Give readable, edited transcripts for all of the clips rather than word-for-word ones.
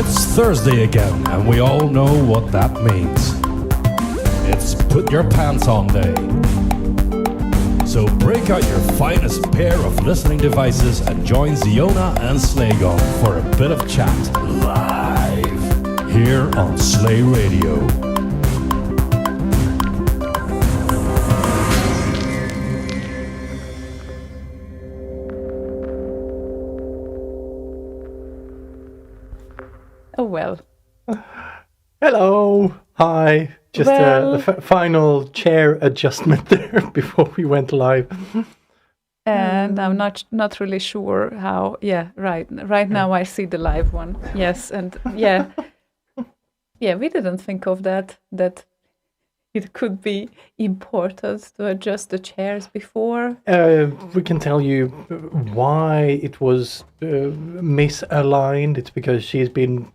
It's Thursday again, and we all know what that means. It's put your pants on day. So break out your finest pair of listening devices and join Ziona and Slaygon for a bit of chat live here on Slay Radio. Oh, well. Hello. Hi. Just Well- the final chair adjustment there before we went live. And I'm not really sure how. Yeah, right. Right now I see the live one. Yes, and yeah, we didn't think of that it could be important to adjust the chairs before. We can tell you why it was misaligned. It's because she's been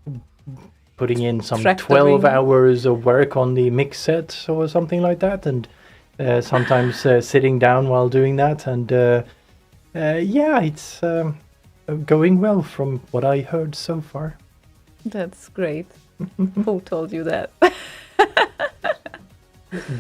putting in some Tractoring. 12 hours of work on the mix set or something like that, and sometimes sitting down while doing that. And yeah, it's going well from what I heard so far. That's great. Who told you that?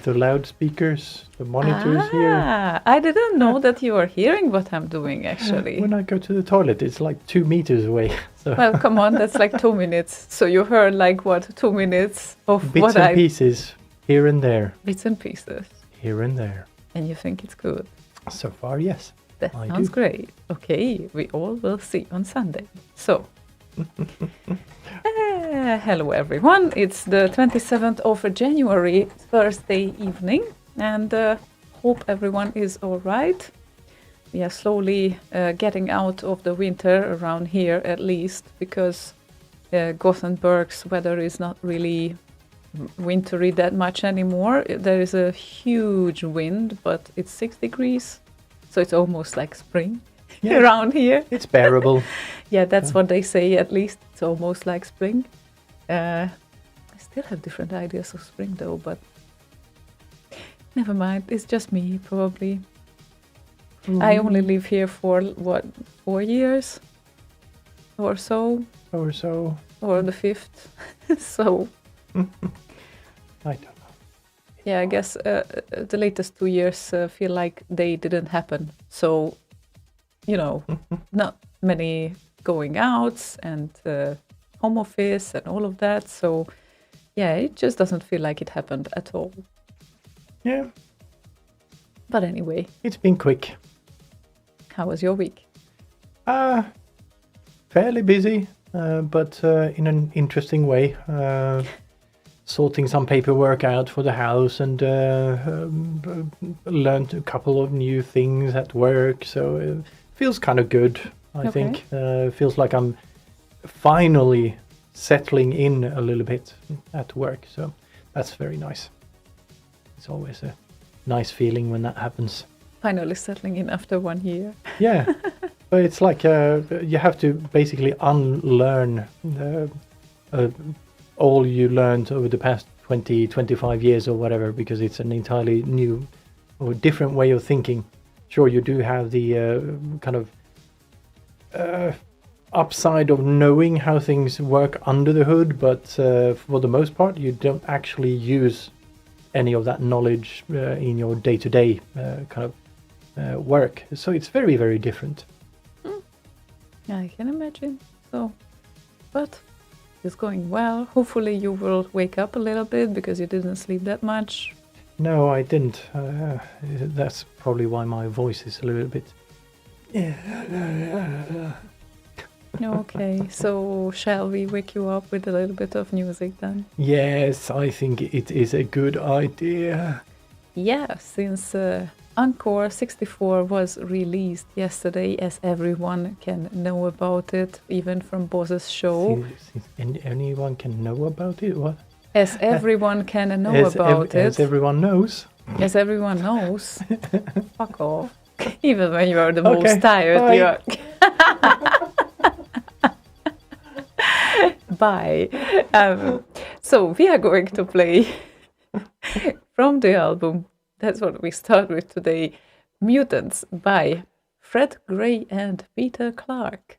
The loudspeakers, the monitors here. I didn't know that you were hearing what I'm doing, actually. When I go to the toilet, it's like 2 meters away. So Well, come on, that's like 2 minutes. So you heard like what, 2 minutes of bits what and pieces here and there, bits and pieces, here and there. and you think it's good. So far, yes. That I sounds do. great. Okay, we all will see on Sunday. So, hello everyone. It's the 27th of January, Thursday evening, and hope everyone is all right. We are slowly getting out of the winter around here, at least, because Gothenburg's weather is not really wintry that much anymore. There is a huge wind, but it's 6 degrees, so it's almost like spring Yeah. around here. It's bearable. Yeah, that's what they say, at least. It's almost like spring. I still have different ideas of spring, though, but never mind. It's just me, probably. I only live here for, 4 years or so, Or so. or the 5th. So, I don't know. yeah, I guess the latest 2 years feel like they didn't happen. So, not many going outs and home office and all of that. So, yeah, it just doesn't feel like it happened at all. Yeah, But anyway, it's been quick. how was your week? Fairly busy, but in an interesting way. Sorting some paperwork out for the house, and learned a couple of new things at work. So it feels kind of good, I Okay. think. Feels like I'm finally settling in a little bit at work. So that's very nice. It's always a nice feeling when that happens. Finally settling in after 1 year. Yeah, but it's like you have to basically unlearn all you learned over the past 20, 25 years or whatever, because it's an entirely new or different way of thinking. Sure, you do have the kind of upside of knowing how things work under the hood, but for the most part, you don't actually use any of that knowledge in your day-to-day kind of work. So it's very, very different. I can imagine. So, but it's going well. Hopefully you will wake up a little bit because you didn't sleep that much. No, I didn't. That's probably why my voice is a little bit. Okay, so shall we wake you up with a little bit of music then? Yes, I think it is a good idea. Yeah, since Encore 64 was released yesterday, as everyone can know about it, even from Boss's show. Since anyone can know about it, what? As everyone can know about as it. everyone knows. As everyone knows. Fuck off. Even when you are the Okay, most tired, bye. you are. Bye. So we are going to play from the album. That's what we start with today. Mutants by Fred Gray and Peter Clark.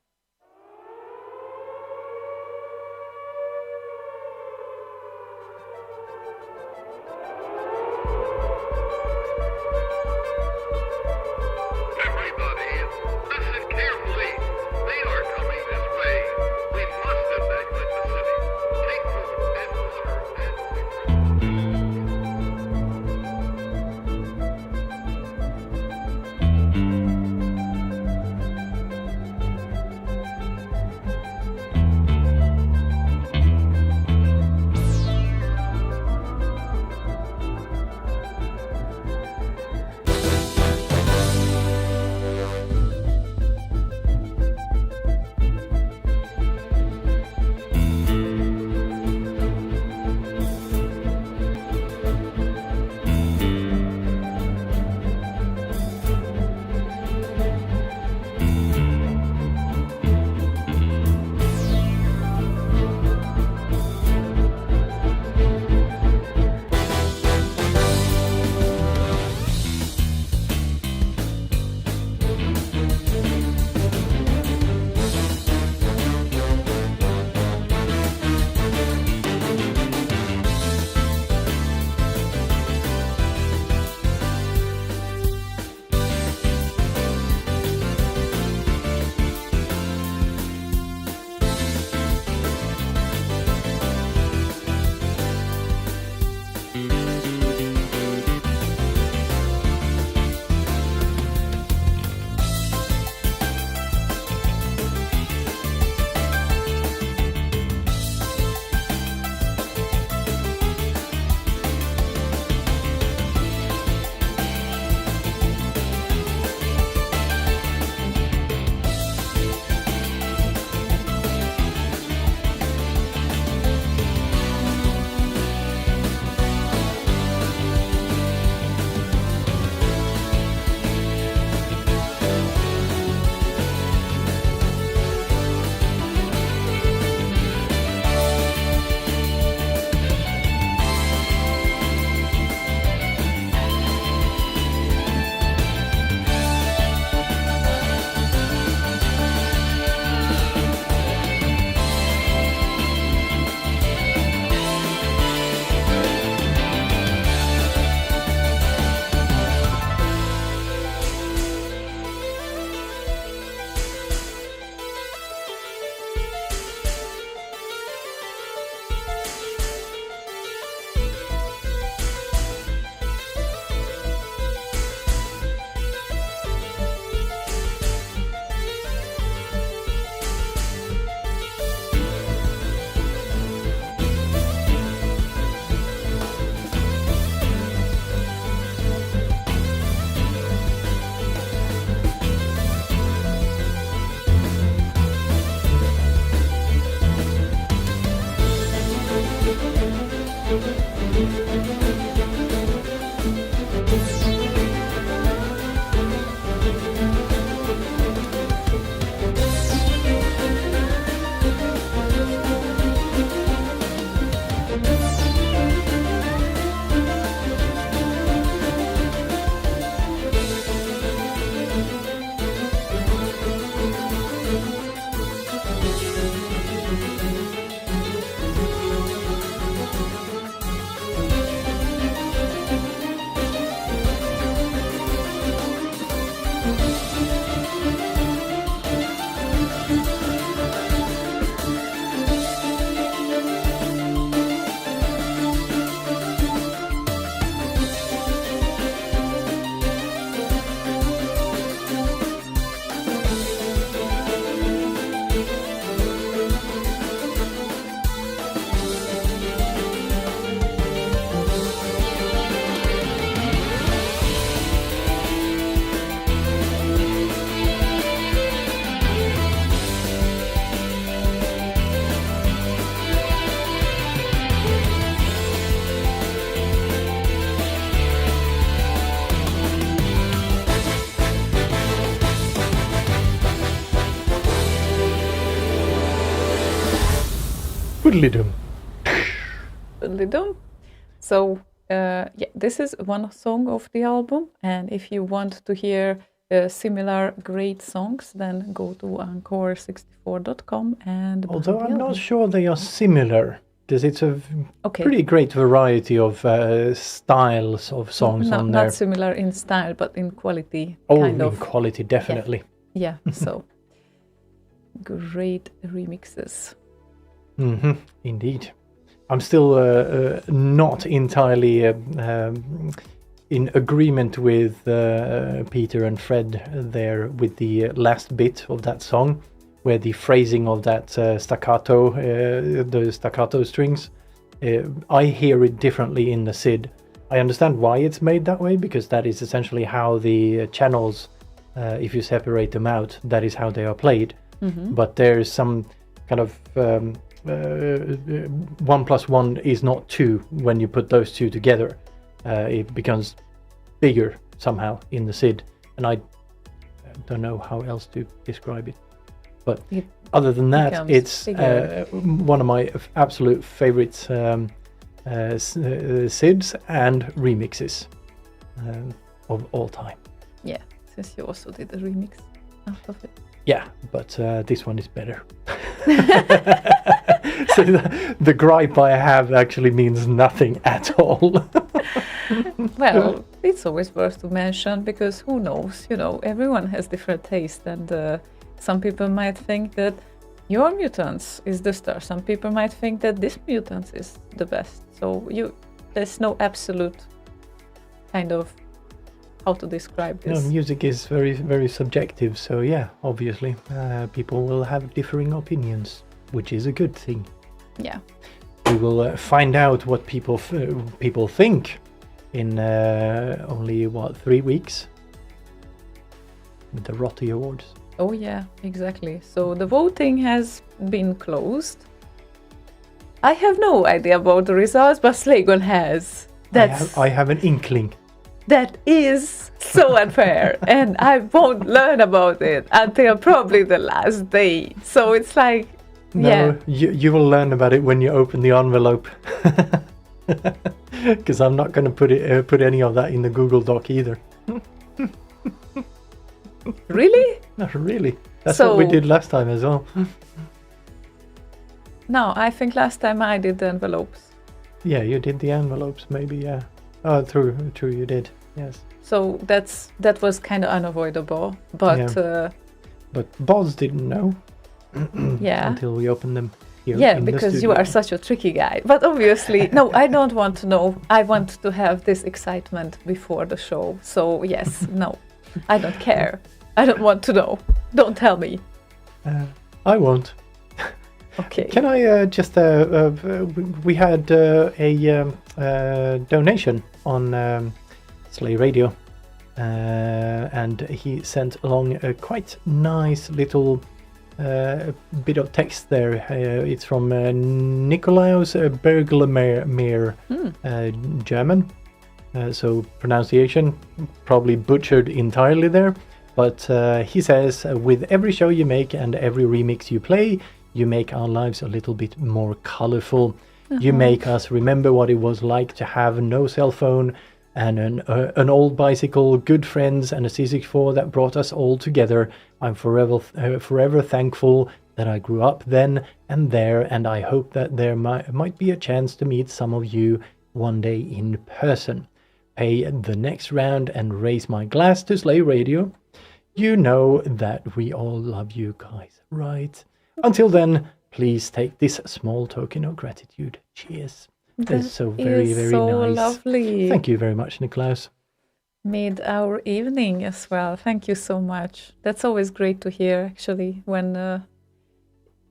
Woodley-dum. Little. So this is one song of the album, and if you want to hear similar great songs, then go to encore64.com and. Although I'm not sure they are similar, because it's a pretty great variety of styles of songs on there. Not similar in style, but in quality. Oh, in quality, definitely. Yeah. So great remixes. Indeed. I'm still not entirely in agreement with Peter and Fred there with the last bit of that song, where the phrasing of that staccato, the staccato strings, I hear it differently in the SID. I understand why it's made that way, because that is essentially how the channels, if you separate them out, that is how they are played. But there's some kind of 1 + 1 is not 2 when you put those two together. It becomes bigger somehow in the SID, and I don't know how else to describe it. But other than that, it's one of my absolute favorite SIDs and remixes of all time. Yeah, since you also did a remix out of it. Yeah, but this one is better. So the gripe I have actually means nothing at all. Well, it's always worth to mention, because who knows, everyone has different taste, and some people might think that your Mutants is the star. Some people might think that this Mutants is the best. So there's no absolute kind of how to describe this. No, music is very, very subjective. So yeah, obviously, people will have differing opinions, which is a good thing. Yeah. We will find out what people think in only 3 weeks with the Rotti Awards. Oh yeah, exactly. So the voting has been closed. I have no idea about the results, but Slaygon has. I have an inkling. That is so unfair, and I won't learn about it until probably the last day. So it's like, no, you will learn about it when you open the envelope. Because I'm not going to put any of that in the Google Doc either. Really? Not really. That's what we did last time as well. No, I think last time I did the envelopes. Yeah, you did the envelopes, maybe. Yeah. Oh, true. You did. Yes. So that was kind of unavoidable, but. Yeah. But Boz didn't know. Yeah. Until we opened them. Yeah, because you are such a tricky guy. But obviously, no, I don't want to know. I want to have this excitement before the show. So yes, no, I don't care. I don't want to know. Don't tell me. I won't. Okay. Can I just? We had a donation on Slay Radio, and he sent along a quite nice little bit of text there. It's from Nikolaus Berglemer, German. So pronunciation probably butchered entirely there. But he says, with every show you make and every remix you play, you make our lives a little bit more colorful. You make us remember what it was like to have no cell phone and an old bicycle, good friends, and a C64 that brought us all together. I'm forever thankful that I grew up then and there, and I hope that there might be a chance to meet some of you one day in person. Pay the next round and raise my glass to Slay Radio. You know that we all love you guys, right? Until then, please take this small token of gratitude. Cheers. That's so very, very so nice. Lovely. Thank you very much, Niklaus. Made our evening as well. Thank you so much. That's always great to hear, actually, when,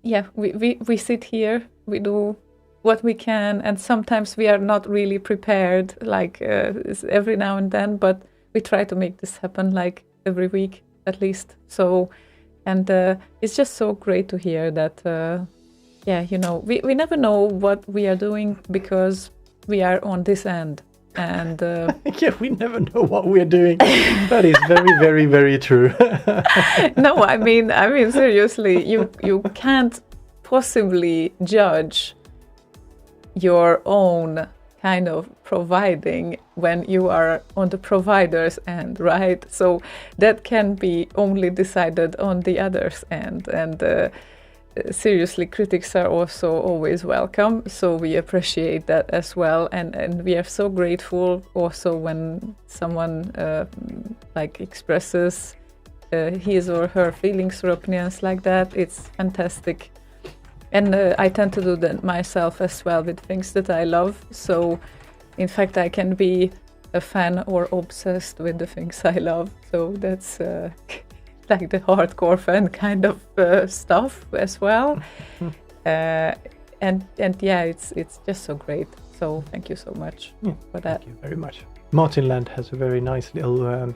we sit here, we do what we can, and sometimes we are not really prepared, like every now and then, but we try to make this happen, like every week at least. So, and it's just so great to hear that, we never know what we are doing because we are on this end. And we never know what we're doing. That is very, very, very true. No, I mean seriously, you can't possibly judge your own kind of providing when you are on the provider's end, right? So that can be only decided on the other's end. And seriously, critics are also always welcome. So we appreciate that as well. And we are so grateful also when someone like expresses his or her feelings or opinions like that. It's fantastic. And I tend to do that myself as well with things that I love. So, in fact, I can be a fan or obsessed with the things I love. So that's like the hardcore fan kind of stuff as well. And yeah, it's just so great. So thank you so much for that. Thank you very much. Martin Land has a very nice little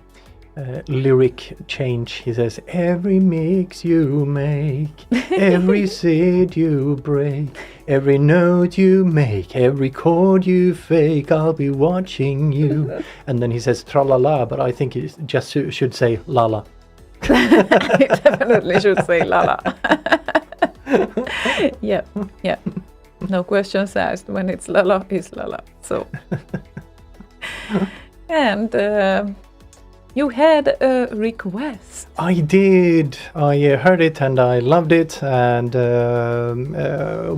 lyric change. He says, every mix you make, every seed you break, every note you make, every chord you fake, I'll be watching you. And then he says tra-la-la, but I think it just should say la-la. I definitely should say la-la. Yeah. No questions asked. When it's la-la, it's la-la. So. And you had a request. I did. I heard it and I loved it. And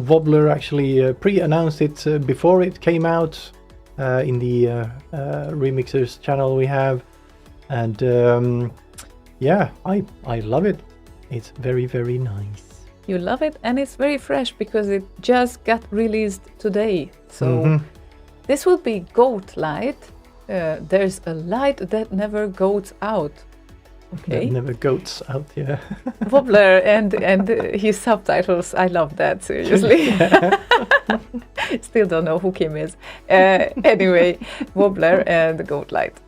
Wobbler actually pre-announced it before it came out in the Remixers channel we have. And yeah, I love it. It's very, very nice. You love it, and it's very fresh because it just got released today. So this will be Goat Light. There's a light that never goes out. Okay. That never goes out, yeah. Wobbler and his subtitles. I love that, seriously. Still don't know who Kim is. Anyway, Wobbler and Goat Light.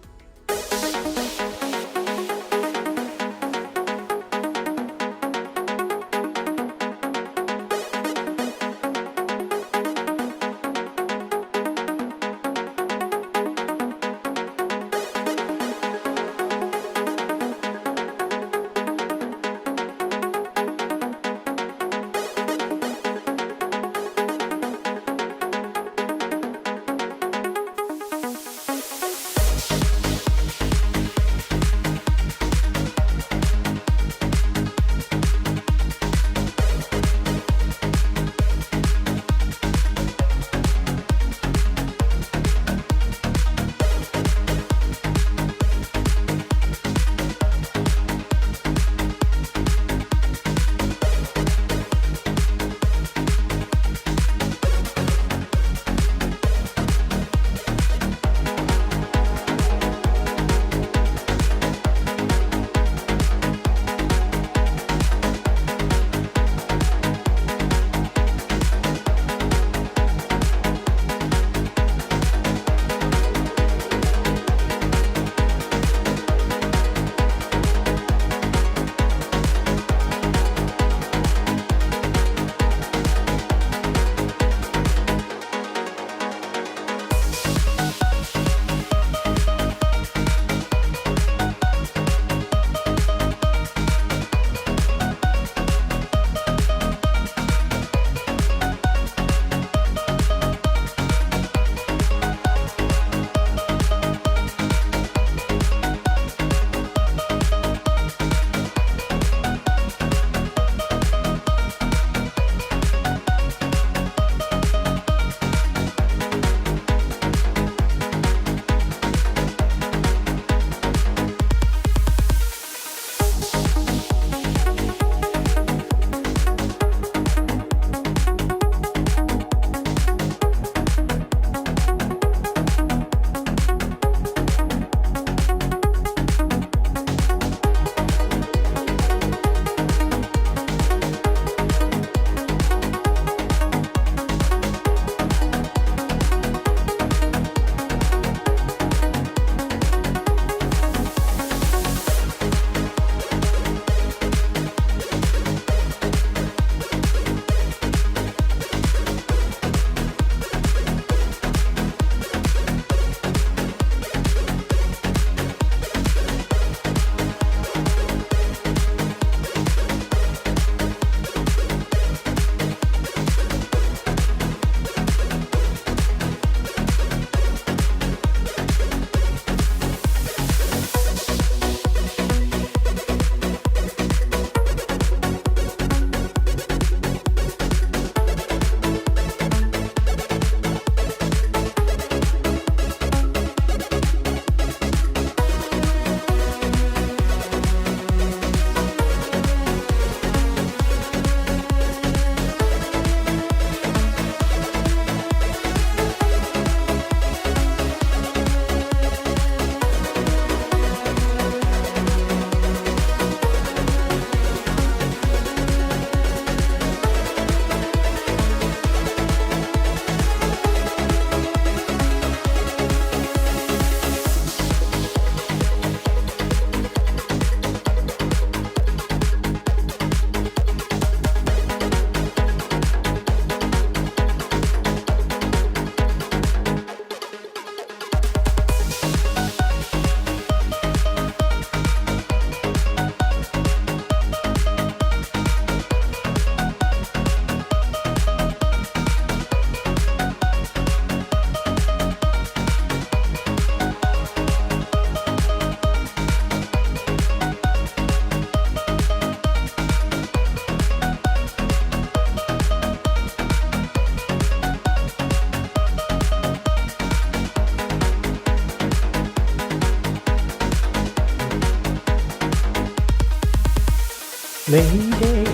Lady,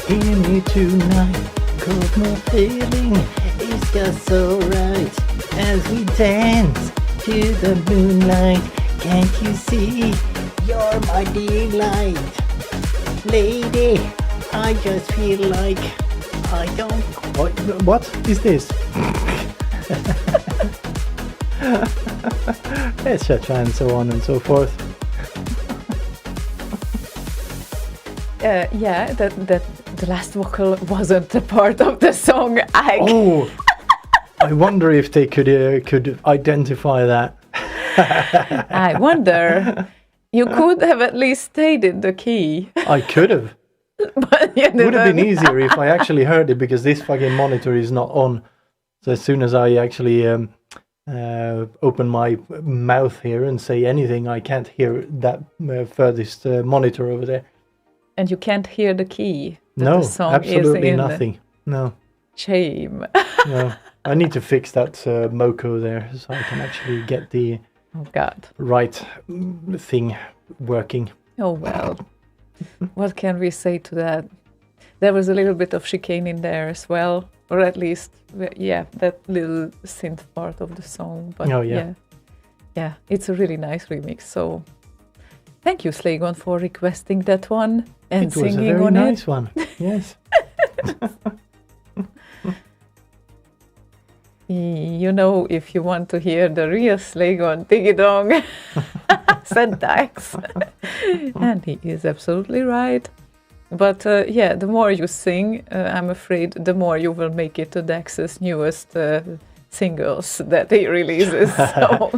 hear me tonight. Cause my feeling is just so right. As we dance to the moonlight, can't you see you're my delight? Lady, I just feel like I don't... What is this? Etc. and so on and so forth. Yeah, that the last vocal wasn't a part of the song. Oh, I wonder if they could identify that. I wonder. You could have at least stayed in the key. I could have. But you It would have been didn't. easier if I actually heard it, because this fucking monitor is not on. So as soon as I actually open my mouth here and say anything, I can't hear that furthest monitor over there. And you can't hear the key. That No, the song absolutely is in. nothing. No, Shame. no. I need to fix that Moco there so I can actually get the Oh God. right thing working. Oh well. What can we say to that? There was a little bit of chicane in there as well, or at least, yeah, that little synth part of the song. But Oh, yeah. yeah, it's a really nice remix. So thank you, Slaygon, for requesting that one and It was a singing very on nice it. one. Yes. You know, if you want to hear the real Slaygon ding-dong syntax, and he is absolutely right. But yeah, the more you sing, I'm afraid the more you will make it to Dax's newest singles that he releases. So,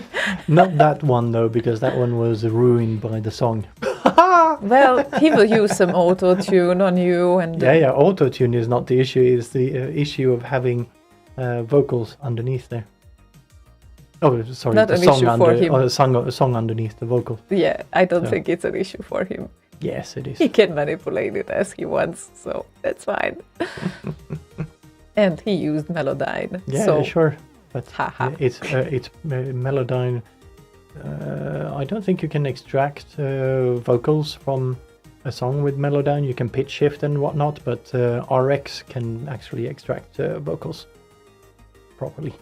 Not that one though, because that one was ruined by the song. well, he will use some auto-tune on you, and Yeah, auto-tune is not the issue. It's the issue of having vocals underneath there. Oh, sorry, Not the an song issue for him. a song underneath the vocal. yeah, I don't So. think it's an issue for him. Yes, it is. He can manipulate it as he wants, so that's fine. And he used Melodyne. Yeah, so sure. But Haha. it's Melodyne. I don't think you can extract vocals from a song with Melodyne. You can pitch shift and whatnot, but RX can actually extract vocals properly.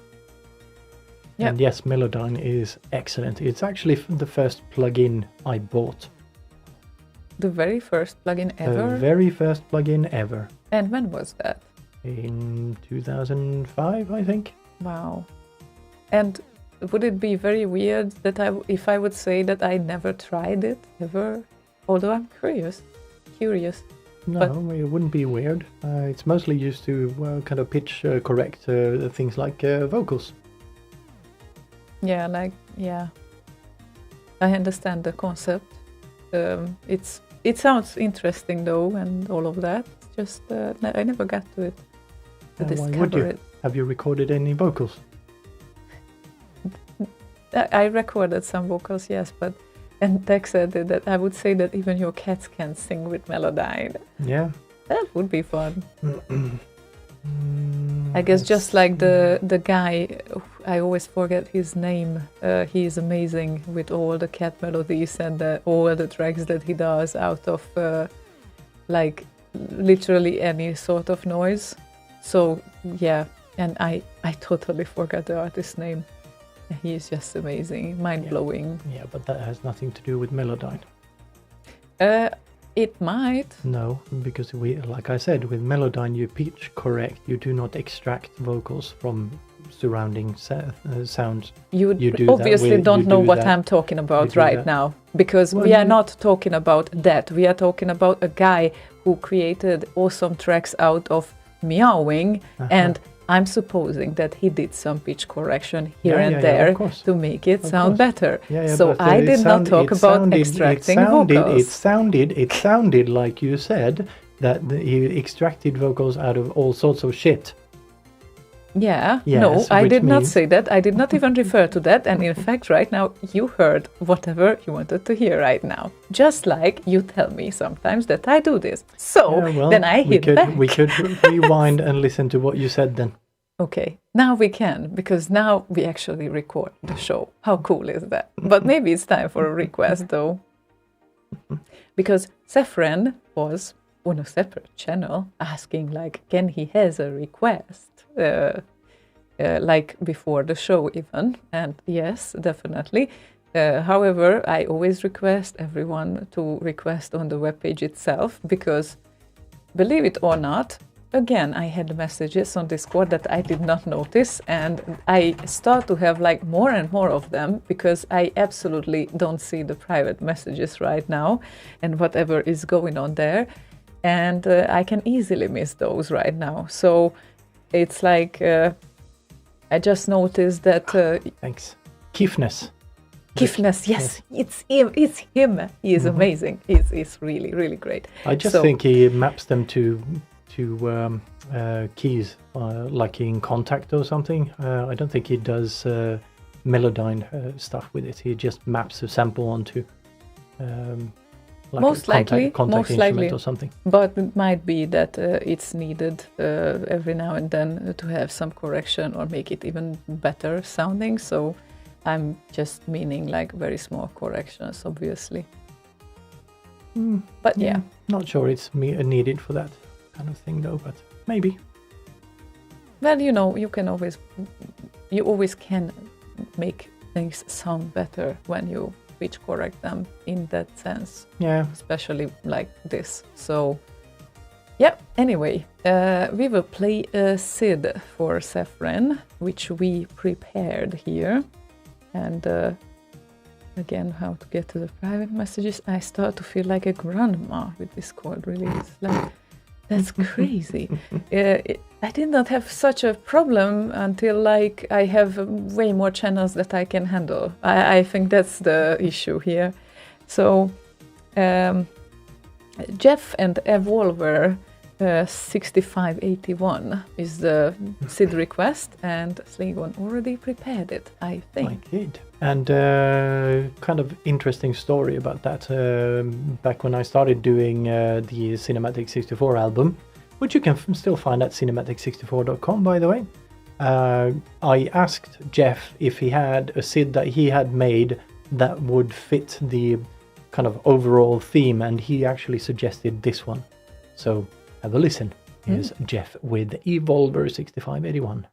Yep. And yes, Melodyne is excellent. It's actually the first plugin I bought. the very first plugin The ever. very first plugin ever. And when was that? In 2005, I think. Wow. And would it be very weird that if I would say that I never tried it ever? Although I'm curious. No, But- it wouldn't be weird. It's mostly used to kind of pitch correct things like vocals. Yeah, I understand the concept. It sounds interesting though, and all of that. Just I never got to it. To Why would discover you? it. Have you recorded any vocals? I recorded some vocals, yes, and Tex said that I would say that even your cats can sing with Melodyne. Yeah. That would be fun. I guess just like the guy, I always forget his name. He is amazing with all the cat melodies and all the tracks that he does out of like literally any sort of noise. So yeah, and I totally forgot the artist's name. He is just amazing, mind-blowing. Yeah, but that has nothing to do with Melodyne. It might. No, because like I said, with Melodyne you pitch correct. You do not extract vocals from surrounding sounds. You do obviously that with- don't you know do what that- I'm talking about do right that. now, because Well, we are you- not talking about that. We are talking about a guy who created awesome tracks out of meowing, and I'm supposing that he did some pitch correction here Yeah, and yeah, yeah, there of course. to make it Of sound course. better. Yeah, So but, I it did not sound- talk it about sounded- extracting it vocals. It sounded like you said that he extracted vocals out of all sorts of shit. Yeah, Yes, no, I which did not means- say that. I did not even refer to that. And in fact, right now, you heard whatever you wanted to hear right now. Just like you tell me sometimes that I do this. So Yeah, well, then I hit back. we could rewind and listen to what you said then. Okay, now we can, because now we actually record the show. How cool is that? But maybe it's time for a request, though. Because Saffron was on a separate channel asking like, can he has a request, like before the show even. And yes, definitely. However, I always request everyone to request on the webpage itself, because believe it or not, again, I had messages on Discord that I did not notice, and I start to have like more and more of them, because I absolutely don't see the private messages right now and whatever is going on there. And I can easily miss those right now. So it's like, I just noticed that... Thanks. Kifness. Kifness, yes, it's him. He is amazing. He's really, really great. I just think he maps them to keys, like in Contact or something. I don't think he does Melodyne stuff with it. He just maps a sample onto like most a contact likely, instrument or something. But it might be that it's needed every now and then to have some correction or make it even better sounding. So I'm just meaning like very small corrections, obviously. But yeah. Not sure it's needed for that kind of thing though, but maybe. Well, you know, you always can make things sound better when you pitch correct them in that sense. Yeah. Especially like this. So, yeah, anyway, we will play a Sid for Saffron, which we prepared here. And again, how to get to the private messages. I start to feel like a grandma with this chord, really. It's like, that's crazy. I did not have such a problem until like I have way more channels that I can handle. I think that's the issue here. So Jeff and Evolver 6581 is the SID request, and Slaygon already prepared it, I think. I did. And kind of interesting story about that. Back when I started doing the Cinematic 64 album, which you can still find at cinematic64.com, by the way, I asked Jeff if he had a SID that he had made that would fit the kind of overall theme, and he actually suggested this one. So have a listen. Here's Jeff with Evolver 6581.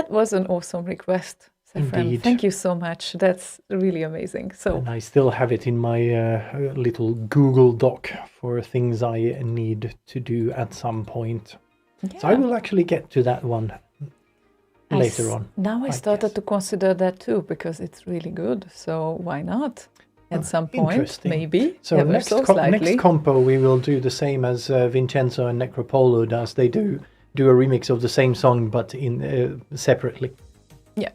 that was an awesome request, Saffron. Indeed. Thank you so much. That's really amazing. So And I still have it in my little Google Doc for things I need to do at some point. So I will actually get to that one later on. Now I started to consider that too, because it's really good. So why not? At some point, interesting. maybe. So ever next, so slightly. next compo we will do the same as Vincenzo and Necropolo does. They do a remix of the same song but in separately. Yeah.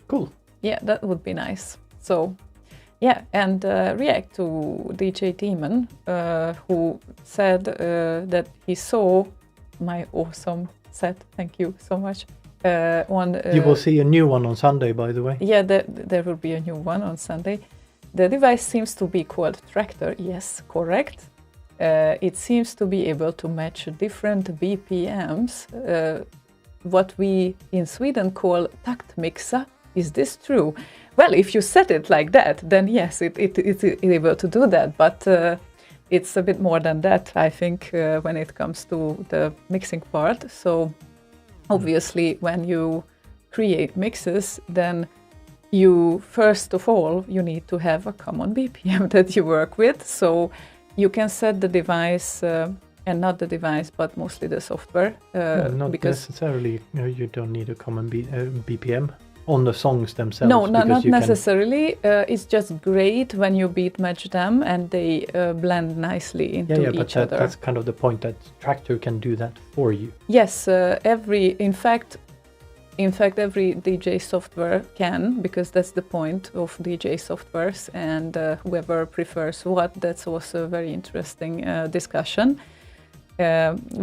Cool. Yeah, that would be nice. So, yeah, and react to DJ Demon, who said that he saw my awesome set. Thank you so much. You will see a new one on Sunday, by the way. Yeah, there will be a new one on Sunday. The device seems to be called Tractor. Yes, correct. It seems to be able to match different BPMs, what we in Sweden call taktmixa. Is this true? Well, if you set it like that, then yes, it's able to do that. But it's a bit more than that, I think, when it comes to the mixing part. So obviously, when you create mixes, then you, first of all, you need to have a common BPM that you work with. So you can set the device, and not the device, but mostly the software. Not because necessarily. You don't need a common BPM on the songs themselves. No, not necessarily. It's just great when you beat match them and they blend nicely into each other. That's kind of the point, that Tractor can do that for you. Yes, in fact, every DJ software can, because that's the point of DJ softwares, and whoever prefers what, that's also a very interesting discussion.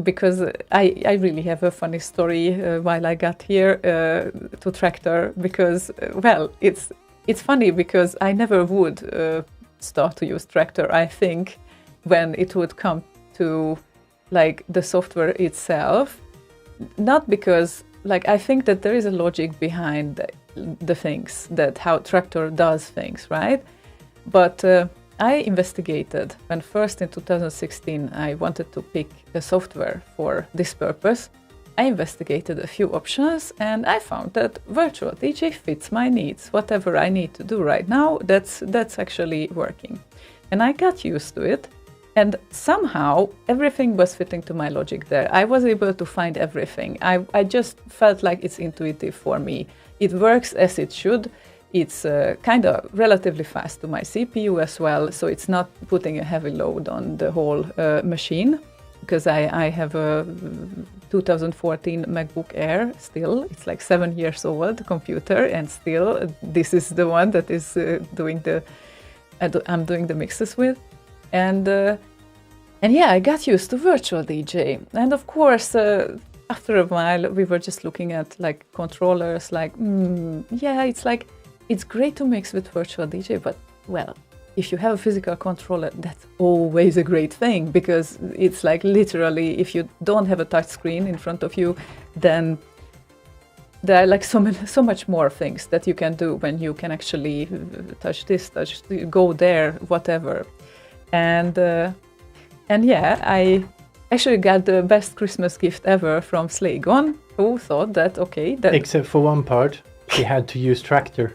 Because I really have a funny story while I got here to Tractor, because well, it's funny because I never would start to use Tractor, I think, when it would come to like the software itself. Not because, like, I think that there is a logic behind the things, that how Tractor does things, right? But I investigated when first in 2016 I wanted to pick a software for this purpose. I investigated a few options and I found that Virtual DJ fits my needs. Whatever I need to do right now, that's actually working. And I got used to it, and somehow everything was fitting to my logic there. I was able to find everything. I just felt like it's intuitive for me. It works as it should. It's kind of relatively fast to my CPU as well, so it's not putting a heavy load on the whole machine, because I have a 2014 MacBook Air still. It's like 7 years old computer, and still this is the one that is I'm doing the mixes with. And yeah, I got used to Virtual DJ. And of course, after a while, we were just looking at like controllers, like, yeah, it's great to mix with Virtual DJ, but well, if you have a physical controller, that's always a great thing, because it's like literally, if you don't have a touch screen in front of you, then there are like so much more things that you can do when you can actually touch this, go there, whatever. And yeah, I actually got the best Christmas gift ever from Slaygon, who thought that, okay, that... Except for one part, he had to use Tractor.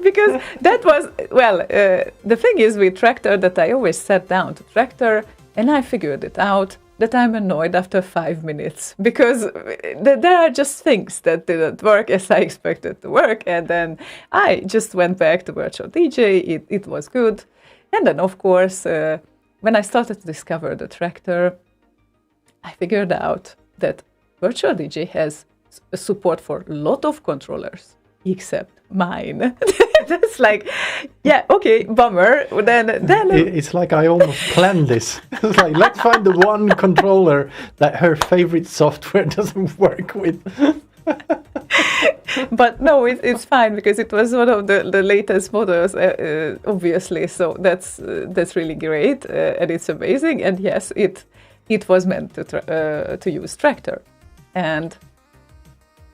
Because that was, well, the thing is with Tractor that I always sat down to Tractor and I figured it out that I'm annoyed after 5 minutes, because there are just things that didn't work as I expected to work, and then I just went back to Virtual DJ. It was good. And then, of course, when I started to discover the Tractor, I figured out that Virtual DJ has support for a lot of controllers, except mine. That's like, yeah, okay, bummer. Then it's like I almost planned this. It's like, let's find the one controller that her favorite software doesn't work with. But no, it's fine, because it was one of the latest models, obviously. So that's really great, and it's amazing. And yes, it was meant to use Tractor, and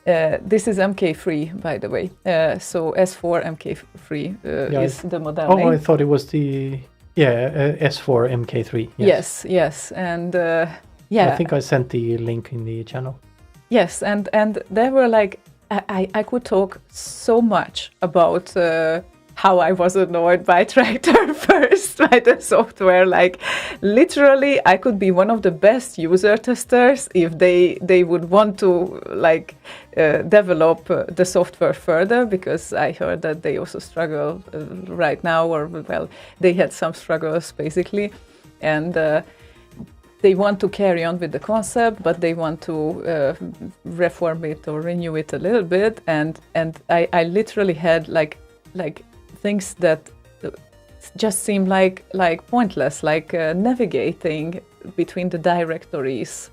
this is MK3, by the way. So S4 MK3 is the model name. Oh, I thought it was the S4 MK3. Yes, and Yeah. I think I sent the link in the channel. Yes, and there were like I could talk so much about how I was annoyed by Tractor first, by the software. Like literally, I could be one of the best user testers if they would want to like develop the software further, because I heard that they also struggle right now, or well, they had some struggles basically, and. They want to carry on with the concept, but they want to reform it or renew it a little bit. And I literally had like things that just seemed like pointless, like navigating between the directories.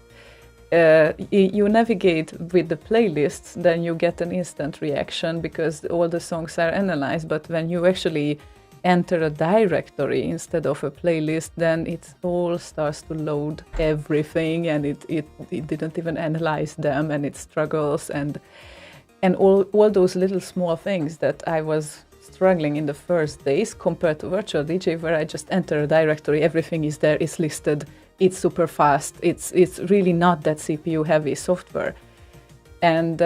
You navigate with the playlists, then you get an instant reaction because all the songs are analyzed. But when you actually enter a directory instead of a playlist, then it all starts to load everything, and it didn't even analyze them, and it struggles, and all those little small things that I was struggling in the first days compared to virtual DJ, where I just enter a directory, everything is there, it's listed, it's super fast, it's really not that CPU heavy software. And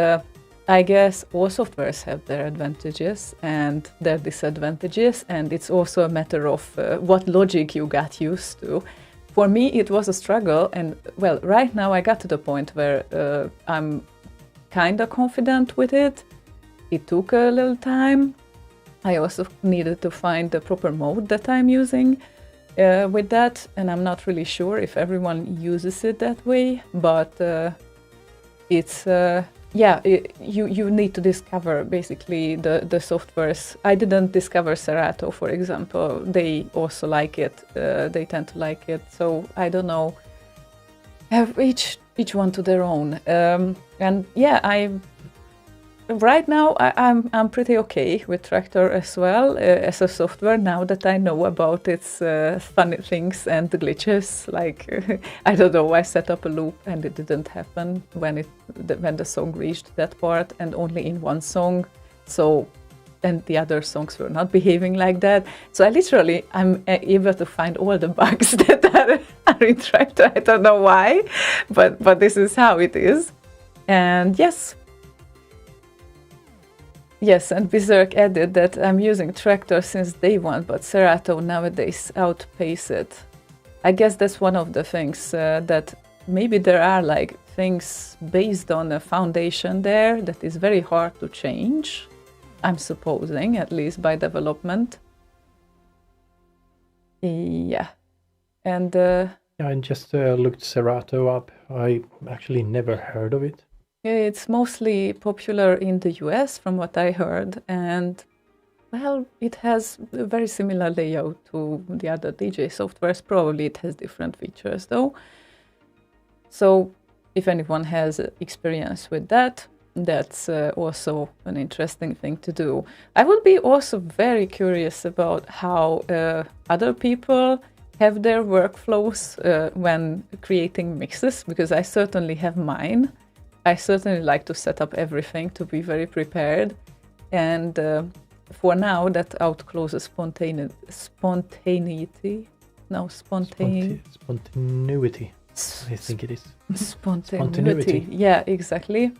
I guess all softwares have their advantages and their disadvantages, and it's also a matter of what logic you got used to. For me, it was a struggle, and well, right now I got to the point where I'm kind of confident with it. It took a little time. I also needed to find the proper mode that I'm using with that, and I'm not really sure if everyone uses it that way, but it's... you need to discover basically the softwares. I didn't discover Serato, for example. They also like it. They tend to like it. So I don't know. Have each one to their own. And yeah, right now I'm pretty okay with Tractor as well as a software, now that I know about its funny things and glitches. Like I don't know, I set up a loop and it didn't happen when the song reached that part, and only in one song. So and the other songs were not behaving like that. So I'm able to find all the bugs that are in Tractor. I don't know why, but this is how it is. And Yes, and Berserk added that I'm using Tractor since day one, but Serato nowadays outpace it. I guess that's one of the things that maybe there are like things based on a foundation there that is very hard to change, I'm supposing, at least by development. Yeah. And I just looked Serato up. I actually never heard of it. It's mostly popular in the US, from what I heard, and well, it has a very similar layout to the other DJ softwares. Probably it has different features though. So if anyone has experience with that, that's also an interesting thing to do. I would be also very curious about how other people have their workflows when creating mixes, because I certainly have mine. I certainly like to set up everything to be very prepared, and for now that outcloses spontaneity. No, Spontaneity. I think it is. Spontaneity. Yeah, exactly.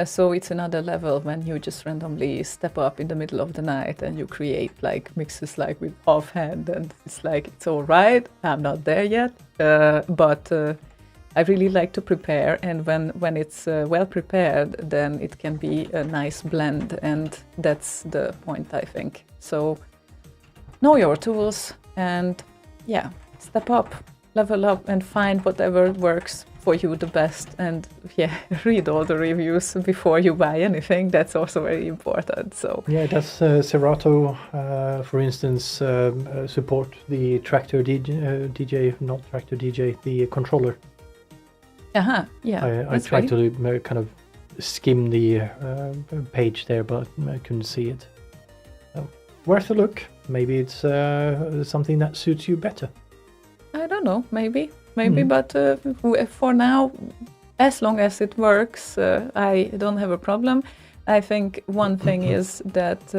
So it's another level when you just randomly step up in the middle of the night and you create like mixes like with offhand, and it's like, it's all right. I'm not there yet, but I really like to prepare, and when it's well prepared, then it can be a nice blend, and that's the point, I think. So know your tools and yeah, step up, level up, and find whatever works for you the best, and yeah, read all the reviews before you buy anything. That's also very important. So yeah, does Serato, for instance, support the Tractor DJ, not Tractor DJ, the controller? Yeah. I tried to kind of skim the page there, but I couldn't see it. Worth a look. Maybe it's something that suits you better. I don't know, maybe, but for now, as long as it works, I don't have a problem. I think one thing is that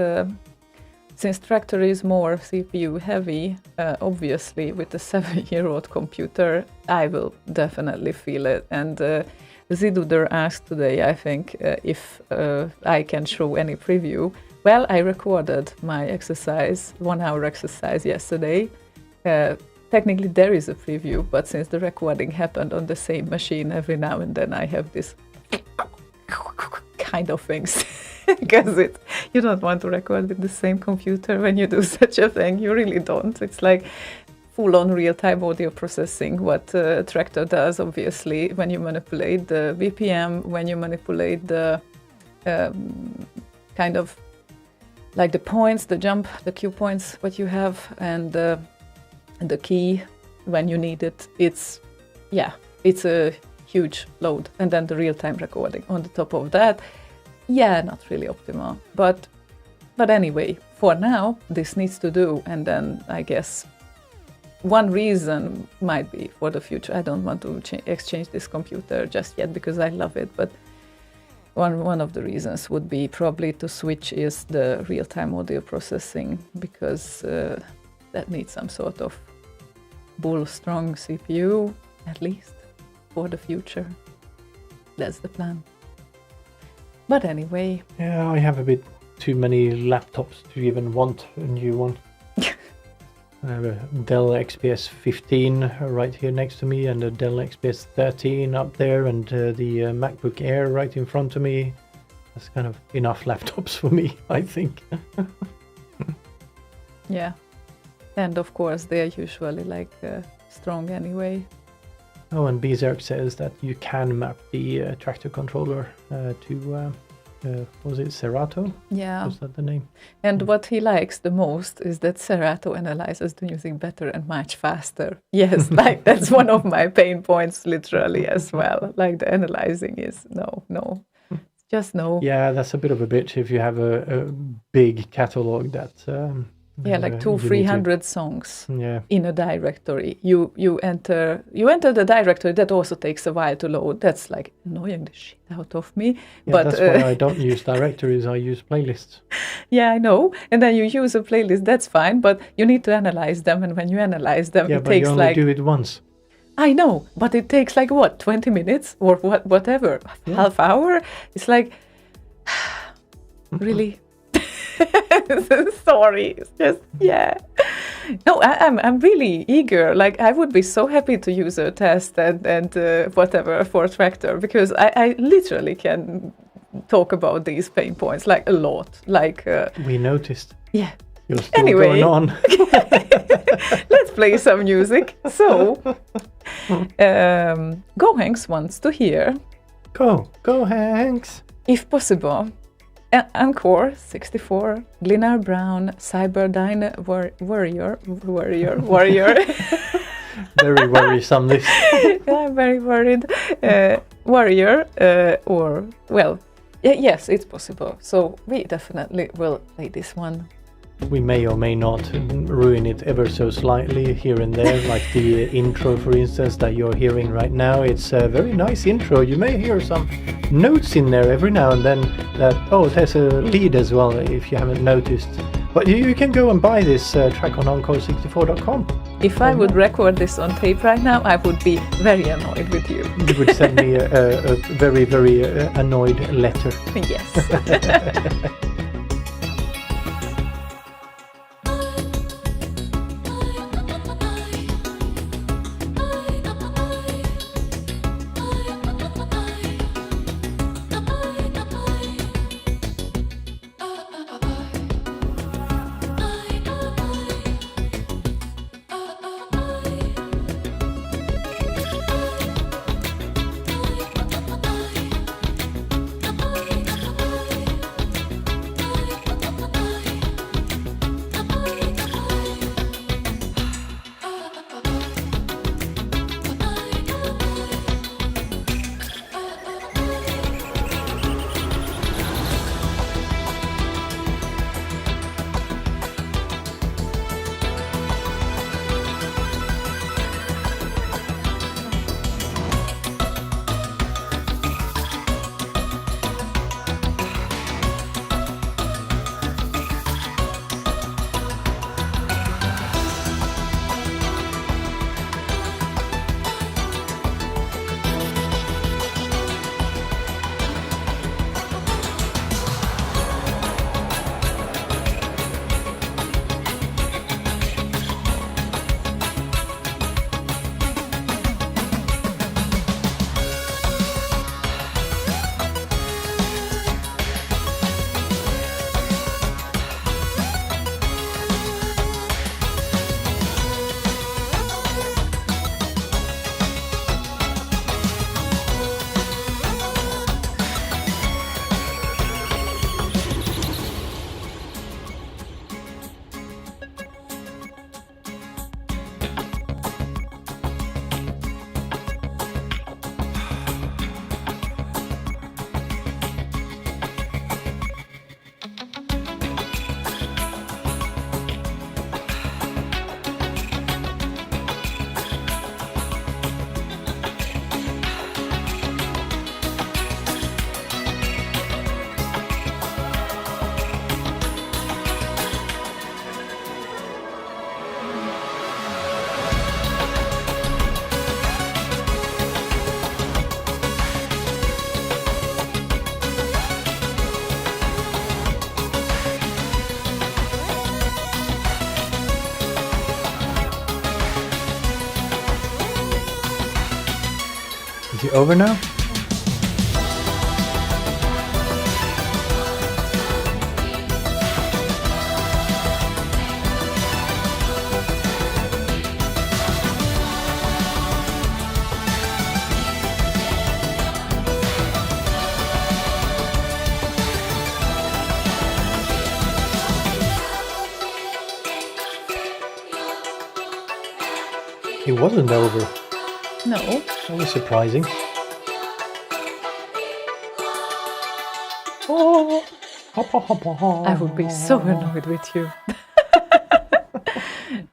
since tractor is more CPU heavy, obviously with a 7-year-old computer, I will definitely feel it. And Ziduder asked today, I think, if I can show any preview. Well, I recorded my exercise, 1-hour exercise yesterday. Technically there is a preview, but since the recording happened on the same machine, every now and then I have this kind of things. Because you don't want to record with the same computer when you do such a thing. You really don't. It's like full-on real-time audio processing, what Tractor does, obviously, when you manipulate the BPM, when you manipulate the kind of like the points, the jump, the cue points, what you have, and the key when you need it. It's a huge load. And then the real-time recording on the top of that. Yeah, not really optimal. But anyway, for now, this needs to do. And then I guess one reason might be for the future. I don't want to exchange this computer just yet because I love it. But one of the reasons would be probably to switch is the real-time audio processing, because that needs some sort of bull-strong CPU, at least for the future. That's the plan. But anyway. Yeah, I have a bit too many laptops to even want a new one. I have a Dell XPS 15 right here next to me, and a Dell XPS 13 up there, and the MacBook Air right in front of me. That's kind of enough laptops for me, I think. Yeah. And of course, they're usually like strong anyway. Oh, and Berserk says that you can map the tractor controller to, was it Serato? Yeah. Was that the name? And what he likes the most is that Serato analyzes the music better and much faster. Yes, like that's one of my pain points literally as well. Like the analyzing is no. Just no. Yeah, that's a bit of a bitch if you have a big catalog that... like 200-300 songs yeah. in a directory. You enter the directory. That also takes a while to load. That's like annoying the shit out of me. Yeah, but that's why I don't use directories. I use playlists. Yeah, I know. And then you use a playlist. That's fine. But you need to analyze them. And when you analyze them, yeah, it but takes you only like do it once. I know, but it takes like what, 20 minutes or whatever, half hour. It's like really. Sorry, it's just no, I'm really eager. Like I would be so happy to use a test and whatever for Tractor, because I literally can talk about these pain points like a lot. Like we noticed. Yeah. You're still anyway, going on. Let's play some music. So, Go Hanks wants to hear. Go Hanks. If possible. Encore 64, Glennar Brown, Cyberdyne Warrior. Very worrisome this. Yeah, I'm very worried. Warrior, or, well, yes, it's possible. So we definitely will play this one. We may or may not ruin it ever so slightly here and there, like the intro, for instance, that you're hearing right now. It's a very nice intro. You may hear some notes in there every now and then that, there's a lead as well, if you haven't noticed. But you can go and buy this track on encore64.com. If I would record this on tape right now, I would be very annoyed with you. You would send me a very, very annoyed letter. Yes. party over now? It wasn't over. No. That was surprising. Oh, I would be so annoyed with you.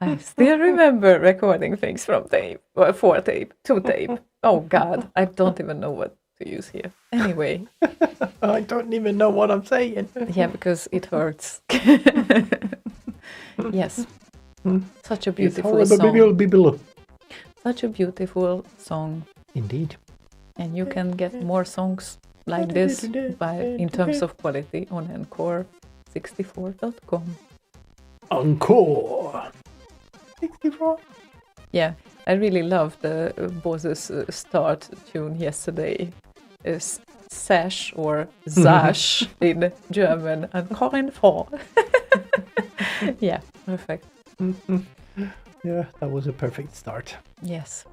I still remember recording things from tape, or for tape, to tape. Oh God, I don't even know what to use here. Anyway. I don't even know what I'm saying. Yeah, because it hurts. Yes. Such a beautiful song. Such a beautiful song. Indeed. And you can get more songs like this in terms of quality on encore64.com. Encore 64. Yeah, I really loved the Bose's start tune yesterday. Sash or Zash in German. Encore une fois. Yeah, perfect. Yeah, that was a perfect start. Yes.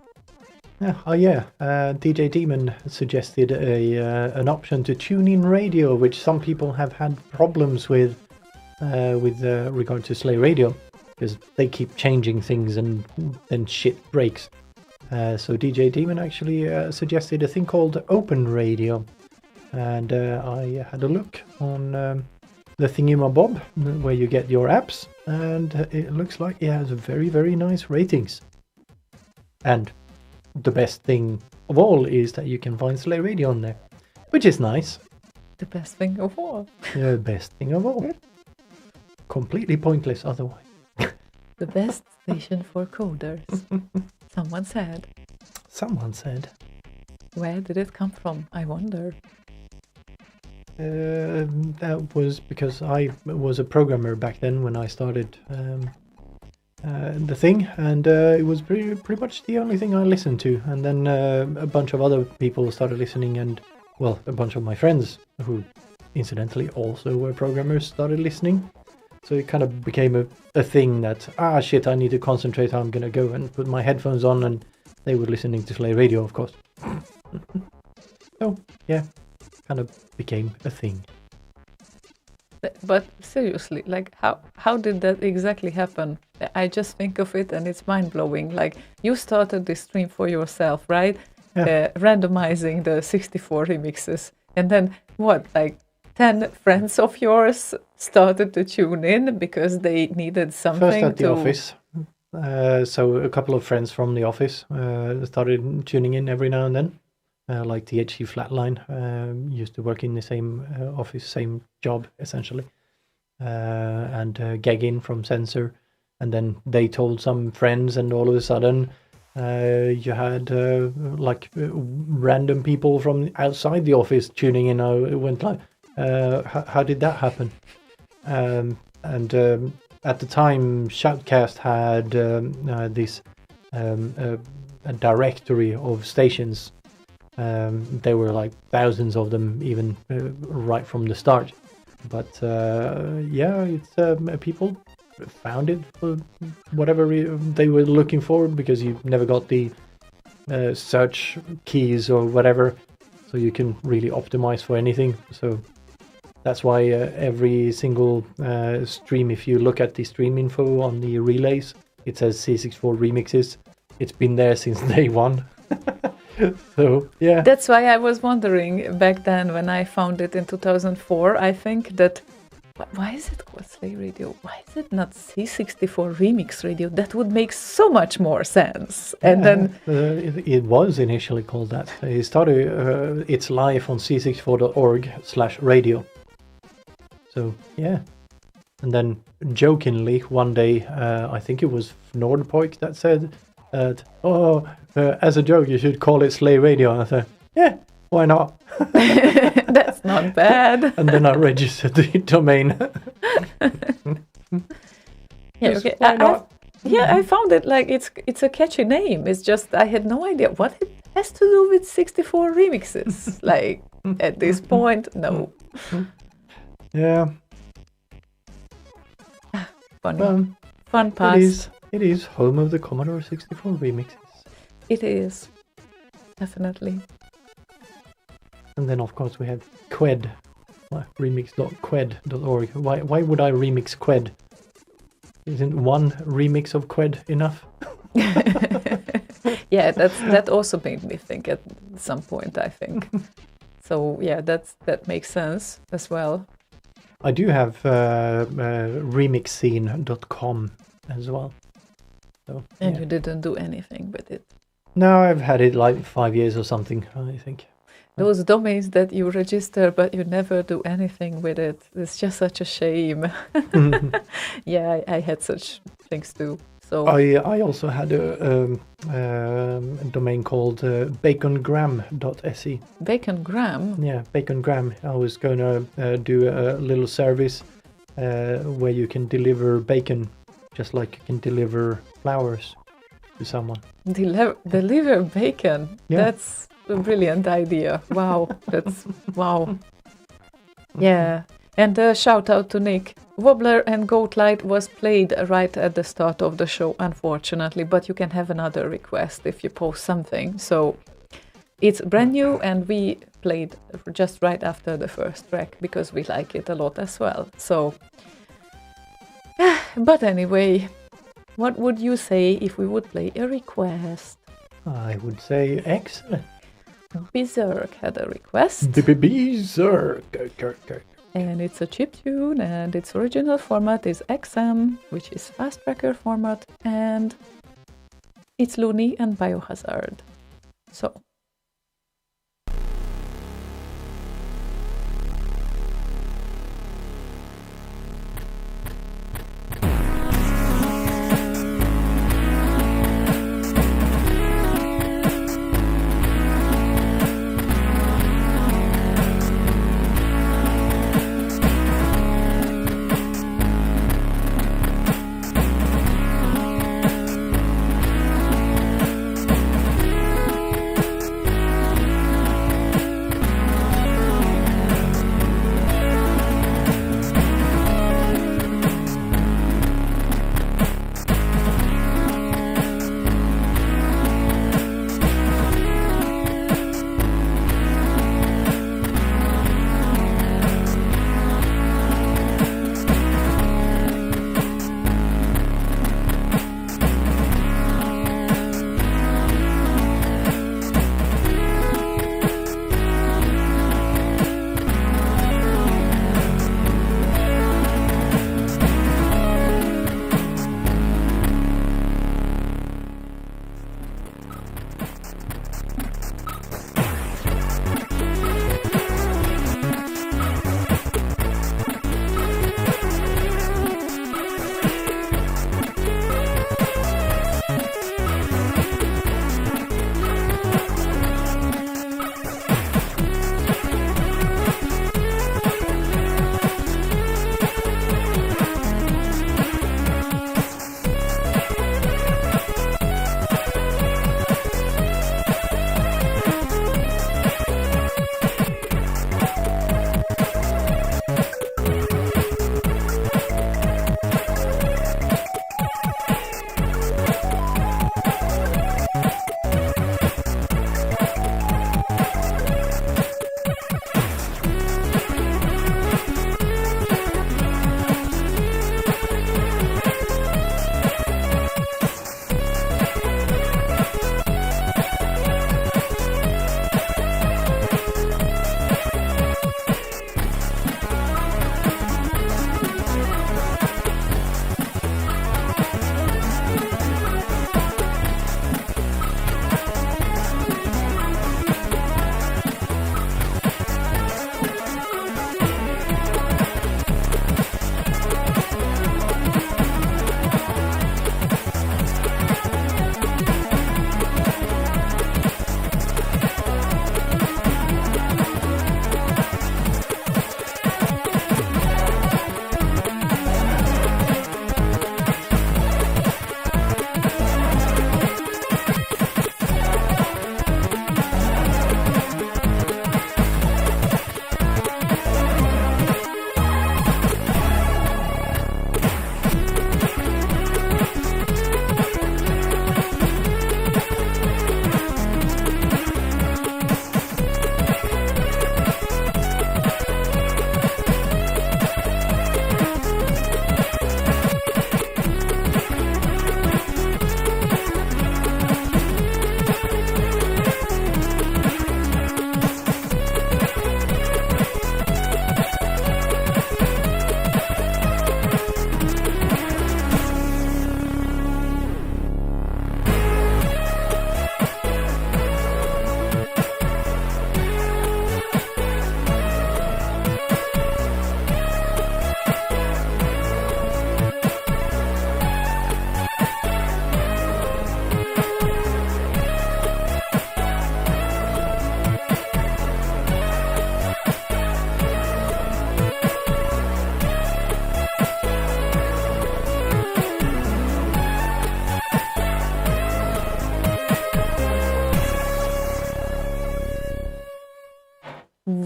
DJ Demon suggested an option to tune in radio, which some people have had problems with regard to Slay Radio, because they keep changing things and then shit breaks. So DJ Demon actually suggested a thing called Open Radio, and I had a look on the thingamabob where you get your apps, and it looks like it has very, very nice ratings. And the best thing of all is that you can find Slay Radio on there, which is nice. The best thing of all. The best thing of all. Completely pointless otherwise. The best station for coders. Someone said. Someone said. Where did it come from, I wonder? That was because I was a programmer back then when I started the thing, and it was pretty much the only thing I listened to. And then a bunch of other people started listening, and well, a bunch of my friends who incidentally also were programmers started listening. So it kind of became a thing that, shit, I need to concentrate, I'm gonna go and put my headphones on, and they were listening to Slay Radio, of course. So yeah, kind of became a thing. But seriously, like how did that exactly happen? I just think of it and it's mind-blowing. Like, you started this stream for yourself, right? Yeah. Randomizing the 64 remixes, and then what, like 10 friends of yours started to tune in because they needed something. First at the office. So a couple of friends from the office started tuning in every now and then. Like THC Flatline, used to work in the same office, same job essentially. And Gaggin from Sensor. And then they told some friends, and all of a sudden you had random people from outside the office tuning in. It went like, how did that happen? And at the time, Shoutcast had this a directory of stations. There were like thousands of them, even right from the start. But it's people found it for whatever they were looking for, because you never got the search keys or whatever, so you can really optimize for anything. So that's why every single stream, if you look at the stream info on the relays, it says C64 remixes. It's been there since day one. So yeah, that's why I was wondering back then when I found it in 2004. I think that, why is it called Slay Radio? Why is it not C64 Remix Radio? That would make so much more sense. And then it was initially called that. It started its life on c64.org/radio. So yeah, and then jokingly one day, I think it was Nordpoik that said that, as a joke, you should call it Slay Radio. And I said, yeah, why not? That's not bad. And then I registered the domain. Yeah, yes, okay. Why not? I found it like it's a catchy name. It's just I had no idea what the has to do with 64 remixes. Like, at this point, no. Yeah. Funny. Fun past. It is home of the Commodore 64 remixes. It is. Definitely. And then, of course, we have Qued. Remix.qued.org. Why would I remix Qued? Isn't one remix of Qued enough? Yeah, that also made me think at some point, I think. So yeah, that makes sense as well. I do have remixscene.com as well. So, And yeah. you didn't do anything with it. No, I've had it like 5 years or something, I think. Those domains that you register but you never do anything with it. It's just such a shame. Yeah, I had such things too. So I also had a domain called bacongram.se. Bacongram. Yeah, Bacongram. I was going to do a little service where you can deliver bacon, just like you can deliver flowers to someone. Deliver bacon. Yeah. That's a brilliant idea. Wow. Wow. Yeah. And a shout out to Nick. Wobbler and Goatlight was played right at the start of the show, unfortunately, but you can have another request if you post something. So it's brand new and we played just right after the first track because we like it a lot as well. So, but anyway, what would you say if we would play a request? I would say excellent. Berserk had a request. Berserk. And it's a chiptune, and its original format is XM, which is fast tracker format, and it's Looney and Biohazard. So.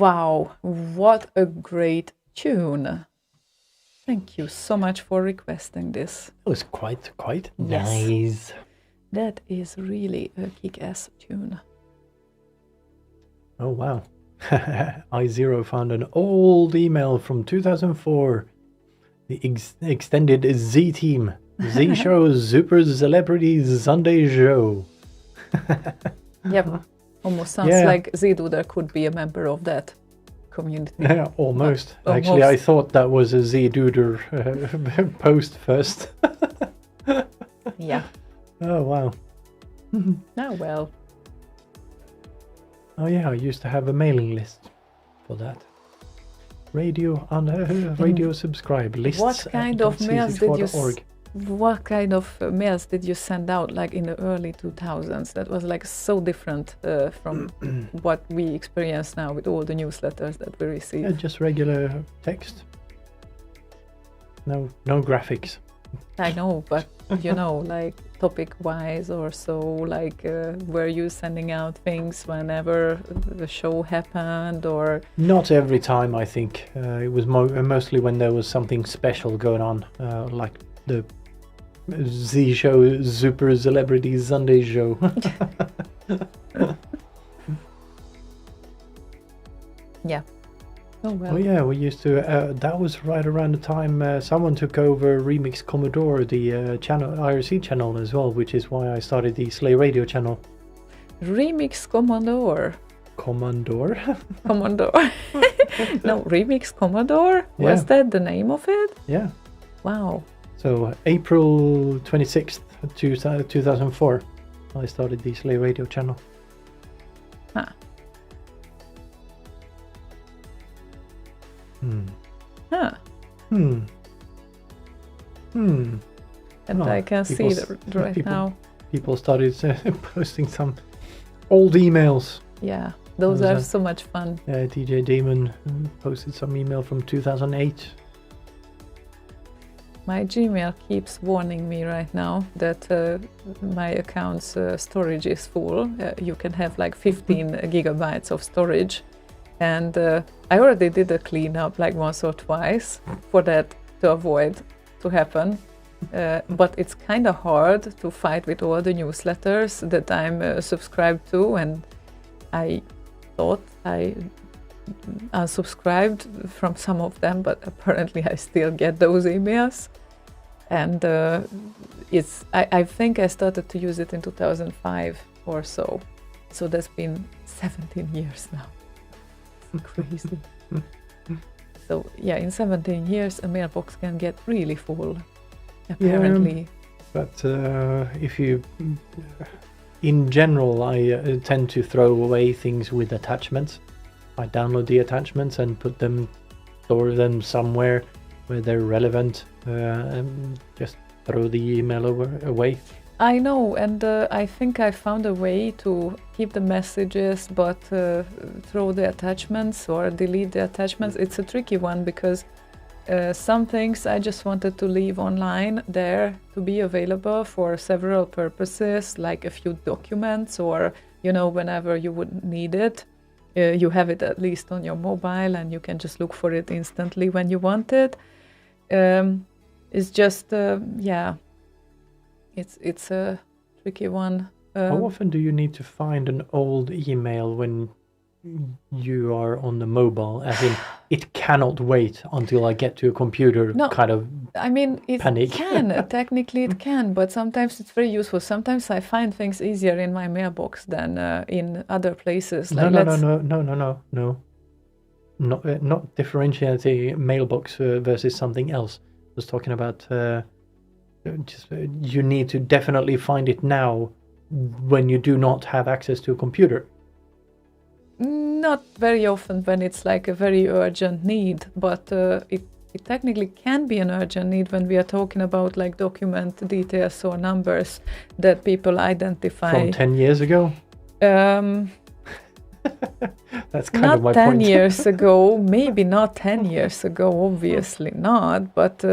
Wow, what a great tune. Thank you so much for requesting this. It was quite Yes. nice. That is really a kick-ass tune. Oh wow. I0 found an old email from 2004. The extended Z team. Z show Super Celebrity Sunday show. Yep. Almost sounds Yeah. like Z-Doodle could be a member of that community. Yeah, almost. But Actually, I almost. thought that was a Z-Duder post first. Yeah. Oh wow. Oh, well. Oh yeah, I used to have a mailing list for that. Radio subscribe lists. What kind of mails did you .ccc4.org. What kind of mails did you send out like in the early 2000s? That was like so different from what we experience now with all the newsletters that we receive. Yeah, just regular text. No graphics. I know, but you know, like topic-wise or so, like were you sending out things whenever the show happened, or Not every time, I think. It was mostly when there was something special going on, like the Z show, Super Celebrity Sunday show. yeah? Oh well. Oh yeah, we used to. That was right around the time someone took over Remix Commodore, the channel IRC channel as well, which is why I started the Slay Radio channel. Remix Commodore. Commodore. Commodore. No, Remix Commodore. Was Yeah. that the name of it? Yeah. Wow. So April 26th, 2004, I started the Slay Radio channel. Huh. Hmm. Huh. Hmm. Hmm. And Oh, I can see people's- that right people- now. People started posting some old emails. Yeah, those What was are that? so much fun. DJ Damon posted some email from 2008. My Gmail keeps warning me right now that my account's storage is full. You can have like 15 gigabytes of storage. And I already did a cleanup like once or twice for that to avoid to happen. But it's kind of hard to fight with all the newsletters that I'm subscribed to. And I thought I unsubscribed from some of them, but apparently I still get those emails. And I think I started to use it in 2005 or so. So that's been 17 years now. It's crazy. So yeah, in 17 years a mailbox can get really full, apparently. But if you, in general, I tend to throw away things with attachments. I download the attachments and store them somewhere where they're relevant, and just throw the email away. I know, and I think I found a way to keep the messages but throw the attachments or delete the attachments. It's a tricky one because some things I just wanted to leave online there to be available for several purposes, like a few documents or, whenever you would need it. You have it at least on your mobile and you can just look for it instantly when you want it. It's just, it's a tricky one. How often do you need to find an old email when you are on the mobile? As in, it cannot wait until I get to a computer, No. kind of. I mean, it Panic. can, technically it can, but sometimes it's very useful. Sometimes I find things easier in my mailbox than in other places. No. Like Not differentiating mailbox versus something else. I was talking about you need to definitely find it now when you do not have access to a computer. Not very often when it's like a very urgent need, but it technically can be an urgent need when we are talking about like document details or numbers that people identify. From 10 years ago? Um, That's kind of my Not 10 point. years ago, maybe not 10 years ago, obviously not, but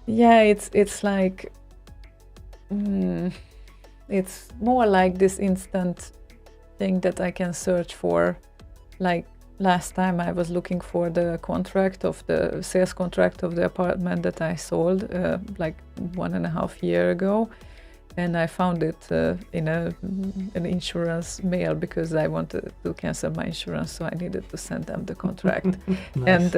yeah, it's like, it's more like this instant thing that I can search for like last time I was looking for the sales contract of the apartment that I sold like 1.5 years ago, and I found it in an insurance mail because I wanted to cancel my insurance, so I needed to send them the contract. Nice.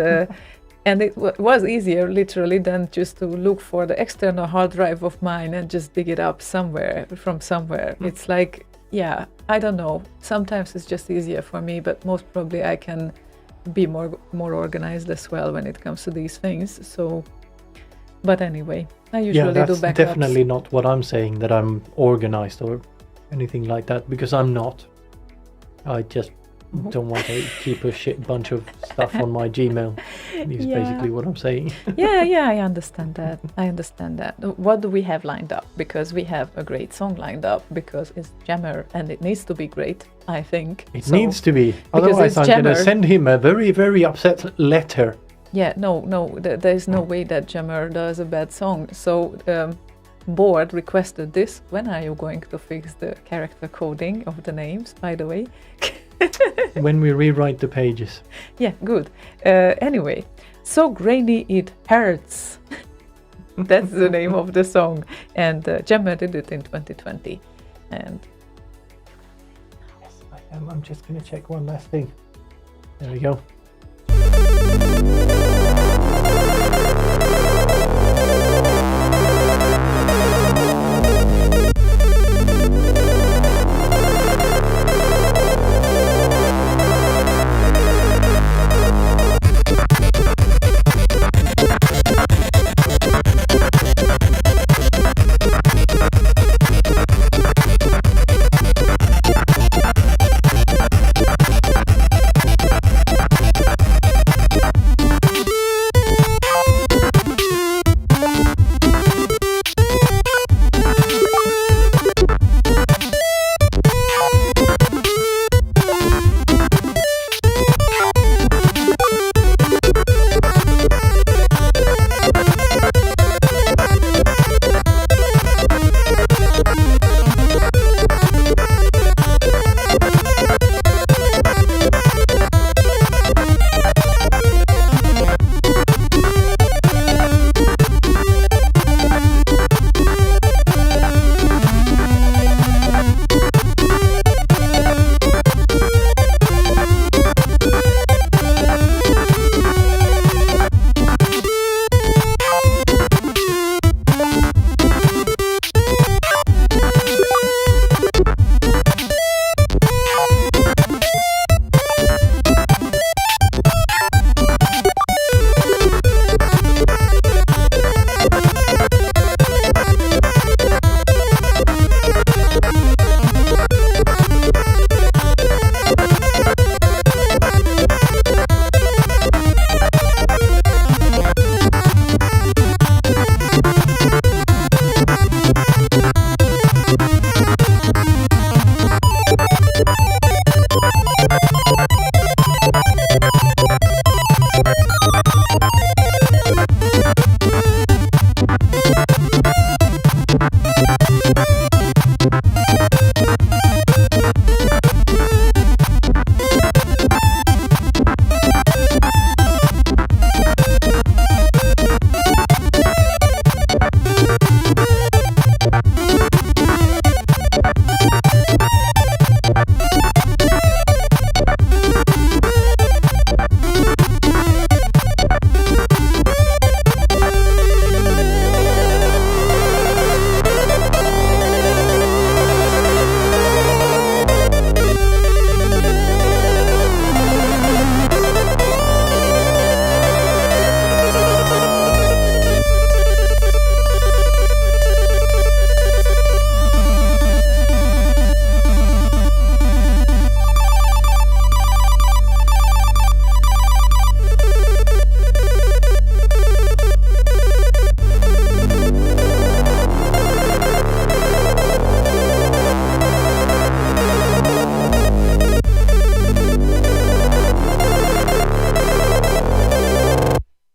And it was easier literally than just to look for the external hard drive of mine and just dig it up from somewhere. It's like, yeah, I don't know, sometimes it's just easier for me, but most probably I can be more organized as well when it comes to these things. So, but anyway, I usually do that's backups. definitely not what I'm saying, that I'm organized or anything like that, because I'm not. I just don't want to keep a shit bunch of stuff on my Gmail. Is basically what I'm saying. yeah, I understand that. What do we have lined up? Because we have a great song lined up, because it's Jammer and it needs to be great, I think. It needs to be. Otherwise, I'm going to send him a very, very upset letter. Yeah, no, there's no way that Jammer does a bad song. So, Board requested this. When are you going to fix the character coding of the names, by the way? When we rewrite the pages. Yeah, good. Anyway, So Grainy It Hurts. That's the name of the song. And Gemma did it in 2020. And yes, I am. I'm just going to check one last thing. There we go.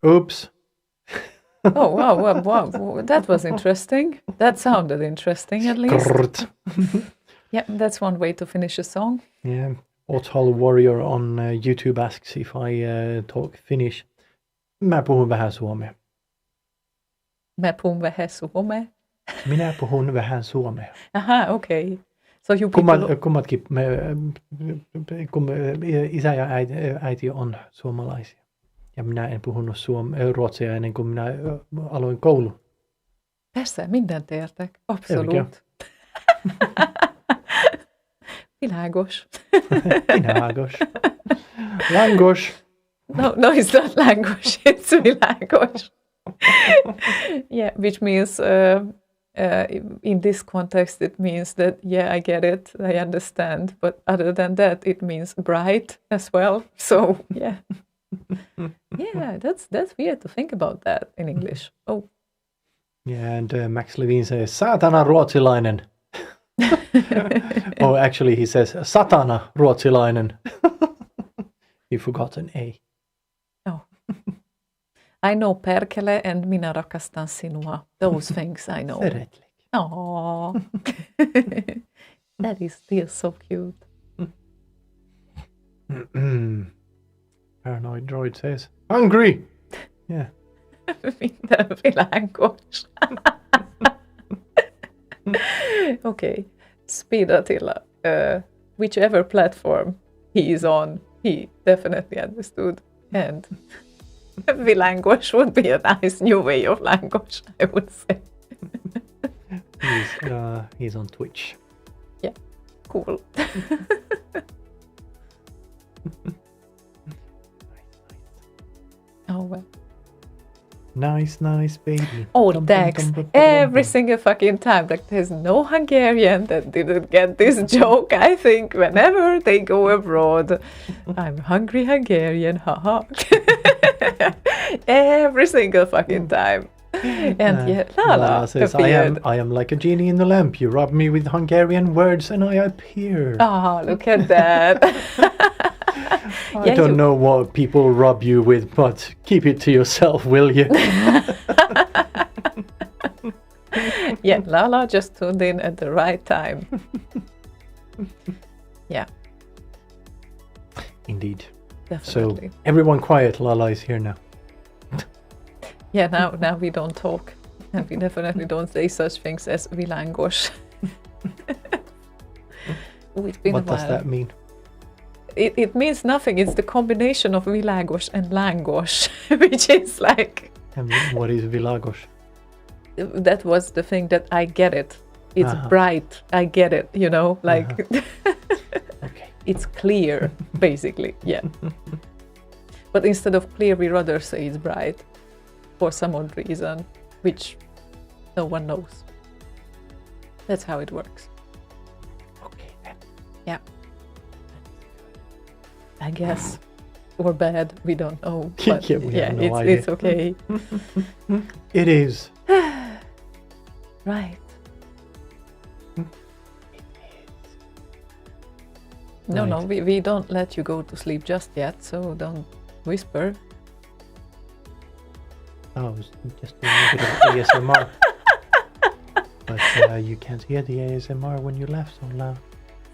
Oops. oh wow, that was interesting. That sounded interesting, at least. Yeah, that's one way to finish a song. Yeah. Othal Warrior on YouTube asks if I talk Finnish. Mä puhun vähän suomea. Mä puhun vähän suomea. Minä puhun vähän suomea. Aha, okay. So you people... Kummatkin, isä ja äiti on suomalaisia. Ja minä en puhunut ruotsia ennen kuin minä aloin koulun. Persze, mindent értek. Abszolút. Világos. Világos. Langos. No, it's not language, it's világos. Yeah, which means in this context it means that, yeah, I get it, I understand. But other than that, it means bright as well. So, yeah. Yeah, that's weird to think about that in English. Oh. Yeah, and Max Levine says, saatana ruotsilainen. Oh, actually, he says, satana ruotsilainen. He forgot an A. Oh. I know perkele and minä rakastan sinua. Those things I know. Szeretlek. Oh, that is still so cute. Paranoid Droid says, hungry. Yeah. Minden világos. Okay, Speed Attila. Whichever platform he is on, he definitely understood. And világos would be a nice new way of language, I would say. He's on Twitch. Yeah, cool. Oh well. Nice, baby. Oh, Dex. Every single fucking time. Like, there's no Hungarian that didn't get this joke. I think whenever they go abroad, I'm hungry Hungarian, haha. Every single fucking time. And yet, Lala says, appeared. I am like a genie in the lamp. You rub me with Hungarian words and I appear. Oh, look at that. I don't know what people rub you with, but keep it to yourself, will you? Yeah, Lala just tuned in at the right time. Yeah. Indeed. Definitely. So, everyone quiet, Lala is here now. Yeah, now we don't talk. And we definitely don't say such things as világos. Ooh, it's been What a while. does that mean? It means nothing. It's the combination of világos and langos, which is like... And what is világos? That was the thing that I get it. It's bright. I get it, you know? Like, Okay. It's clear, basically. Yeah. But instead of clear, we rather say it's bright for some odd reason, which no one knows. That's how it works. Okay, then. Yeah. I guess. Or bad, we don't know. But Yeah, we have no idea. It's okay. It is. Right. It No, Right. we don't let you go to sleep just yet, so don't whisper. I was just doing a bit of ASMR. But you can't hear the ASMR when you laugh so loud.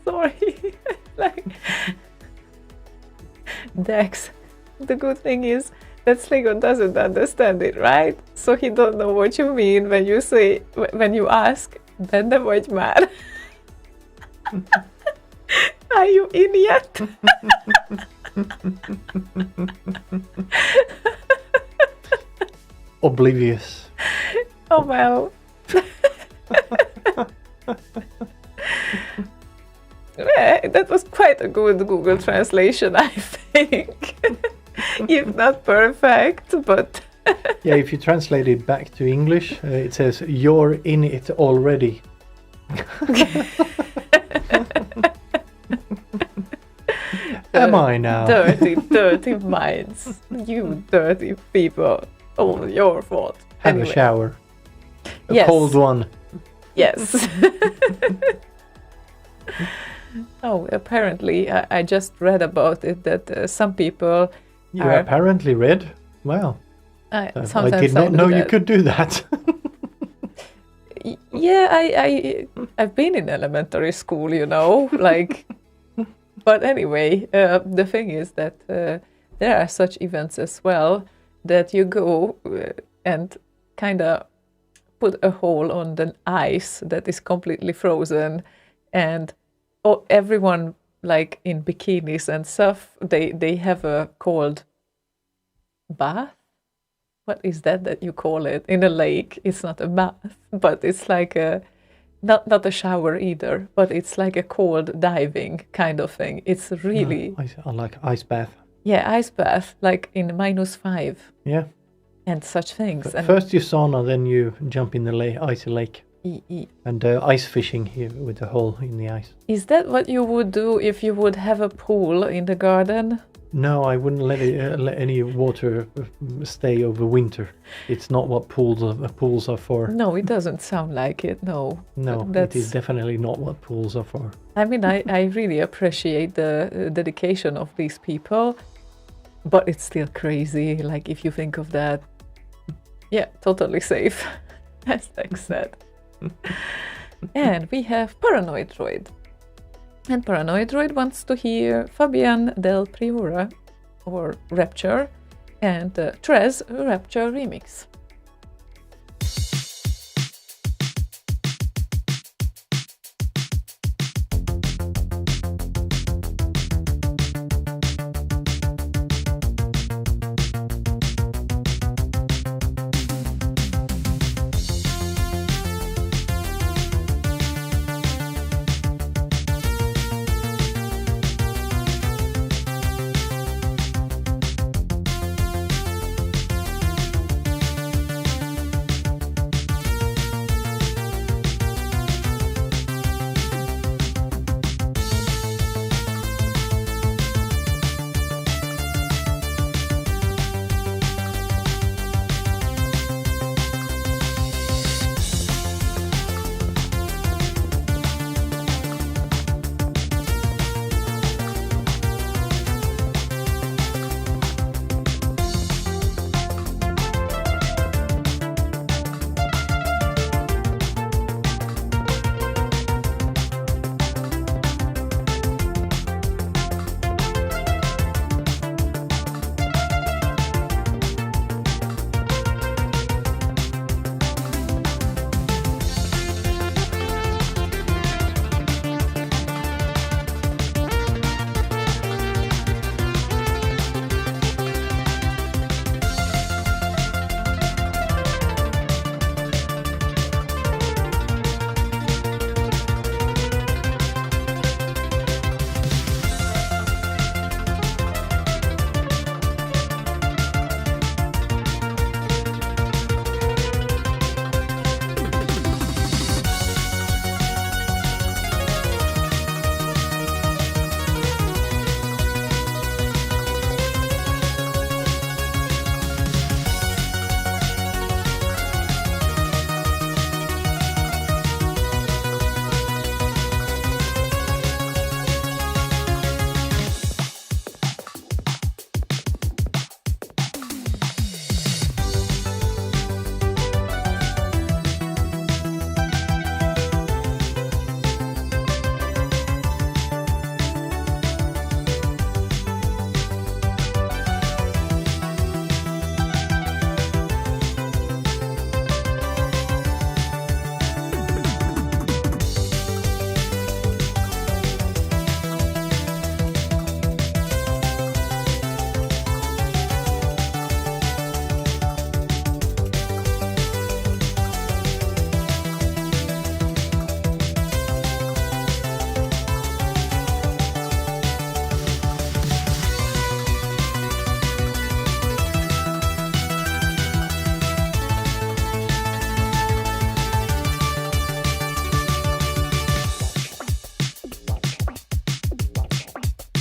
Sorry. Like, Dex, the good thing is that Slaygon doesn't understand it, right? So he don't know what you mean when you say, when you ask, benne vagy már? Are you idiot? Oblivious. Oh well. Yeah, that was quite a good Google translation, I think. If not perfect, but... Yeah, if you translate it back to English, it says, you're in it already. Am I now? Dirty minds. You dirty people. All your fault. Have Anyway. a shower. A Yes. cold one. Yes. Oh, apparently, I just read about it that some people You are... apparently read. Wow. I sometimes did not do know you that. could do that. Yeah, I've been in elementary school, you know, like But anyway, the thing is that there are such events as well that you go and kind of put a hole on the ice that is completely frozen, and everyone like in bikinis and stuff, they have a cold bath. What is that you call it in a lake? It's not a bath, but it's like a not a shower either, but it's like a cold diving kind of thing. It's really I like ice bath. yeah, ice bath like in -5 Yeah. and such things. And First you sauna, then you jump in the icy lake. And ice fishing here with a hole in the ice. Is that what you would do if you would have a pool in the garden? No, I wouldn't let any water stay over winter. It's not what pools are for. No, it doesn't sound like it. No. No, it is definitely not what pools are for. I mean, I really appreciate the dedication of these people, but it's still crazy. Like if you think of that, yeah, totally safe, as Dex said. And we have Paranoid Droid. And Paranoid Droid wants to hear Fabian Del Priora, or Rapture, and Trez Rapture remix.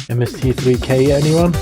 MST3K, anyone?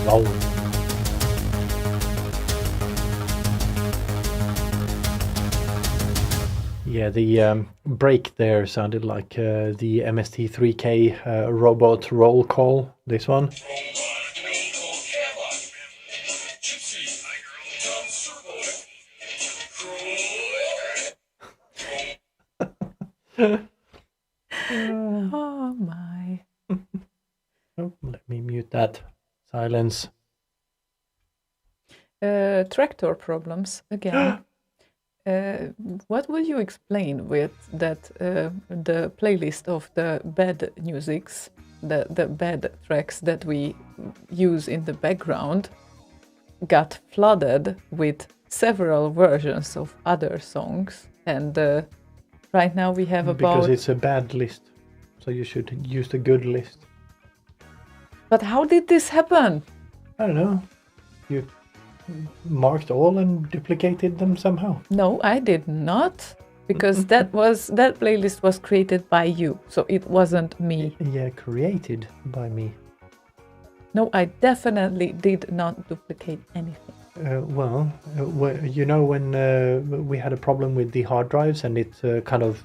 Oh. Yeah, the break there sounded like the MST3K robot roll call. This one. Oh my. Oh, let me mute that. Silence. Tractor problems again. What will you explain with that the playlist of the bed musics, the bed tracks that we use in the background got flooded with several versions of other songs, and right now we have Because about... it's a bad list, so you should use the good list. But how did this happen? I don't know. You marked all and duplicated them somehow. No, I did not, because that playlist was created by you, so it wasn't me. Yeah, created by me. No, I definitely did not duplicate anything. You know when we had a problem with the hard drives and it kind of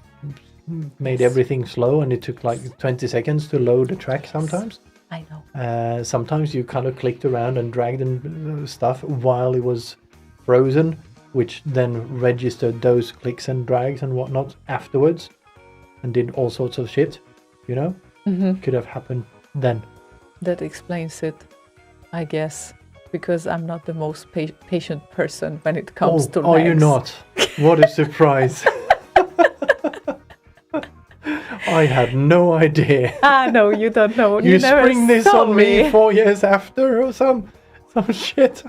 made everything slow and it took like 20 seconds to load a track sometimes? I know. Sometimes you kind of clicked around and dragged and stuff while it was frozen, which then registered those clicks and drags and whatnot afterwards and did all sorts of shit, you know? Mm-hmm. Could have happened then. That explains it, I guess, because I'm not the most patient person when it comes to legs. Oh, you're not? What a surprise. I had no idea. No, you don't know. You never spring this saw on me 4 years after or some shit.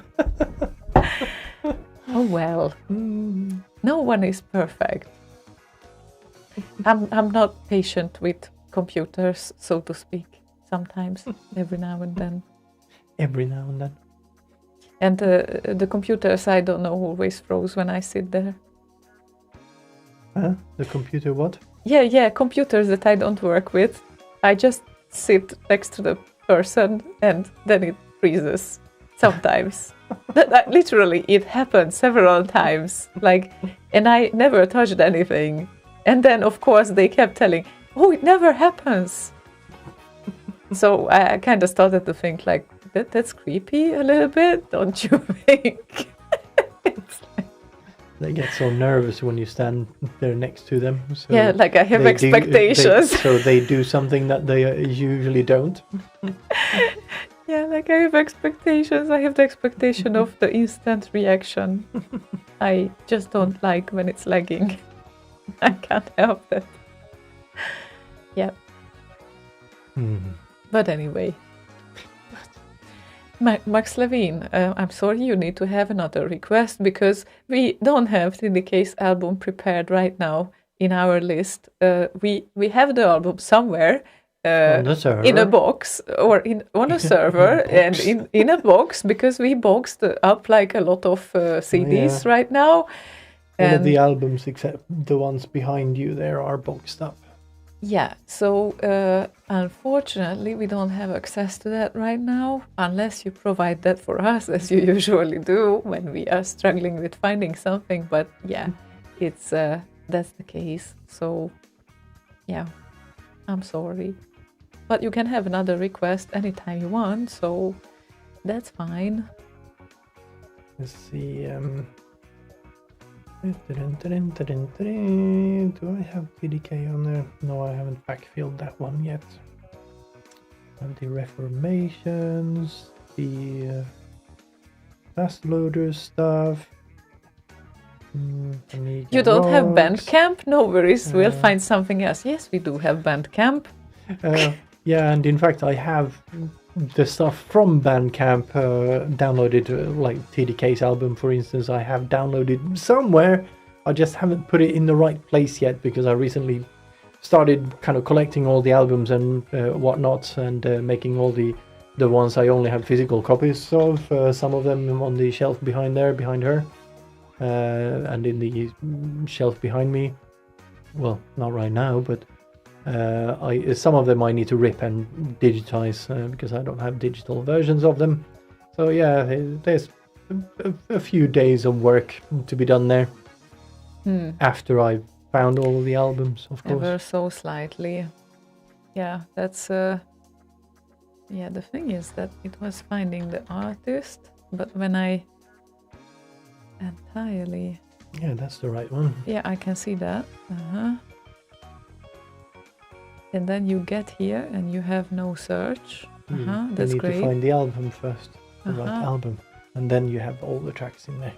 Oh well. No one is perfect. I'm not patient with computers, so to speak. Sometimes, every now and then. Every now and then. And the computers, I don't know, always froze when I sit there. Huh? The computer what? Yeah, computers that I don't work with. I just sit next to the person and then it freezes sometimes. Literally, it happened several times. And I never touched anything. And then, of course, they kept telling, oh, it never happens. So I kind of started to think that's creepy a little bit, don't you think? They get so nervous when you stand there next to them. So yeah, I have expectations. So they do something that they usually don't. Yeah, I have expectations. I have the expectation of the instant reaction. I just don't like when it's lagging. I can't help it. Yeah. But anyway. Max Levine, I'm sorry, you need to have another request because we don't have TDK's album prepared right now in our list. We have the album somewhere on the server. In a box or on a server and in a box because we boxed up a lot of CDs right now. All of the albums except the ones behind you there are boxed up. Yeah, so unfortunately we don't have access to that right now, unless you provide that for us, as you usually do when we are struggling with finding something. But yeah, it's that's the case. So yeah, I'm sorry. But you can have another request anytime you want, so that's fine. Let's see. Do I have PDK on there? No, I haven't backfilled that one yet. And the Reformations, the fast loader stuff. You don't have Bandcamp? No worries, we'll find something else. Yes, we do have Bandcamp. Yeah, and in fact I have the stuff from Bandcamp downloaded, like TDK's album, for instance, I have downloaded somewhere. I just haven't put it in the right place yet because I recently started kind of collecting all the albums and whatnot and making all the ones I only have physical copies of. Some of them on the shelf behind her and in the shelf behind me. Well, not right now, but some of them I need to rip and digitize because I don't have digital versions of them. So yeah, there's a few days of work to be done there after I found all the albums, of course. Ever so slightly. Yeah, that's yeah, the thing is that it was finding the artist, but when I entirely... Yeah, that's the right one. Yeah, I can see that. And then you get here and you have no search. You That's need great. to find the album first, the right album, and then you have all the tracks in there.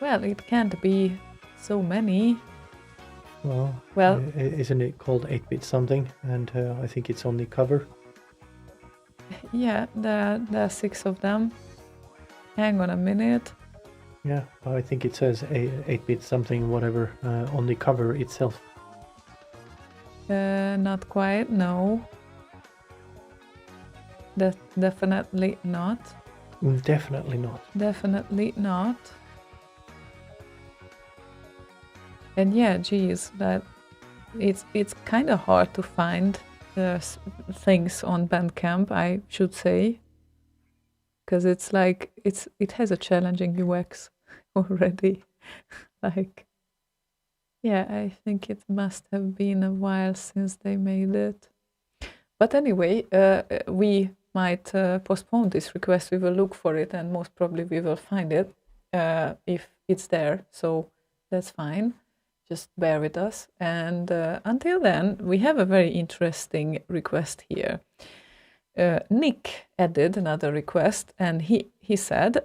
Well, it can't be so many. Well, isn't it called 8-bit something? And I think it's on the cover. Yeah, there are 6 of them. Hang on a minute. Yeah, I think it says 8-bit something, whatever, on the cover itself. Not quite, no. Definitely not. Definitely not. Definitely not. And yeah, geez, that it's kind of hard to find things on Bandcamp, I should say, because it's like it has a challenging UX already. Like, yeah, I think it must have been a while since they made it. But anyway, we might postpone this request. We will look for it, and most probably we will find it if it's there. So that's fine. Just bear with us. And until then, we have a very interesting request here. Nick added another request, and he said,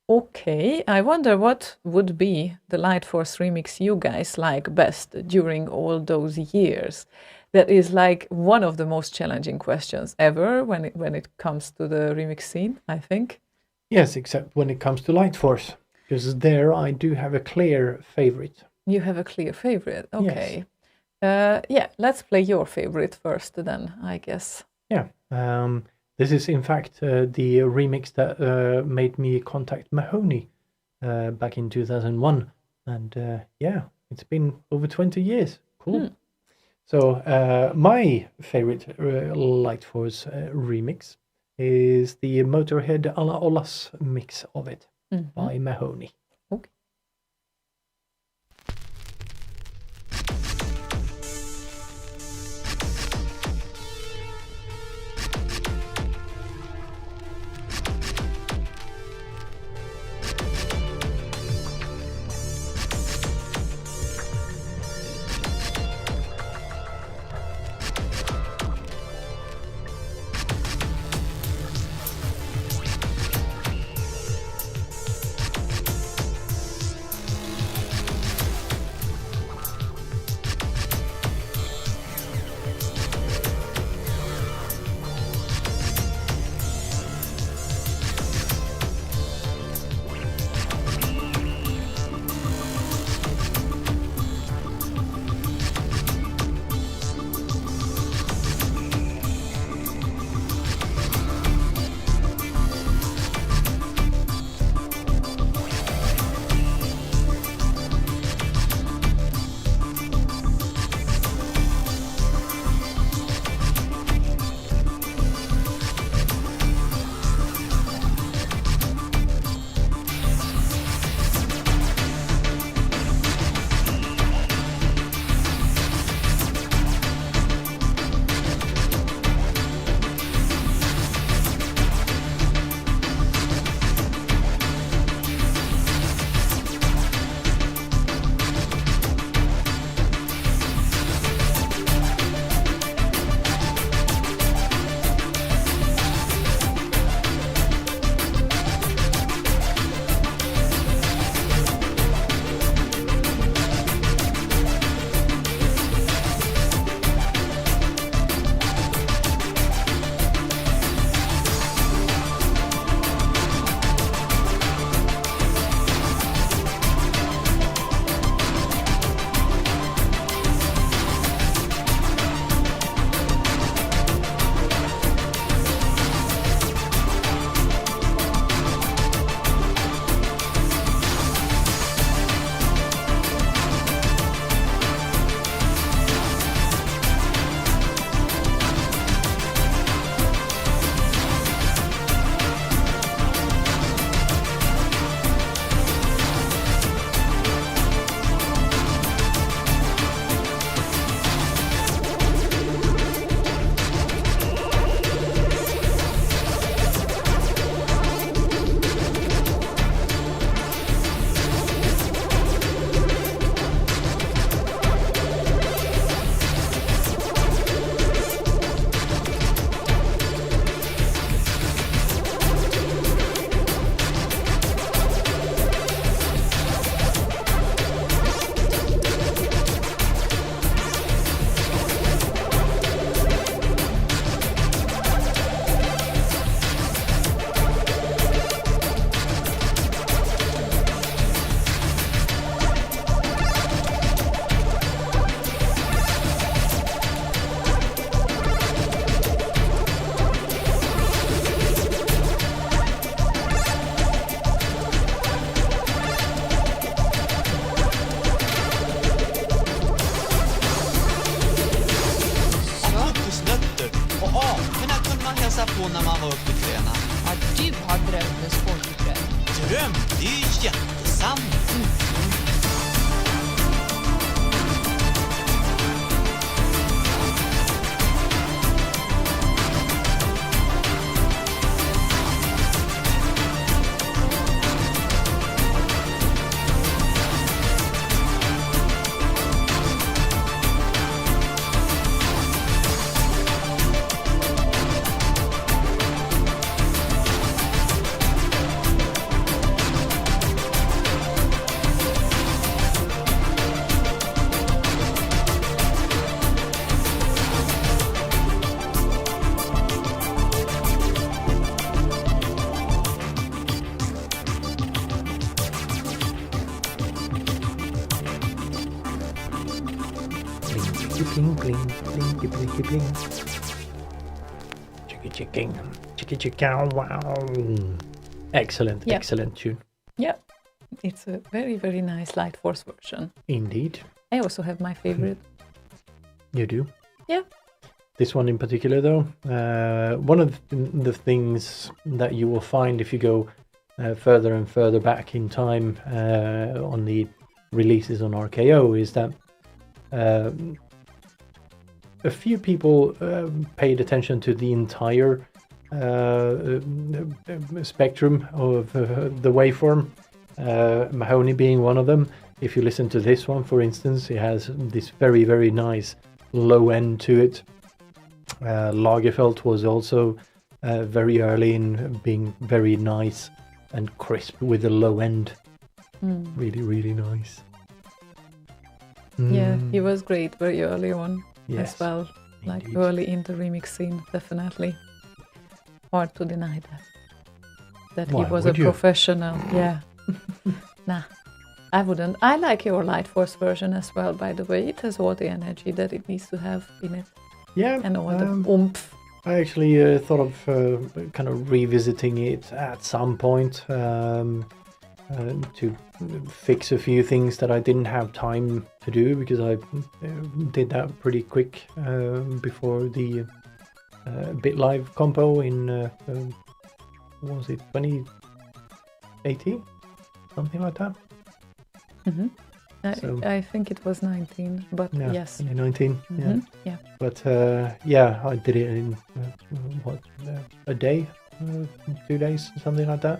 okay, I wonder what would be the Light Force remix you guys like best during all those years. That is like one of the most challenging questions ever when it comes to the remix scene, I think. Yes, except when it comes to Light Force, because there I do have a clear favorite. You have a clear favorite, okay. Yes. Yeah, let's play your favorite first then, I guess. Yeah, this is in fact the remix that made me contact Mahoney back in 2001. And yeah, it's been over 20 years. Cool. So my favorite Light Force remix is the Motorhead Alla Ollas mix of it by Mahoney. Okay. Dröm, det är ju jättesant. Bling, bling, blinky, blinky, bling. Chicka, chicking, chicka, chicka, wow. Excellent, Yeah. excellent tune. Yeah, it's a very, very nice Light Force version. Indeed, I also have my favorite. you do. Yeah. This one in particular, though, one of the things that you will find if you go further and further back in time on the releases on RKO is that a few people paid attention to the entire spectrum of the waveform, Mahoney being one of them. If you listen to this one, for instance, it has this very, very nice low end to it. Lagerfeld was also very early in being very nice and crisp with the low end. Really, really nice. Yeah, he was great very early on Yes, as well. Like indeed. early in the remix scene, definitely. Hard to deny that. That Why he was a would you? professional. Yeah. Nah, I wouldn't. I like your Light Force version as well, by the way. It has all the energy that it needs to have in it. Yeah, And all the oomph. I actually thought of kind of revisiting it at some point to fix a few things that I didn't have time to do because I did that pretty quick before the BitLive compo in what was it 2018, something like that. Hmm. So- I think it was 19, but Yeah, yes. 2019. Yeah. Mhm, yeah. But yeah, I did it in a day, 2 days, something like that.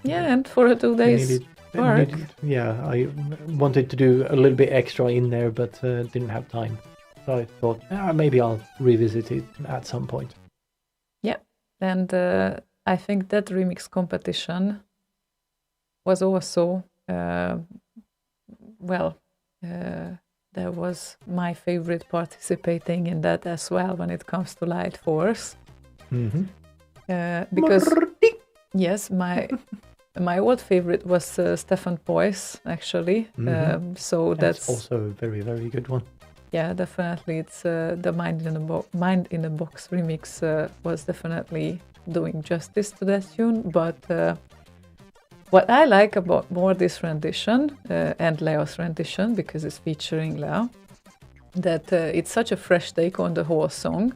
Yeah, and for 2 days Needed- work. yeah, I wanted to do a little bit extra in there, but didn't have time. So I thought maybe I'll revisit it at some point. And I think that remix competition was also, there was my favorite participating in that as well when it comes to Light Force. Mm-hmm. Because, yes, my old favorite was Stefan Pois, actually. Mhm. So That's that's also a very, very good one. yeah, definitely. It's the Mind in the Box remix was definitely doing justice to that tune. But what I like about more this rendition and Leo's rendition, because it's featuring Leo, that it's such a fresh take on the whole song,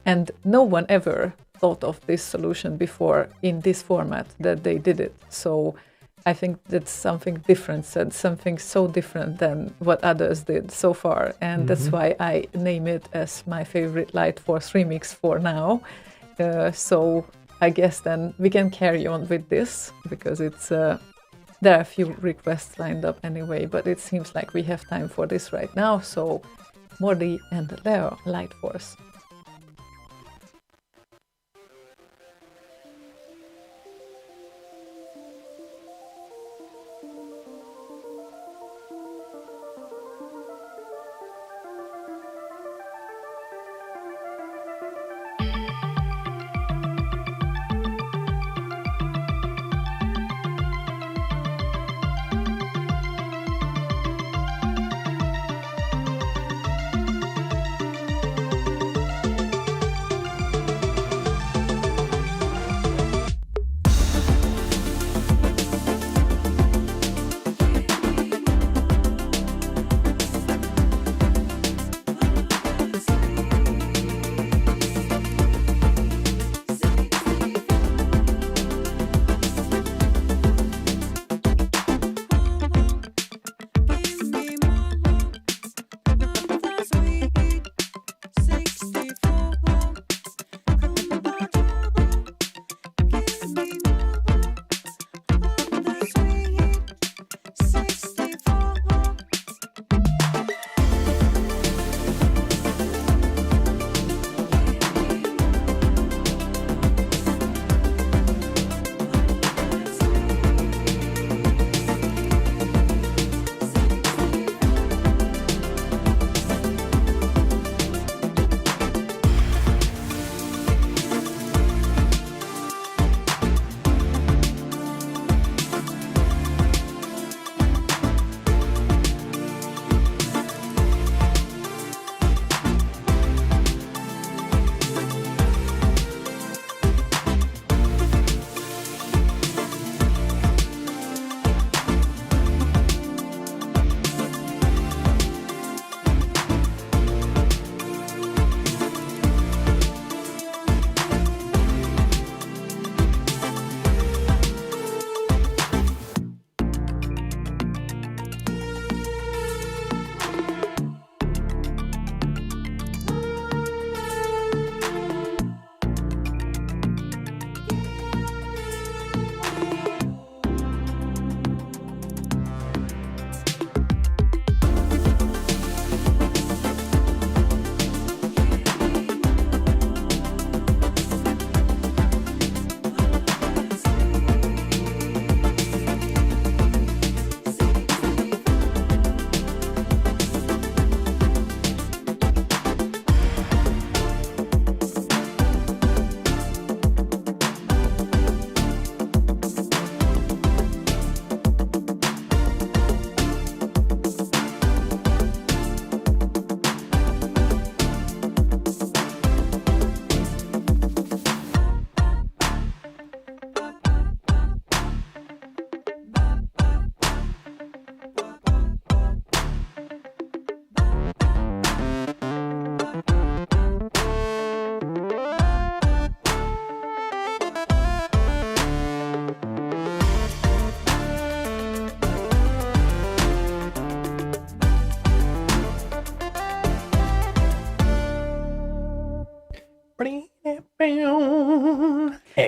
and no one ever thought of this solution before in this format that they did it. So I think that's something different, something so different than what others did so far. And that's why I name it as my favorite Light Force remix for now. So I guess then we can carry on with this because it's there are a few requests lined up anyway, but it seems like we have time for this right now. So Mordi and Leo, Light Force.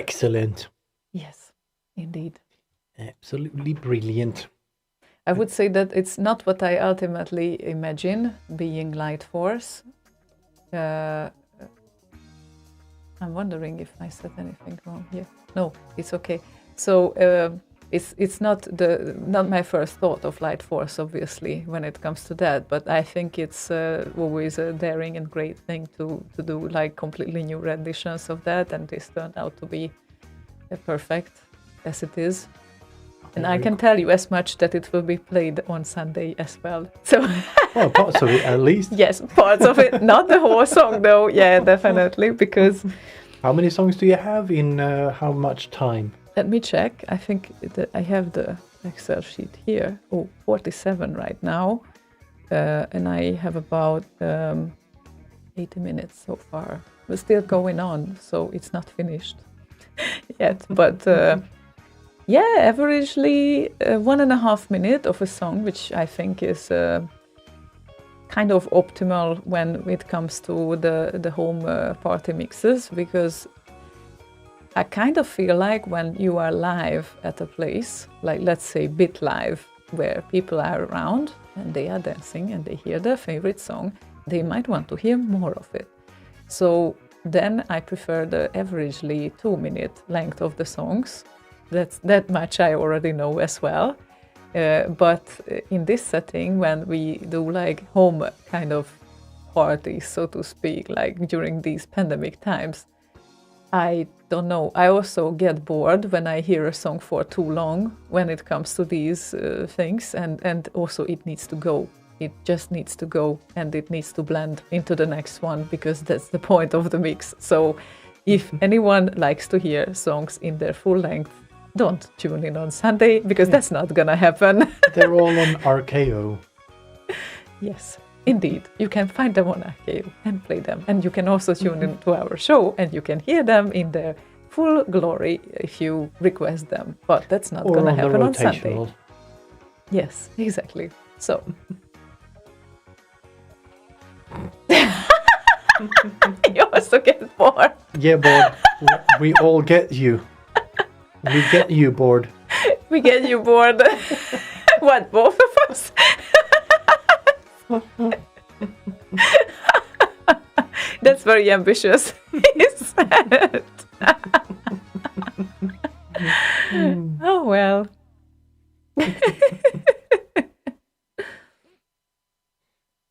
Excellent. Yes, indeed. Absolutely brilliant. I would say that it's not what I ultimately imagine being Light Force. I'm wondering if I said anything wrong here. No, it's okay. So it's not my first thought of Light Force, obviously, when it comes to that. But I think it's always a daring and great thing to do, like completely new renditions of that, and this turned out to be perfect as it is. And I can tell you as much that it will be played on Sunday as well. So Well, parts of it at least. yes, parts of it, not the whole song though. Yeah, definitely, because How many songs do you have in how much time? let me check. I think that I have the Excel sheet here. 47 right now. And I have about 80 minutes so far. We're still going on, so it's not finished yet. But yeah, averagely 1.5 minutes of a song, which I think is kind of optimal when it comes to the home party mixes, because I kind of feel like when you are live at a place, like let's say Bit Live, where people are around and they are dancing and they hear their favorite song, they might want to hear more of it. So then I prefer the averagely 2-minute length of the songs. That much I already know as well. But in this setting, when we do like home kind of parties, so to speak, like during these pandemic times, I don't know. I also get bored when I hear a song for too long when it comes to these things, and also it needs to go. It just needs to go, and it needs to blend into the next one, because that's the point of the mix. So if anyone likes to hear songs in their full length, don't tune in on Sunday, because that's not gonna happen. They're all on RKO. Yes, indeed. You can find them on Arcade and play them. And you can also tune in to our show, and you can hear them in their full glory if you request them. But that's not Or gonna on the happen on Sunday. rotational. Yes, exactly. So you also get bored. Yeah, bored. We all get you. We get you bored. We get you bored. What, both of us? That's very ambitious, he said. Oh, well.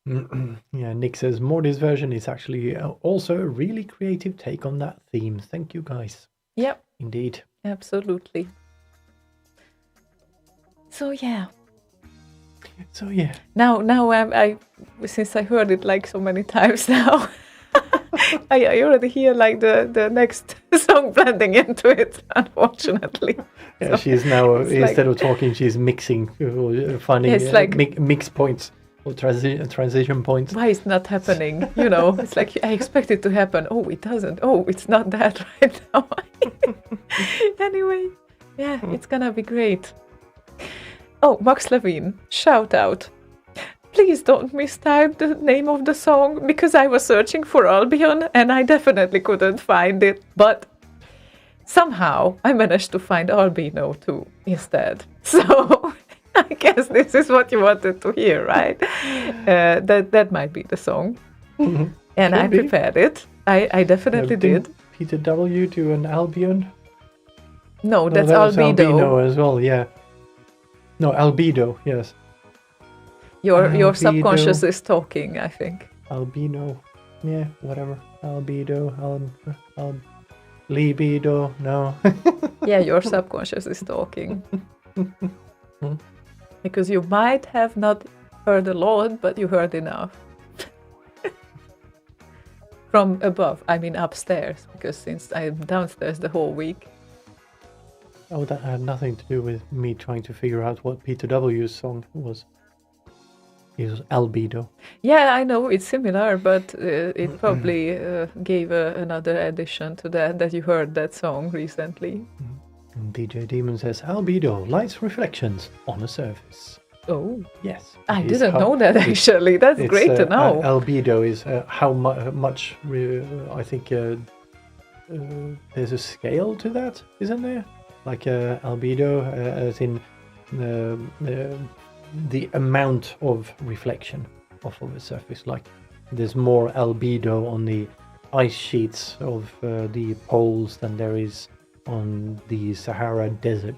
Yeah, Nick says Morty's version is actually also a really creative take on that theme. Thank you, guys. Yep, Indeed. absolutely. So, yeah. So yeah. Now I since I heard it like so many times now, I already hear like the next song blending into it, unfortunately. Yeah, So she's now it's instead like- of talking, she's mixing, finding It's like- mix points or transition points. Why is not happening? You know, it's like I expect it to happen. Oh, it doesn't. Oh, it's not that right now. Anyway, yeah, it's gonna be great. Oh, Max Levine, shout out. Please don't mistype the name of the song, because I was searching for Albion and I definitely couldn't find it. But somehow I managed to find Albino too instead. So I guess this is what you wanted to hear, right? That might be the song. And I Could be. prepared it. I definitely did. Didn't Peter W. do an Albion? No, No, that's that was Albedo. as well, yeah. No, Albedo, yes. Your Albedo. subconscious is talking, I think. Albino. Yeah, whatever. Albedo, libido, no. Yeah, your subconscious is talking. Because you might have not heard a lot, but you heard enough. From above, I mean upstairs, because since I'm downstairs the whole week. Oh, that had nothing to do with me trying to figure out what Peter W.'s song was. It was Albedo. Yeah, I know it's similar, but it probably gave another addition to that you heard that song recently. And DJ Demon says Albedo, lights reflections on a surface. Oh, Yes. I it is didn't how- know that it's- actually. That's it's, great to know. Albedo is how much, I think, there's a scale to that, isn't there? Like albedo, as in the amount of reflection off of a surface. Like there's more albedo on the ice sheets of the poles than there is on the Sahara Desert,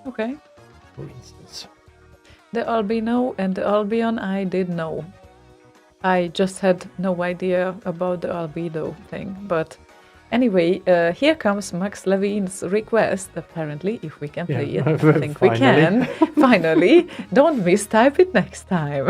Okay. for instance. The albino and the albion I did know. I just had no idea about the albedo thing. But anyway, here comes Max Levine's request. Apparently, if we can play Yeah, it, I think we finally. can. Finally, don't mistype it next time.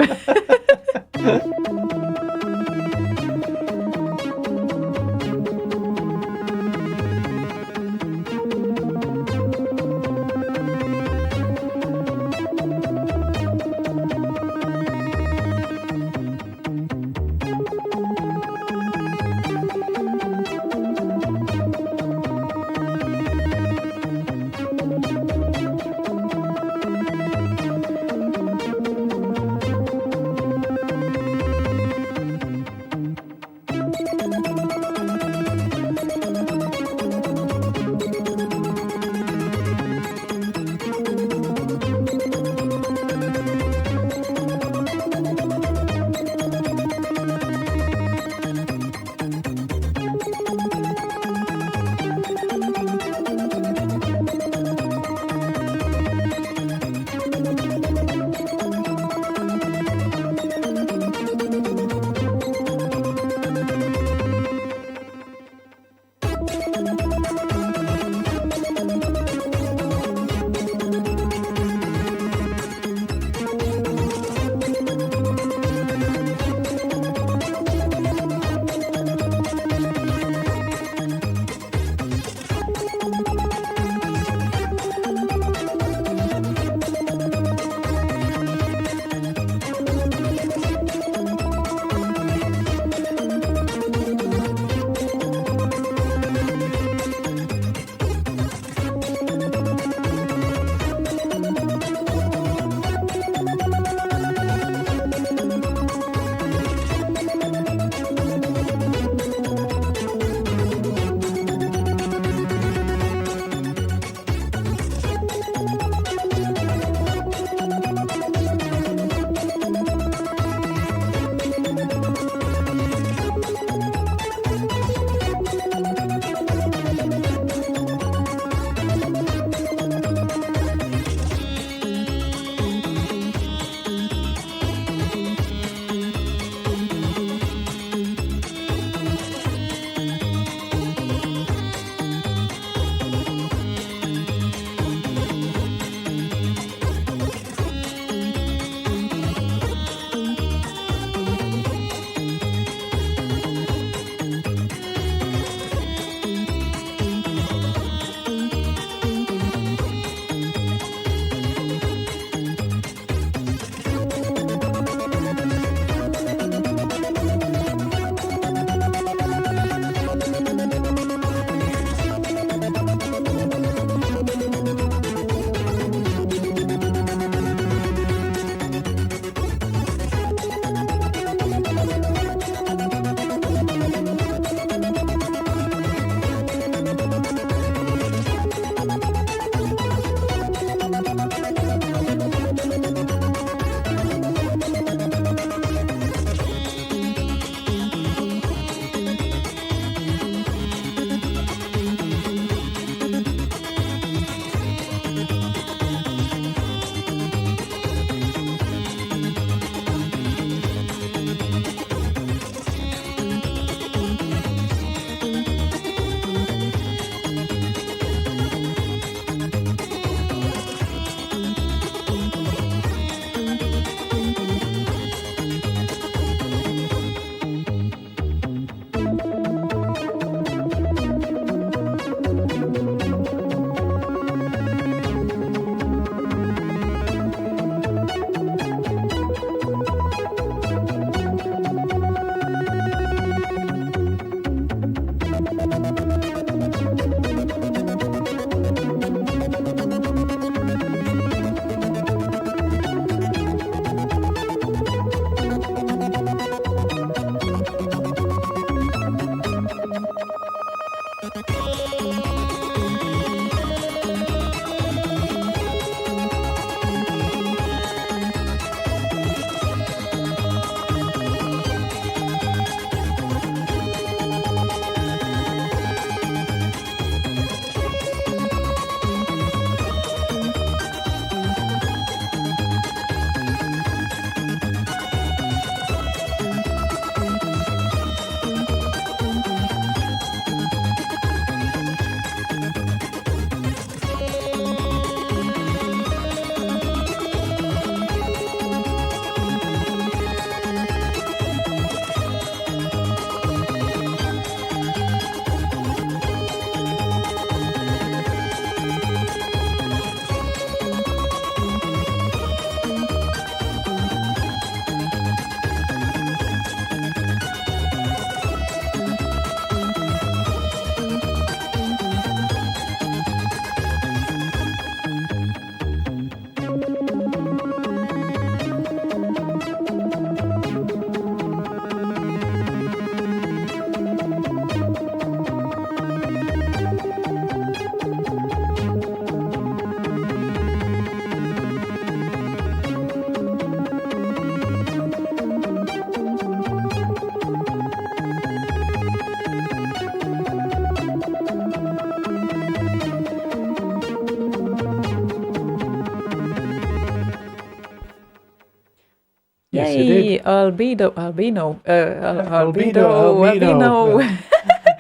Yes, you did. Albino.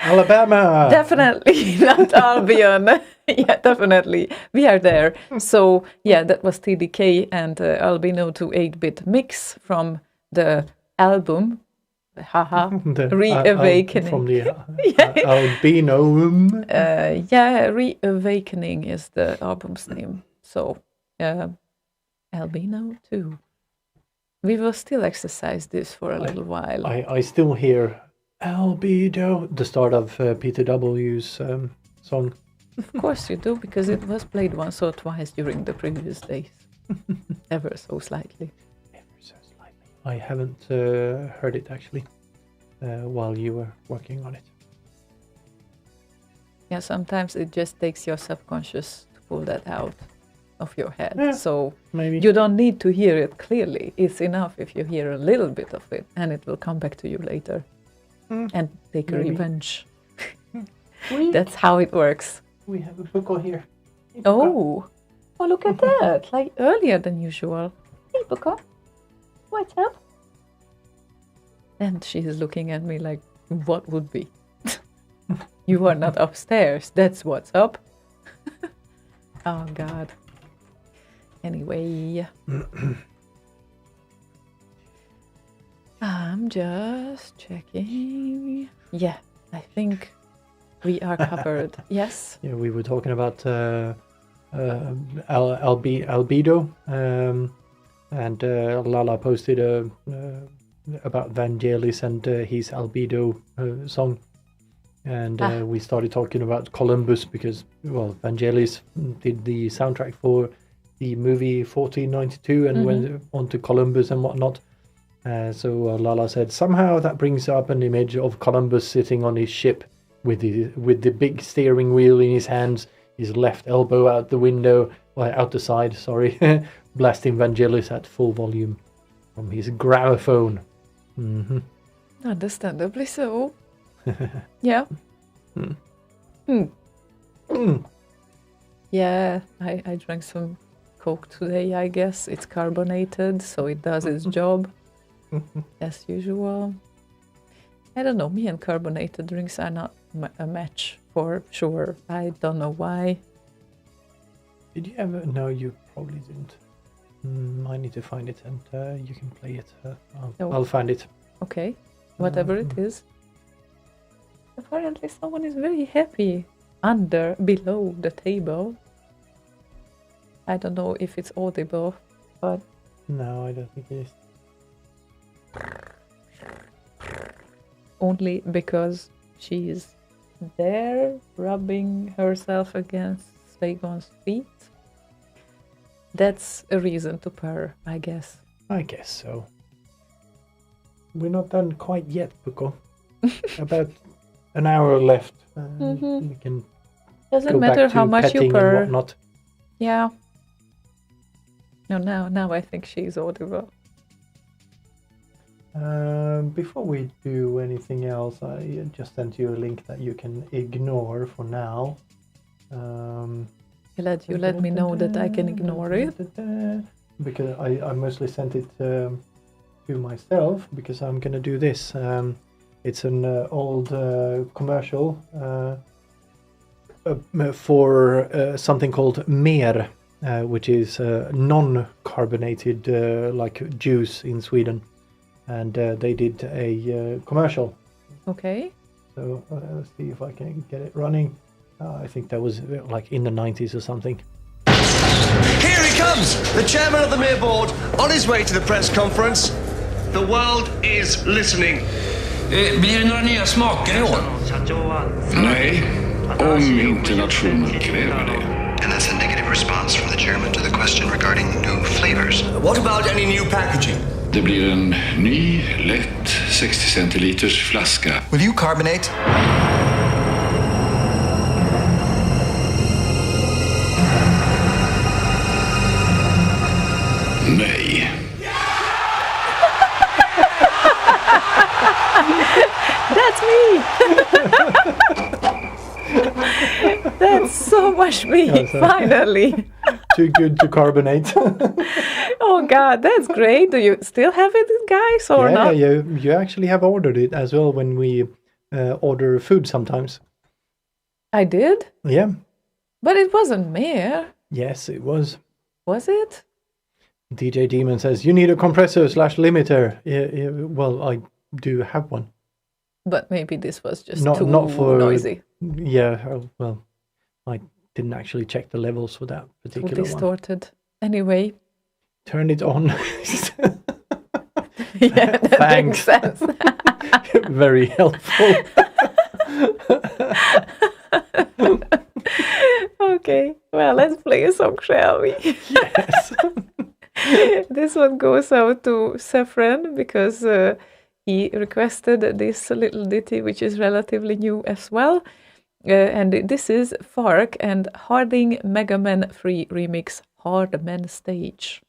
Alabama. Definitely not Albion. Yeah, definitely. We are there. So, yeah, that was TDK and Albino to 8-bit mix from the album. Haha. Reawakening. From the albino. Yeah, Reawakening is the album's name. So, Albino too. We will still exercise this for a little while. I still hear Albedo, the start of Peter W's song. Of course you do, because it was played once or twice during the previous days. Ever so slightly. Ever so slightly. I haven't heard it actually while you were working on it. Yeah, sometimes it just takes your subconscious to pull that out of your head. Yeah, so maybe. you don't need to hear it clearly. It's enough if you hear a little bit of it, and it will come back to you later and take a maybe. revenge. That's how it works. We have a buckle here. Hey, Oh, look at that! Like earlier than usual. Hey, Buka, what's up? And she's looking at me like, what would be? You are not upstairs. That's what's up. Oh, God. Anyway. I'm just checking. Yeah, I think we are covered. Yes. Yeah, we were talking about Albedo, and Lala posted about Vangelis and his Albedo song, and we started talking about Columbus because, well, Vangelis did the soundtrack for the movie 1492 and went on to Columbus and whatnot. So Lala said somehow that brings up an image of Columbus sitting on his ship with the big steering wheel in his hands, his left elbow out the window, out the side, sorry, blasting Vangelis at full volume from his gramophone. Understandably so. Yeah. Yeah, I drank some Coke today, I guess. It's carbonated, so it does its job, as usual. I don't know, me and carbonated drinks are not a match for sure. I don't know why. Did you ever? No, you probably didn't. I need to find it and you can play it. I'll find it. Okay, whatever it is. Apparently someone is very happy below the table. I don't know if it's audible, but... No, I don't think it is. Only because she's there rubbing herself against Slaygon's feet. That's a reason to purr, I guess. I guess so. We're not done quite yet, Buko. About an hour left. Mhm. We can Doesn't go matter back to how much you petting and purr. whatnot. Yeah. No, now I think she's audible. Before we do anything else, I just sent you a link that you can ignore for now. You let me know that I can ignore it. Because I mostly sent it to myself because I'm gonna do this. It's an old commercial for something called Mer, which is non-carbonated like juice in Sweden, and they did a commercial. Okay. So let's see if I can get it running. I think that was like in the 90s or something. Here he comes, the chairman of the Mere Board, on his way to the press conference. The world is listening. Blir det några nya smaker i år? Nej, om inte nationen kräver det. And that's a negative response from the chairman to the question regarding new flavors. What about any new packaging? Det blir en ny, lätt 60 centiliters flaska. Will you carbonate? Nej. That's me! That's so much me, Yeah, so- finally! Too good to carbonate. Oh god, that's great. Do you still have it, guys, or Yeah, not? you actually have ordered it as well when we order food sometimes. I did? Yeah. But it wasn't Mere, Yes, it was. was it? DJ Demon says, you need a compressor / limiter. Yeah, well, I do have one. But maybe this was just Not- too not for- noisy, Yeah, well, I didn't actually check the levels for that too particular one. distorted. Anyway, Turn it on. yeah, that makes Thanks. sense. Very helpful. Okay, well, let's play a song, shall we? Yes. This one goes out to Saffron because he requested this little ditty, which is relatively new as well. And this is Fark and Harding Mega Man 3 remix, Hard Man Stage.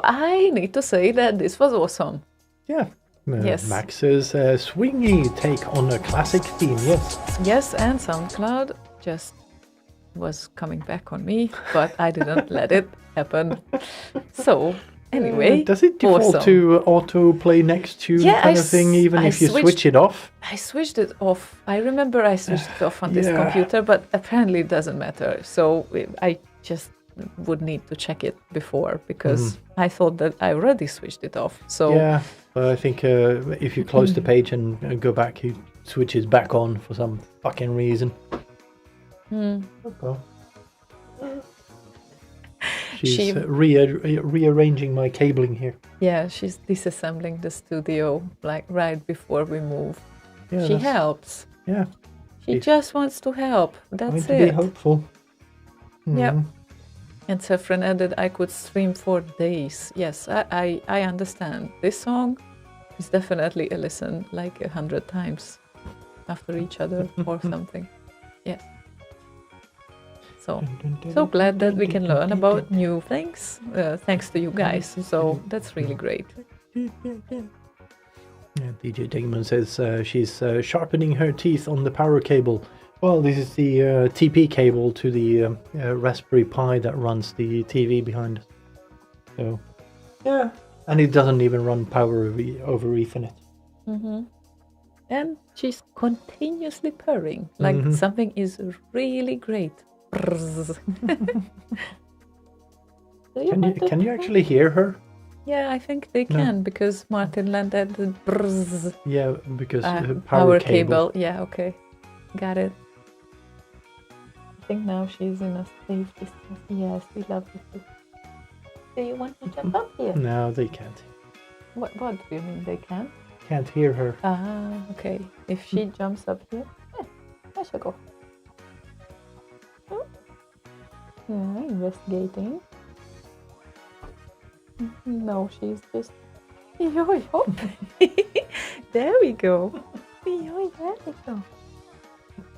I need to say that this was awesome. Yeah. Yes. Max's swingy take on a classic theme, yes. Yes, and SoundCloud just was coming back on me, but I didn't let it happen. So, anyway, does it default awesome. to auto-play next tune kind of thing, even if you switch it off? I switched it off. I remember I switched it off on this Yeah. computer, but apparently it doesn't matter. So I just would need to check it before, because I thought that I already switched it off. So Yeah, I think if you close the page and go back, he switches back on for some fucking reason. Okay. She's rearranging my cabling here. yeah, she's disassembling the studio like right before we move. Yeah, She that's- helps. Yeah, She She's just wants to help. going That's to be it. hopeful. Yep. Mhm. And Saffron added, I could stream for days. Yes, I understand. This song is definitely a listen like 100 times after each other or something. Yes. So glad that we can learn about new things thanks to you guys. So that's really great. Yeah, DJ Digman says she's sharpening her teeth on the power cable. Well, this is the TP cable to the Raspberry Pi that runs the TV behind us. So, yeah. And it doesn't even run power over Ethernet. And she's continuously purring like something is really great. Brrrz. Can you actually hear her? Yeah, I think they can because Martin landed the brrrz. Yeah, because Power cable. Yeah, okay. Got it. I think now she's in a safe distance. Yes, we love you too. Do you want to jump up here? No, they can't. What do you mean they can't? Can't hear her. Ah, okay. If she jumps up here, I shall go. Yeah, investigating. No, she's just. There we go. There we go.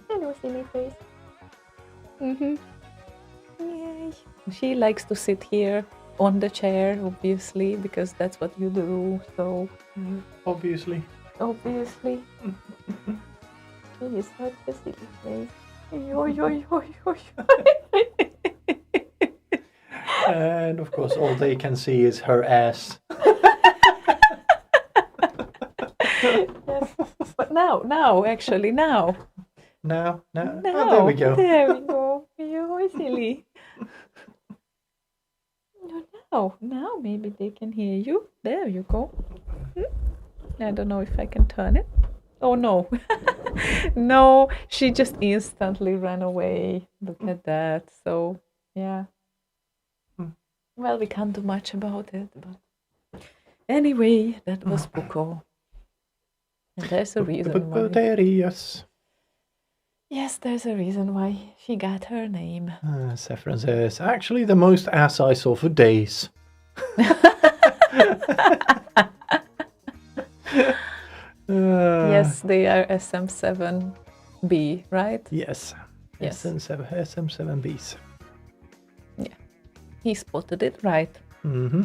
Hello, silly face. Yay. She likes to sit here on the chair, obviously, because that's what you do. So, Obviously. She is such a silly face. And of course, all they can see is her ass. Yes. But now, actually, now. Now. No, Oh, there we go. There we go. You're silly. Now maybe they can hear you. There you go. I don't know if I can turn it. Oh no. No, she just instantly ran away. Look at that. So, yeah. Well, we can't do much about it, but anyway, that was Buko. And there's a reason why. Yes, there's a reason why she got her name. Saffron says, actually the most ass I saw for days. Yes, they are SM7B, right? Yes. Yes. SM7Bs. Yeah. He spotted it right. Mm-hmm.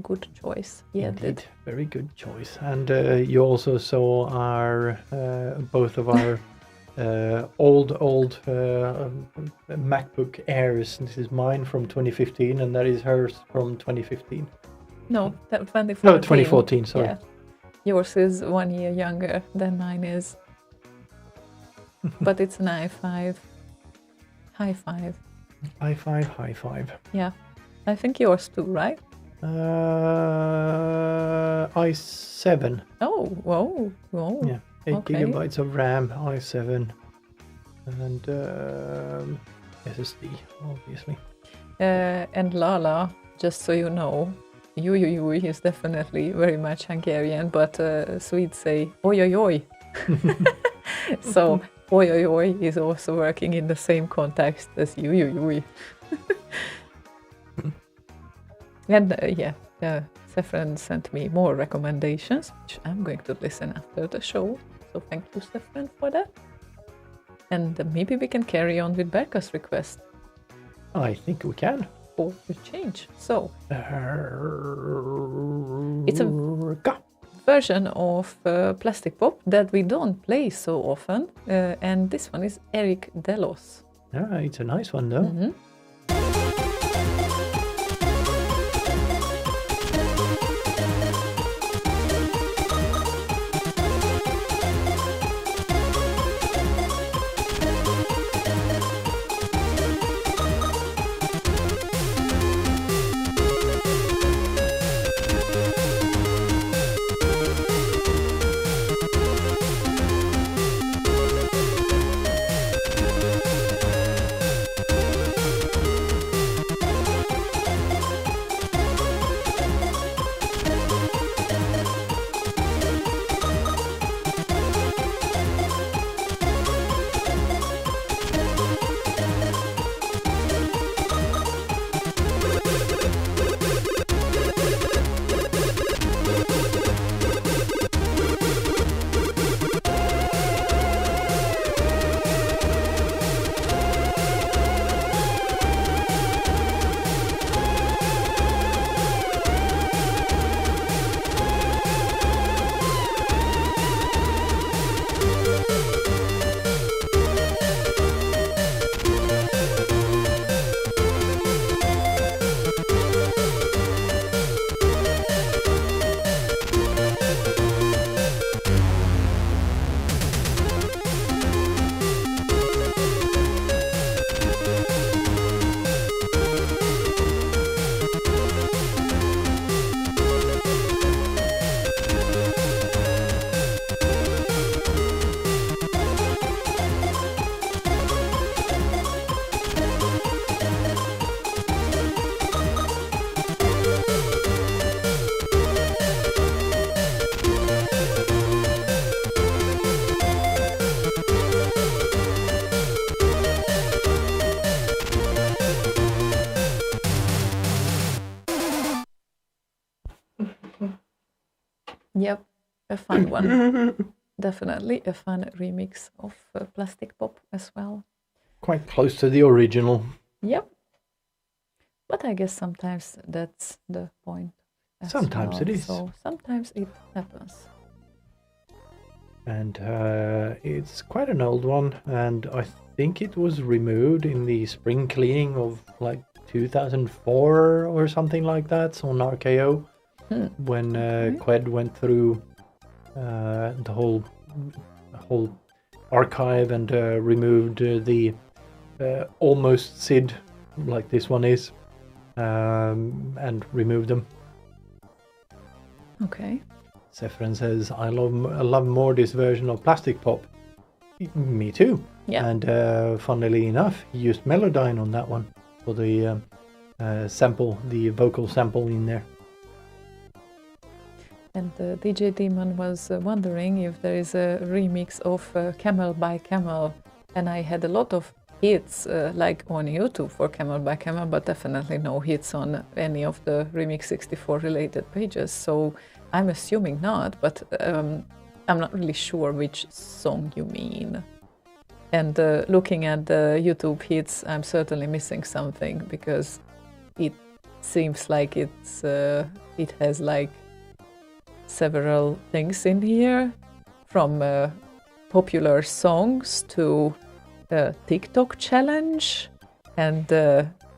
Good choice. Yeah, Indeed. Very good choice. And you also saw our both of our old MacBook Airs. This is mine from 2015, and that is hers from 2015. No, 2014. No, 2014. Sorry. Yeah. Yours is 1 year younger than mine is. But it's an i5. High five. High five. Yeah. I think yours too, right? i7. Oh, whoa. Yeah, 8 Okay. gigabytes of RAM, i7, and SSD, obviously. And Lala, just so you know, Ui is definitely very much Hungarian, but Swedes say oi. So oi is also working in the same context as ui. And Saffron sent me more recommendations, which I'm going to listen after the show. So thank you, Saffron, for that. And maybe we can carry on with Berka's request. I think we can. for a change. So it's a version of Plastic Pop that we don't play so often, and this one is Eric Delos. Yeah, it's a nice one though. Mm-hmm. Yep, a fun one. Definitely a fun remix of Plastic Pop as well. Quite close to the original. Yep. But I guess sometimes that's the point. Sometimes it is. So sometimes it happens. And it's quite an old one, and I think it was removed in the spring cleaning of like 2004 or something like that on RKO, when Qued went through the whole archive and removed the almost SID, like this one is, and removed them. Okay. Sefren says, I love more this version of Plastic Pop. Me too. Yeah. And funnily enough, he used Melodyne on that one for the sample, the vocal sample in there. And DJ Demon was wondering if there is a remix of Camel by Camel, and I had a lot of hits like on YouTube for Camel by Camel, but definitely no hits on any of the Remix 64 related pages, so I'm assuming not, but I'm not really sure which song you mean. And looking at the YouTube hits, I'm certainly missing something, because it seems like it has like several things in here, from popular songs to TikTok challenge and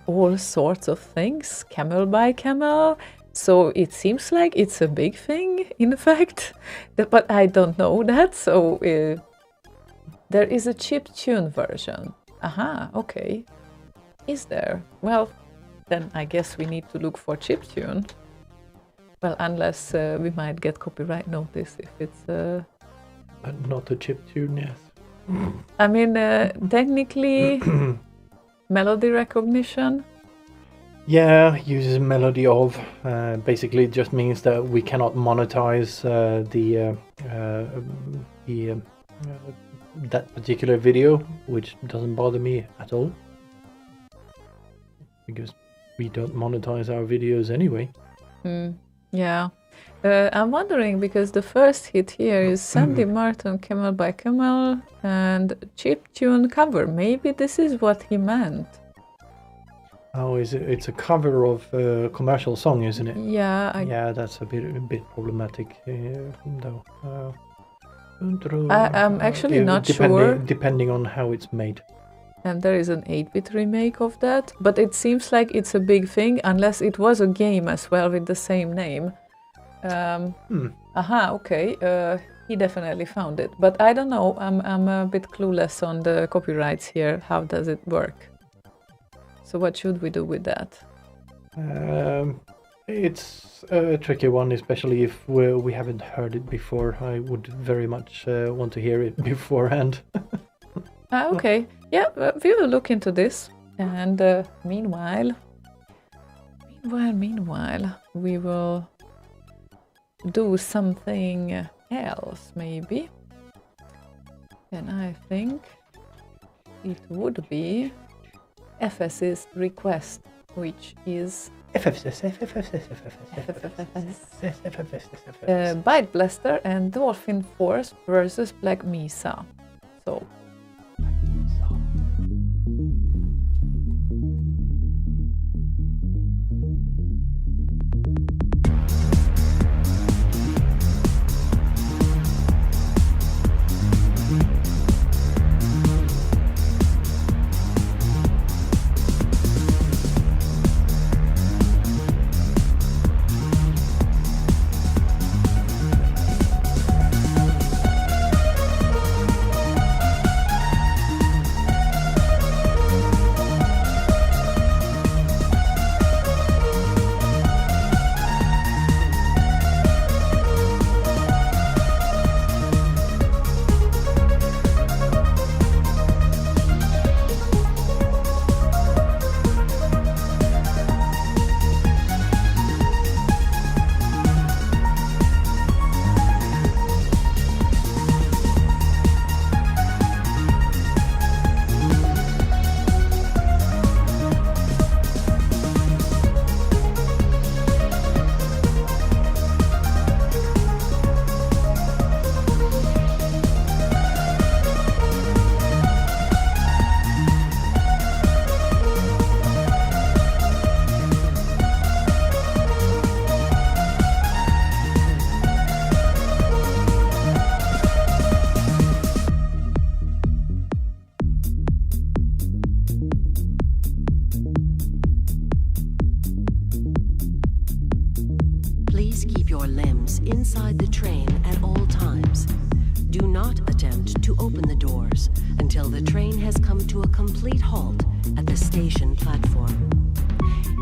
all sorts of things, Camel by Camel. So it seems like it's a big thing, in fact, but I don't know that. So there is a chiptune version. Aha, okay. Is there? Well, then I guess we need to look for chiptune. Well, unless we might get copyright notice if it's... Not a chiptune, yes. I mean, technically, melody recognition. Yeah, uses melody of. Basically, it just means that we cannot monetize that particular video, which doesn't bother me at all, because we don't monetize our videos anyway. Yeah. I'm wondering, because the first hit here is Sandy Martin, Camel by Camel, and chiptune cover. Maybe this is what he meant. Oh, is it? It's a cover of a commercial song, isn't it? Yeah, Yeah, that's a bit problematic, though. I'm actually not sure. Depending on how it's made. And there is an 8-bit remake of that, but it seems like it's a big thing, unless it was a game as well with the same name. Okay. He definitely found it, but I don't know. I'm a bit clueless on the copyrights here. How does it work? So what should we do with that? It's a tricky one, especially if we haven't heard it before. I would very much want to hear it beforehand. Okay. Yeah, we will look into this. And meanwhile, we will do something else, maybe. And I think it would be FS's request, which is Bite Blaster and Dolphin Force versus Black Mesa. So Please keep your limbs inside the train at all times. Do not attempt to open the doors until the train has come to a complete halt at the station platform.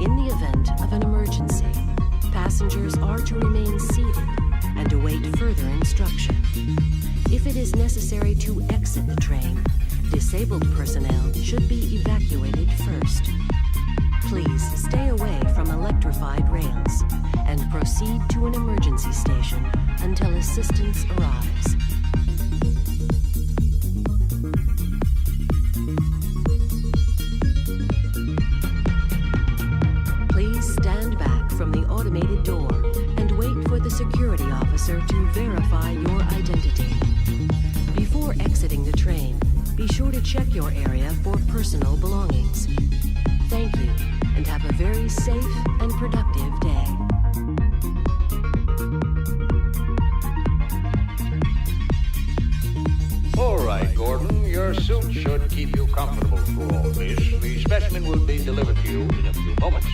In the event of an emergency, passengers are to remain seated and await further instruction. If it is necessary to exit the train, disabled personnel should be evacuated first. Please stay away from electrified rails and proceed to an emergency station until assistance arrives. Please stand back from the automated door and wait for the security officer to verify your identity. Before exiting the train, be sure to check your area for personal belongings. Thank you, and have a very safe and productive day. All right, Gordon, your suit should keep you comfortable through all this. The specimen will be delivered to you in a few moments.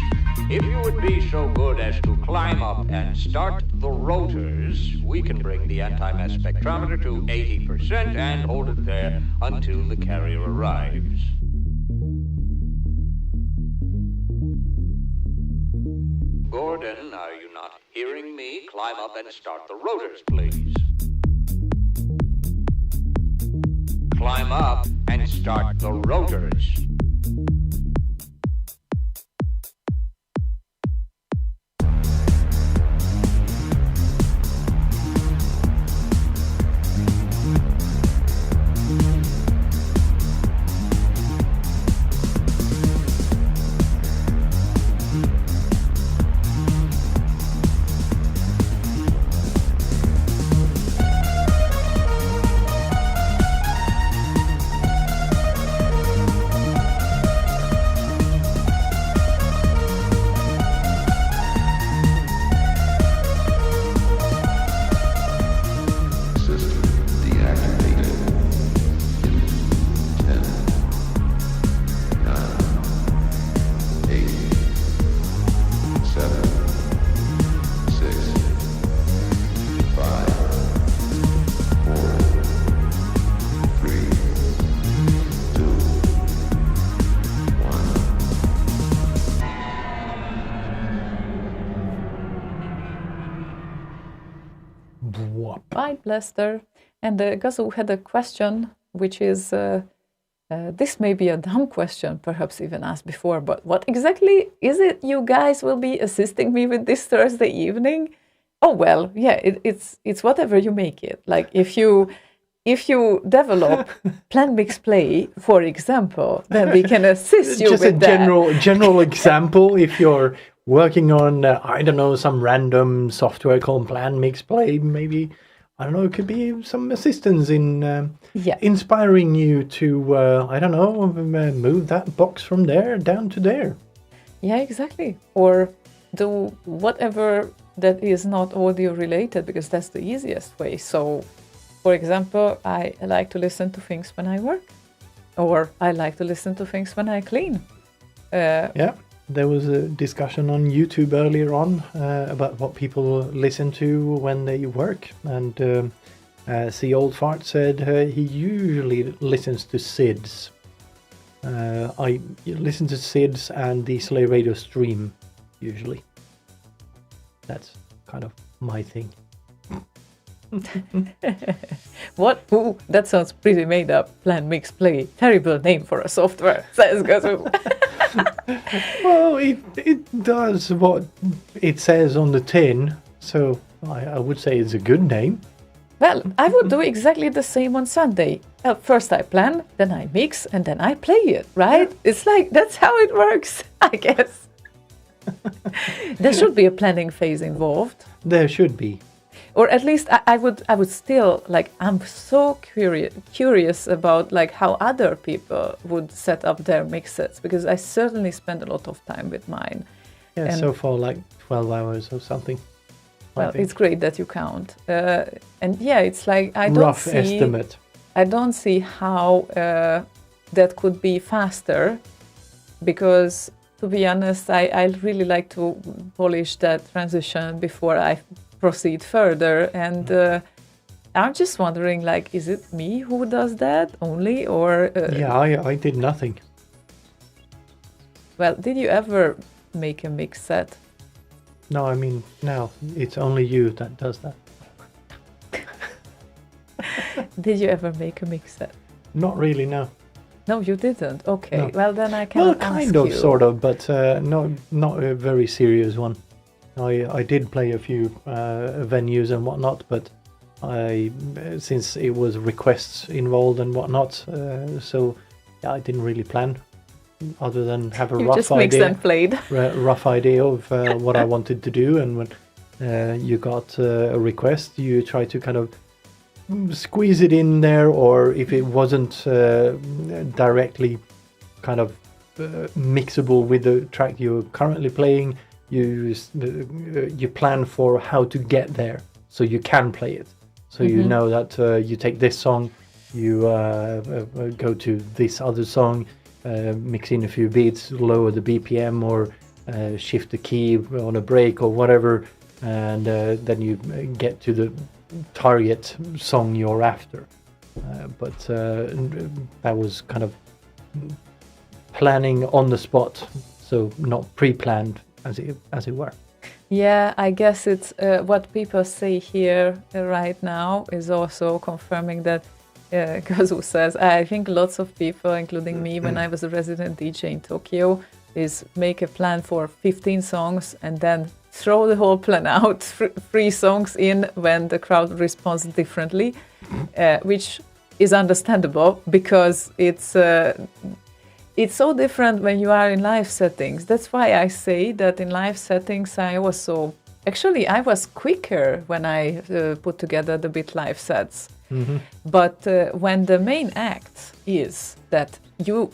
If you would be so good as to climb up and start the rotors, we can bring the anti-mass spectrometer to 80% and hold it there until the carrier arrives. Gordon, are you not hearing me? Climb up and start the rotors, please. Climb up and start the rotors. Bye, Blaster. And Gazu had a question, which is, this may be a dumb question, perhaps even asked before, but what exactly is it you guys will be assisting me with this Thursday evening? Oh, well, yeah, it's whatever you make it. Like if you develop Plan Mix Play, for example, then we can assist you Just with a that. general example. If you're working on, I don't know, some random software called Plan Mix Play, maybe, I don't know, it could be some assistance in inspiring you to, I don't know, move that box from there down to there. Yeah, exactly. Or do whatever that is not audio related, because that's the easiest way. So, for example, I like to listen to things when I work, or I like to listen to things when I clean. Yeah, there was a discussion on YouTube earlier on about what people listen to when they work, and the old fart said he usually listens to SIDS. I listen to SIDS and the Slay Radio stream usually. That's kind of my thing. What? Ooh, that sounds pretty made up. Plan Mix Play. Terrible name for a software, says Gazu. Well, it does what it says on the tin, so I would say it's a good name. Well, I would do exactly the same on Sunday. First I plan, then I mix, and then I play it, right? Yeah. It's like, that's how it works, I guess. There should be a planning phase involved. There should be. Or at least I would still, like, I'm so curious about, like, how other people would set up their mixes, because I certainly spend a lot of time with mine. Yeah, and so far like 12 hours or something. Well, it's great that you count. And yeah, it's like, I don't see how that could be faster, because to be honest, I really like to polish that transition before I proceed further. And I'm just wondering, like, is it me who does that only, or? Yeah, I did nothing. Well, did you ever make a mix set? No, I mean, now it's only you that does that. Did you ever make a mix set? Not really, no. No, you didn't. Okay, No. well then I cannot ask you. Well, kind of, sort of, but not a very serious one. I did play a few venues and whatnot, but since it was requests involved and whatnot, so yeah, I didn't really plan. Other than have a rough idea of what I wanted to do, and when you got a request, you try to kind of squeeze it in there, or if it wasn't directly kind of mixable with the track you're currently playing, you plan for how to get there so you can play it. So you know that you take this song, you go to this other song, mix in a few beats, lower the BPM, or shift the key on a break or whatever, and then you get to the target song you're after. But that was kind of planning on the spot, so not pre-planned as it were. Yeah, I guess it's what people say here right now is also confirming that Kazu says, I think lots of people, including me, when I was a resident DJ in Tokyo, is make a plan for 15 songs and then throw the whole plan out, 3 songs in when the crowd responds differently, which is understandable because it's so different when you are in live settings. That's why I say that in live settings I was quicker when I put together the bit live sets. Mm-hmm. But when the main act is that you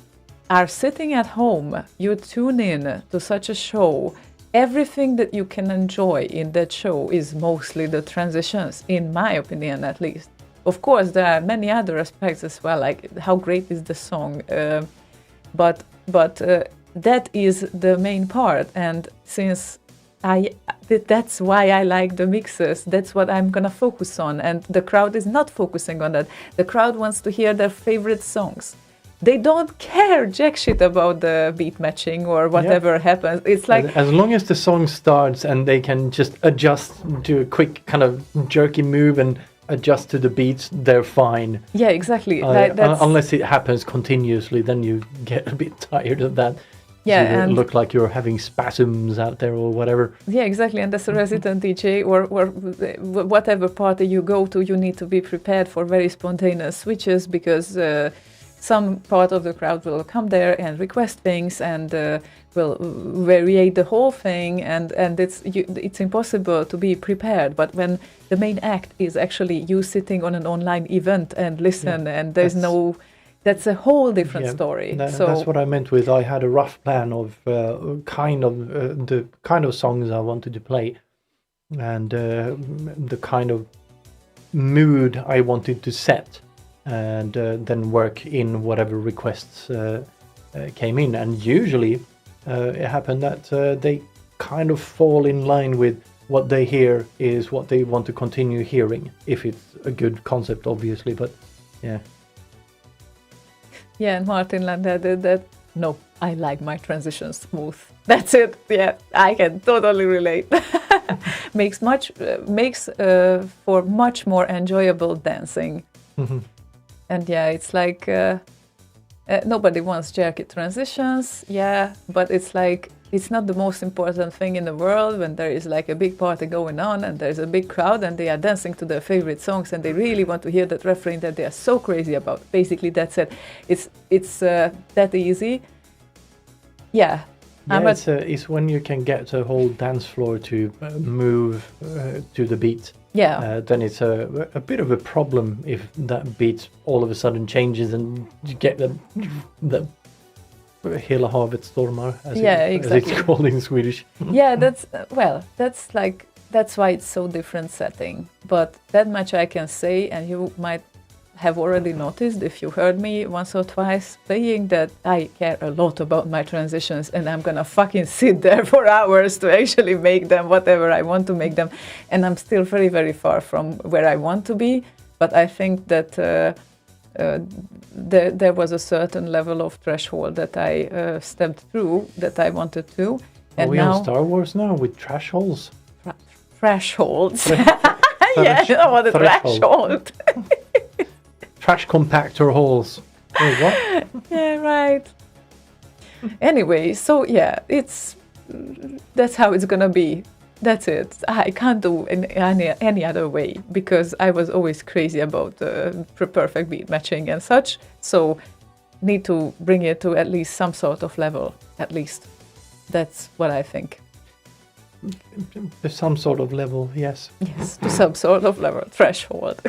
are sitting at home, you tune in to such a show, everything that you can enjoy in that show is mostly the transitions, in my opinion at least. Of course, there are many other aspects as well, like how great is the song, but that is the main part. And since that's why I like the mixes. That's what I'm gonna focus on, and the crowd is not focusing on that. The crowd wants to hear their favorite songs, they don't care jack shit about the beat matching or whatever happens. It's like as long as the song starts and they can just adjust, do a quick kind of jerky move and adjust to the beats, they're fine. Yeah, exactly. Unless it happens continuously, then you get a bit tired of that. Yeah, so you and look like you're having spasms out there or whatever. Yeah, exactly. And as a resident DJ or whatever party you go to, you need to be prepared for very spontaneous switches because some part of the crowd will come there and request things and will variate the whole thing, and it's impossible to be prepared. But when the main act is actually you sitting on an online event and listen, and there's that's a whole different story. That's what I meant with I had a rough plan of the kind of songs I wanted to play, and the kind of mood I wanted to set, and then work in whatever requests came in. And usually it happened that they kind of fall in line with what they hear is what they want to continue hearing, if it's a good concept, obviously. But yeah. Yeah, and Martin Landau did that. No, I like my transitions smooth. That's it. Yeah, I can totally relate. makes for much more enjoyable dancing. Mm-hmm. And yeah, it's like nobody wants jerky transitions. Yeah, but it's like it's not the most important thing in the world when there is like a big party going on and there's a big crowd and they are dancing to their favorite songs and they really want to hear that refrain that they are so crazy about. Basically, that's it. It's that easy. Yeah. It's when you can get a whole dance floor to move to the beat. Yeah. Then it's a bit of a problem if that beat all of a sudden changes and you get the hela havet stormar, as it's called in Swedish. Yeah, that's why it's so different setting. But that much I can say, and you might have already noticed if you heard me once or twice playing, that I care a lot about my transitions and I'm gonna fucking sit there for hours to actually make them whatever I want to make them. And I'm still very, very far from where I want to be. But I think that there was a certain level of threshold that I stepped through that I wanted to. And are we on Star Wars now with trash holes? Thresholds. Yeah, I want a threshold. Trash compactor holes. Wait, what? Yeah, right. Anyway, so yeah, that's how it's gonna be. That's it. I can't do any other way because I was always crazy about perfect beat matching and such. So need to bring it to at least some sort of level. At least that's what I think. To some sort of level, yes. Yes, to some sort of level, threshold.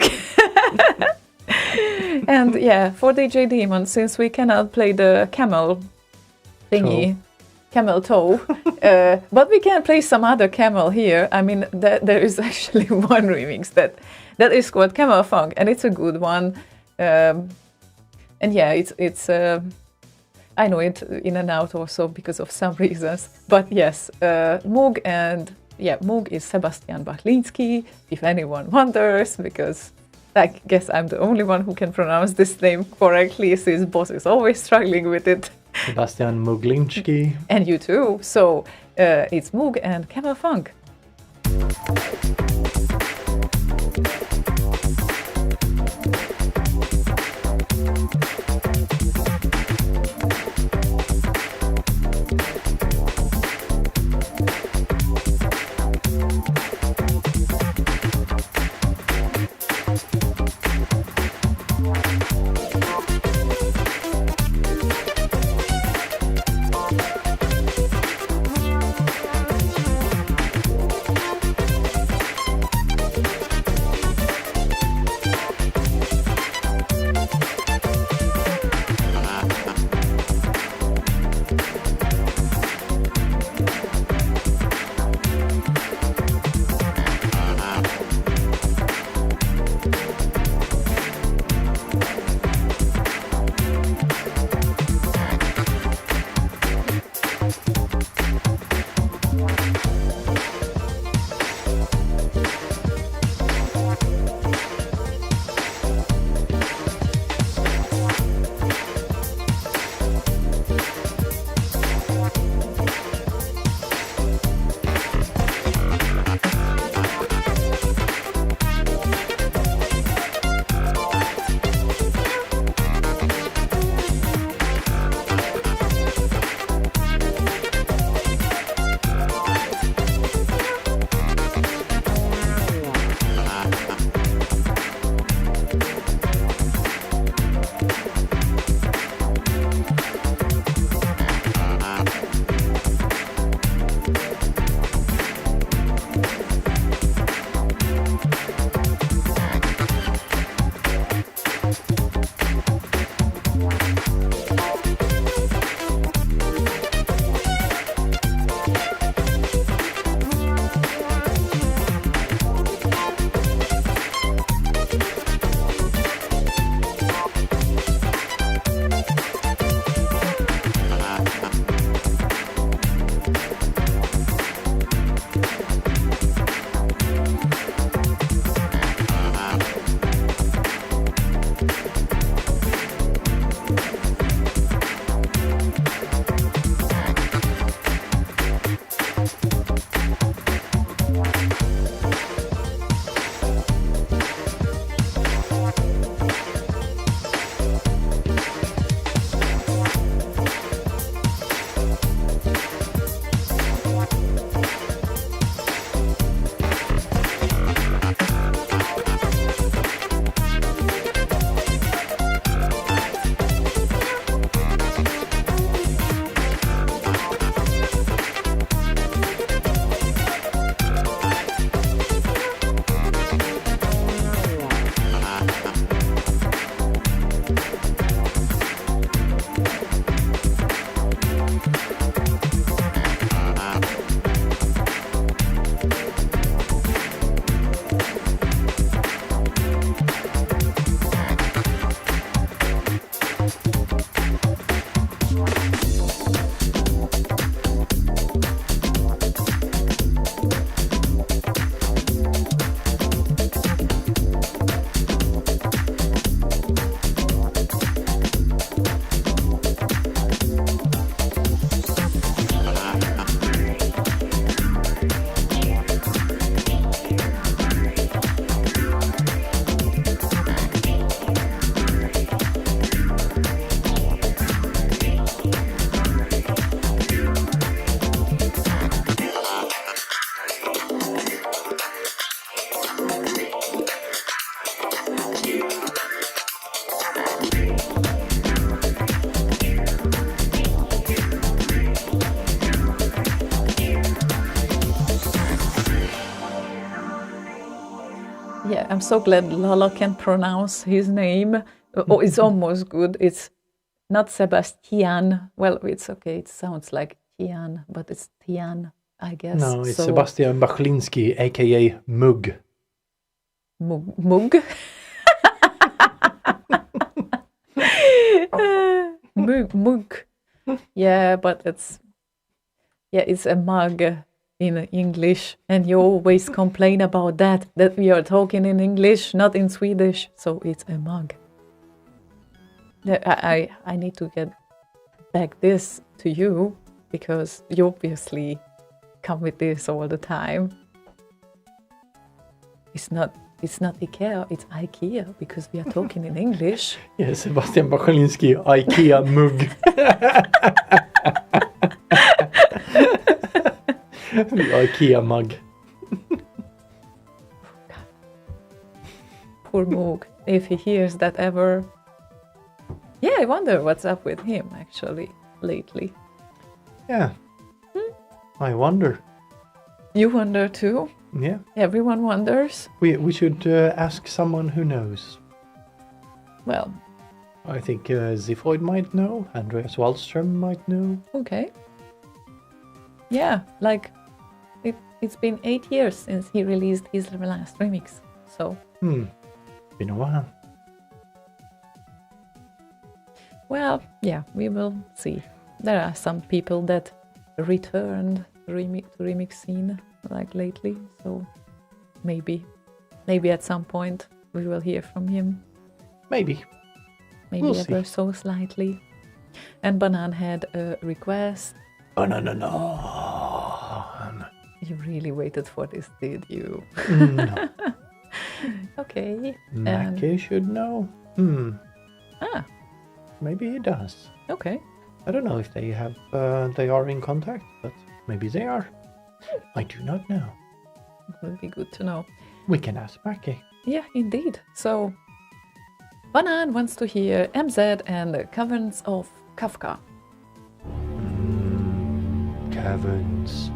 And yeah, for DJ Demon, since we cannot play the camel thingy. Camel toe, but we can play some other camel here. I mean, there is actually one remix that is called Camel Funk, and it's a good one. And yeah, it's I know it in and out also because of some reasons. But yes, Moog is Sebastian Bachlinski, if anyone wonders, because I guess I'm the only one who can pronounce this name correctly, since boss is always struggling with it. Sebastian Muglinski. And you too. So it's Moog and Camel Funk. Yeah, I'm so glad Lala can pronounce his name. Oh, it's almost good. It's not Sebastian. Well, it's okay. It sounds like Tian, but it's Tian, I guess. No, it's so, Sebastian Bachlinski, aka Mug. Mug? Mug. Yeah, but it's a mug in English, and you always complain about that we are talking in English, not in Swedish, so it's a mug. I need to get back this to you because you obviously come with this all the time. It's not IKEA, it's IKEA because we are talking in English. Yeah, Sebastian Bachlinski, IKEA Mug. The IKEA mug. Poor Moog, if he hears that ever. Yeah, I wonder what's up with him actually lately. Yeah. I wonder. You wonder too? Yeah. Everyone wonders. We should ask someone who knows. Well, I think Zifoid might know. Andreas Wallström might know. okay. Yeah, like it's been 8 years since he released his last remix. So Been a while. well, yeah, we will see. There are some people that returned to remix scene like lately, so maybe at some point we will hear from him. Maybe. Maybe We'll ever see. so slightly. And Banan had a request. No. You really waited for this, did you? No. Okay. Mackie should know. Ah, Maybe he does. okay. I don't know if they have. They are in contact, but maybe they are. I do not know. It will be good to know. We can ask Mackie. Yeah, indeed. So, Banan wants to hear MZ and the Caverns of Kafka. Caverns.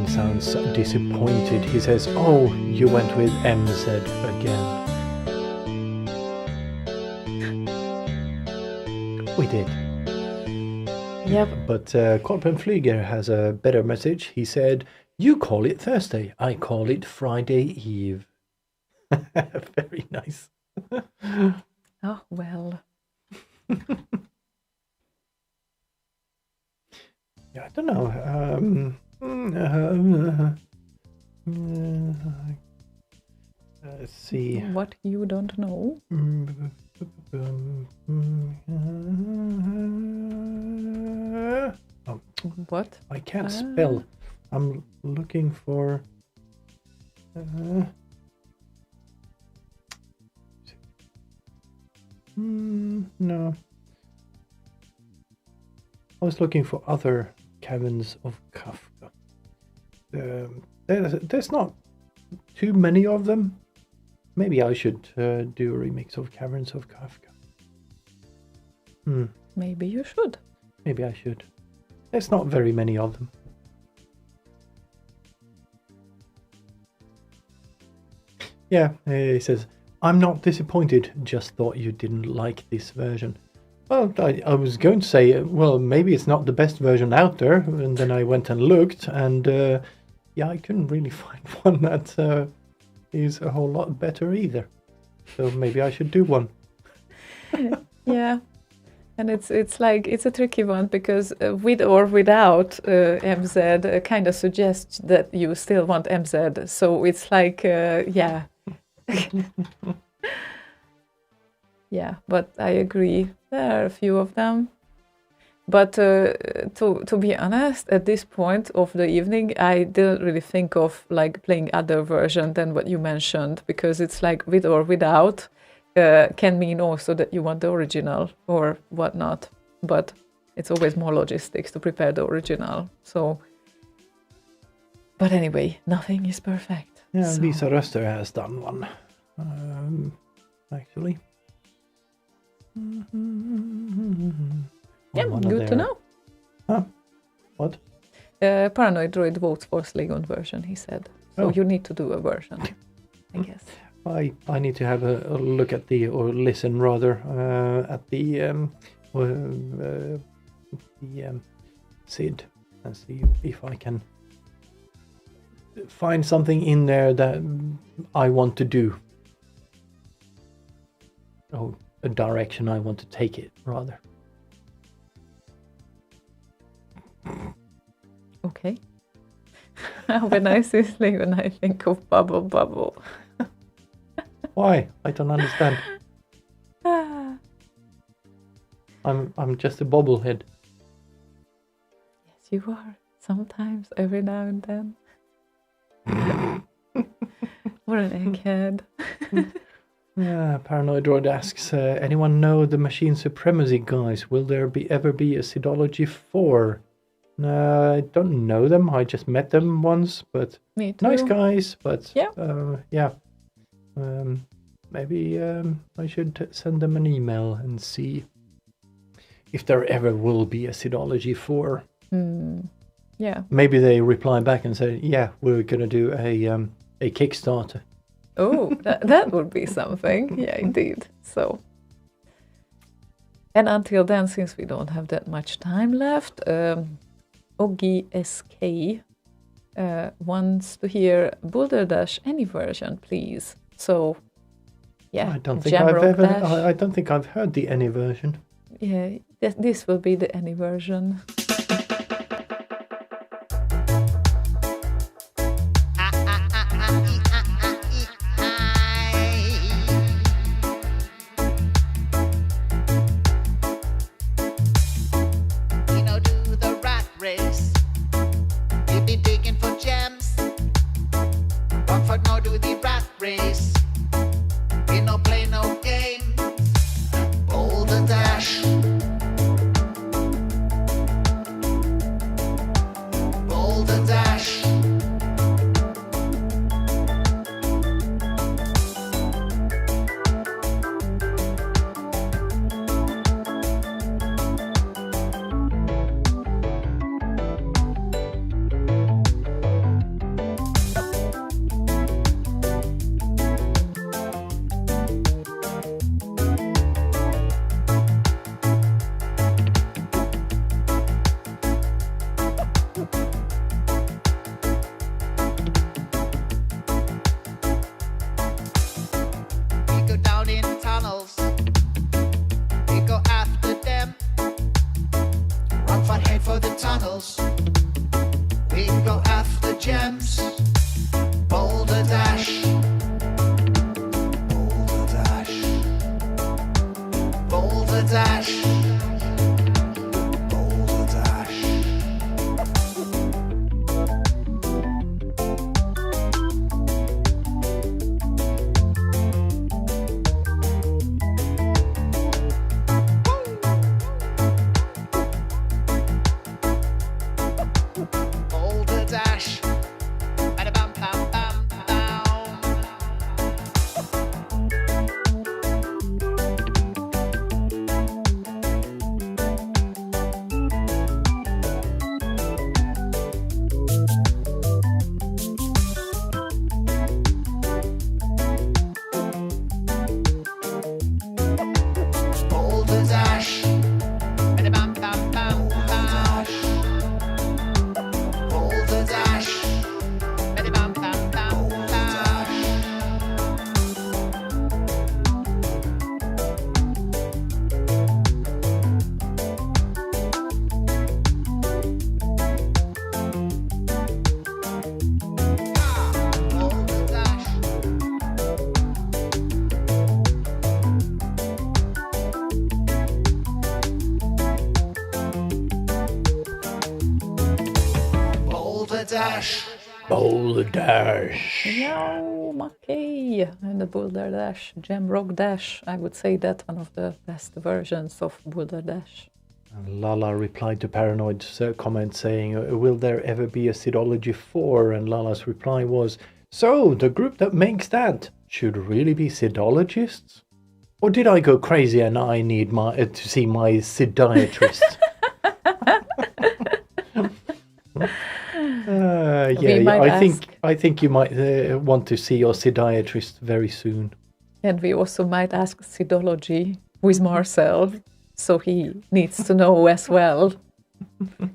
sounds disappointed. He says, "Oh, you went with MZ again." We did. Yep. But Korpenflüger has a better message. He said, "You call it Thursday. I call it Friday Eve." Very nice. Oh, well. Yeah, I don't know. Let's see. What you don't know? Oh, What? I can't spell. I'm looking for. No. I was looking for other caverns of Kafka. There's not too many of them. Maybe I should do a remix of Caverns of Kafka. Maybe you should. Maybe I should. There's not very many of them. Yeah, he says, "I'm not disappointed, just thought you didn't like this version." Well, I was going to say, well, maybe it's not the best version out there, and then I went and looked, and yeah, I couldn't really find one that is a whole lot better either. So maybe I should do one. Yeah. And it's like, it's a tricky one because with or without MZ kind of suggests that you still want MZ. So it's like, yeah. Yeah, but I agree. There are a few of them. But to be honest, at this point of the evening, I didn't really think of like playing other version than what you mentioned, because it's like with or without can mean also that you want the original or whatnot. But it's always more logistics to prepare the original. So, but anyway, nothing is perfect. Yeah, so. Lisa Röster has done one, actually. Yeah, good to know. Huh? What? Paranoid Droid votes for Slaygon version, he said. So you need to do a version, I guess. I need to have a look at or listen rather, at the SID and see if I can find something in there that I want to do. Oh, a direction I want to take it rather. Okay. When I see Slaygon, I think of Bubble Bubble. Why? I don't understand. I'm just a bobblehead. Yes, you are. Sometimes, every now and then. Or an egghead. Yeah, Paranoid Droid asks, anyone know the Machine Supremacy guys? Will there ever be a Sidology 4? No, I don't know them. I just met them once, but Me too. nice guys. But yeah, yeah. Maybe I should send them an email and see if there ever will be a Sidology 4. Yeah. Maybe they reply back and say, "Yeah, we're gonna do a Kickstarter." Oh, that would be something. Yeah, indeed. So, and until then, since we don't have that much time left, Oggy SK wants to hear Boulder Dash any version, please. So, yeah, I don't think Jamrock I don't think I've heard the any version. Yeah, this will be the any version. dash. Boulder dash. Boulder dash. Ba-da-bum-bum-bum-bum. Boulder dash. Ba-da-bum-bum-bum-bum. Boulder dash. Ba-da-bum-bum-bum-bum. Boulder dash. Boulder dash. Boulder dash. Yo, Mackie and the Boulder Dash, Gem Rock Dash. I would say that one of the best versions of Boulder Dash. And Lala replied to Paranoid's comment saying, will there ever be a Sidology 4? And Lala's reply was, so, the group that makes that should really be Sidologists? Or did I go crazy and I need to see my Sidiatrist? I think you might want to see your Sidiatrist very soon. And we also might ask Sidology with Marcel, so he needs to know as well.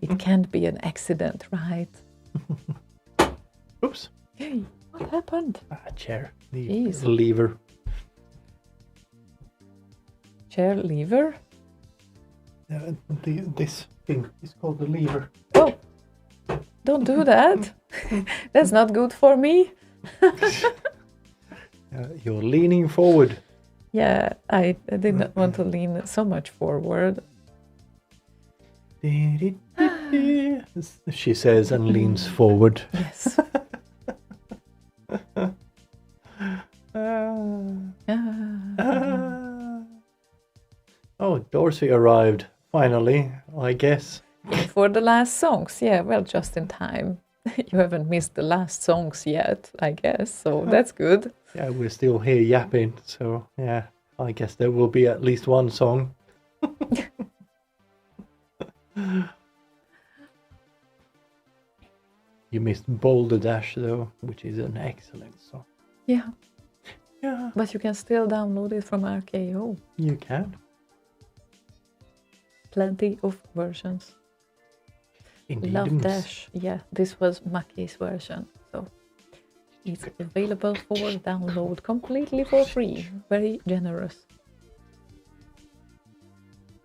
It can't be an accident, right? Oops. Hey, what happened? Chair. Jeez. Lever. Chair lever? This thing is called the lever. Oh, don't do that. That's not good for me. You're leaning forward. Yeah, I did not want to lean so much forward. She says and leans forward. Yes. Oh, Dorsey arrived, finally, I guess. For the last songs, yeah, well, just in time. You haven't missed the last songs yet, I guess, so that's good. Yeah, we're still here yapping, so yeah, I guess there will be at least one song. You missed Boulder Dash, though, which is an excellent song. Yeah. Yeah. But you can still download it from RKO. You can. Plenty of versions. Indeed. Love Dash. Yeah, this was Mackie's version. So it's available for download completely for free. Very generous.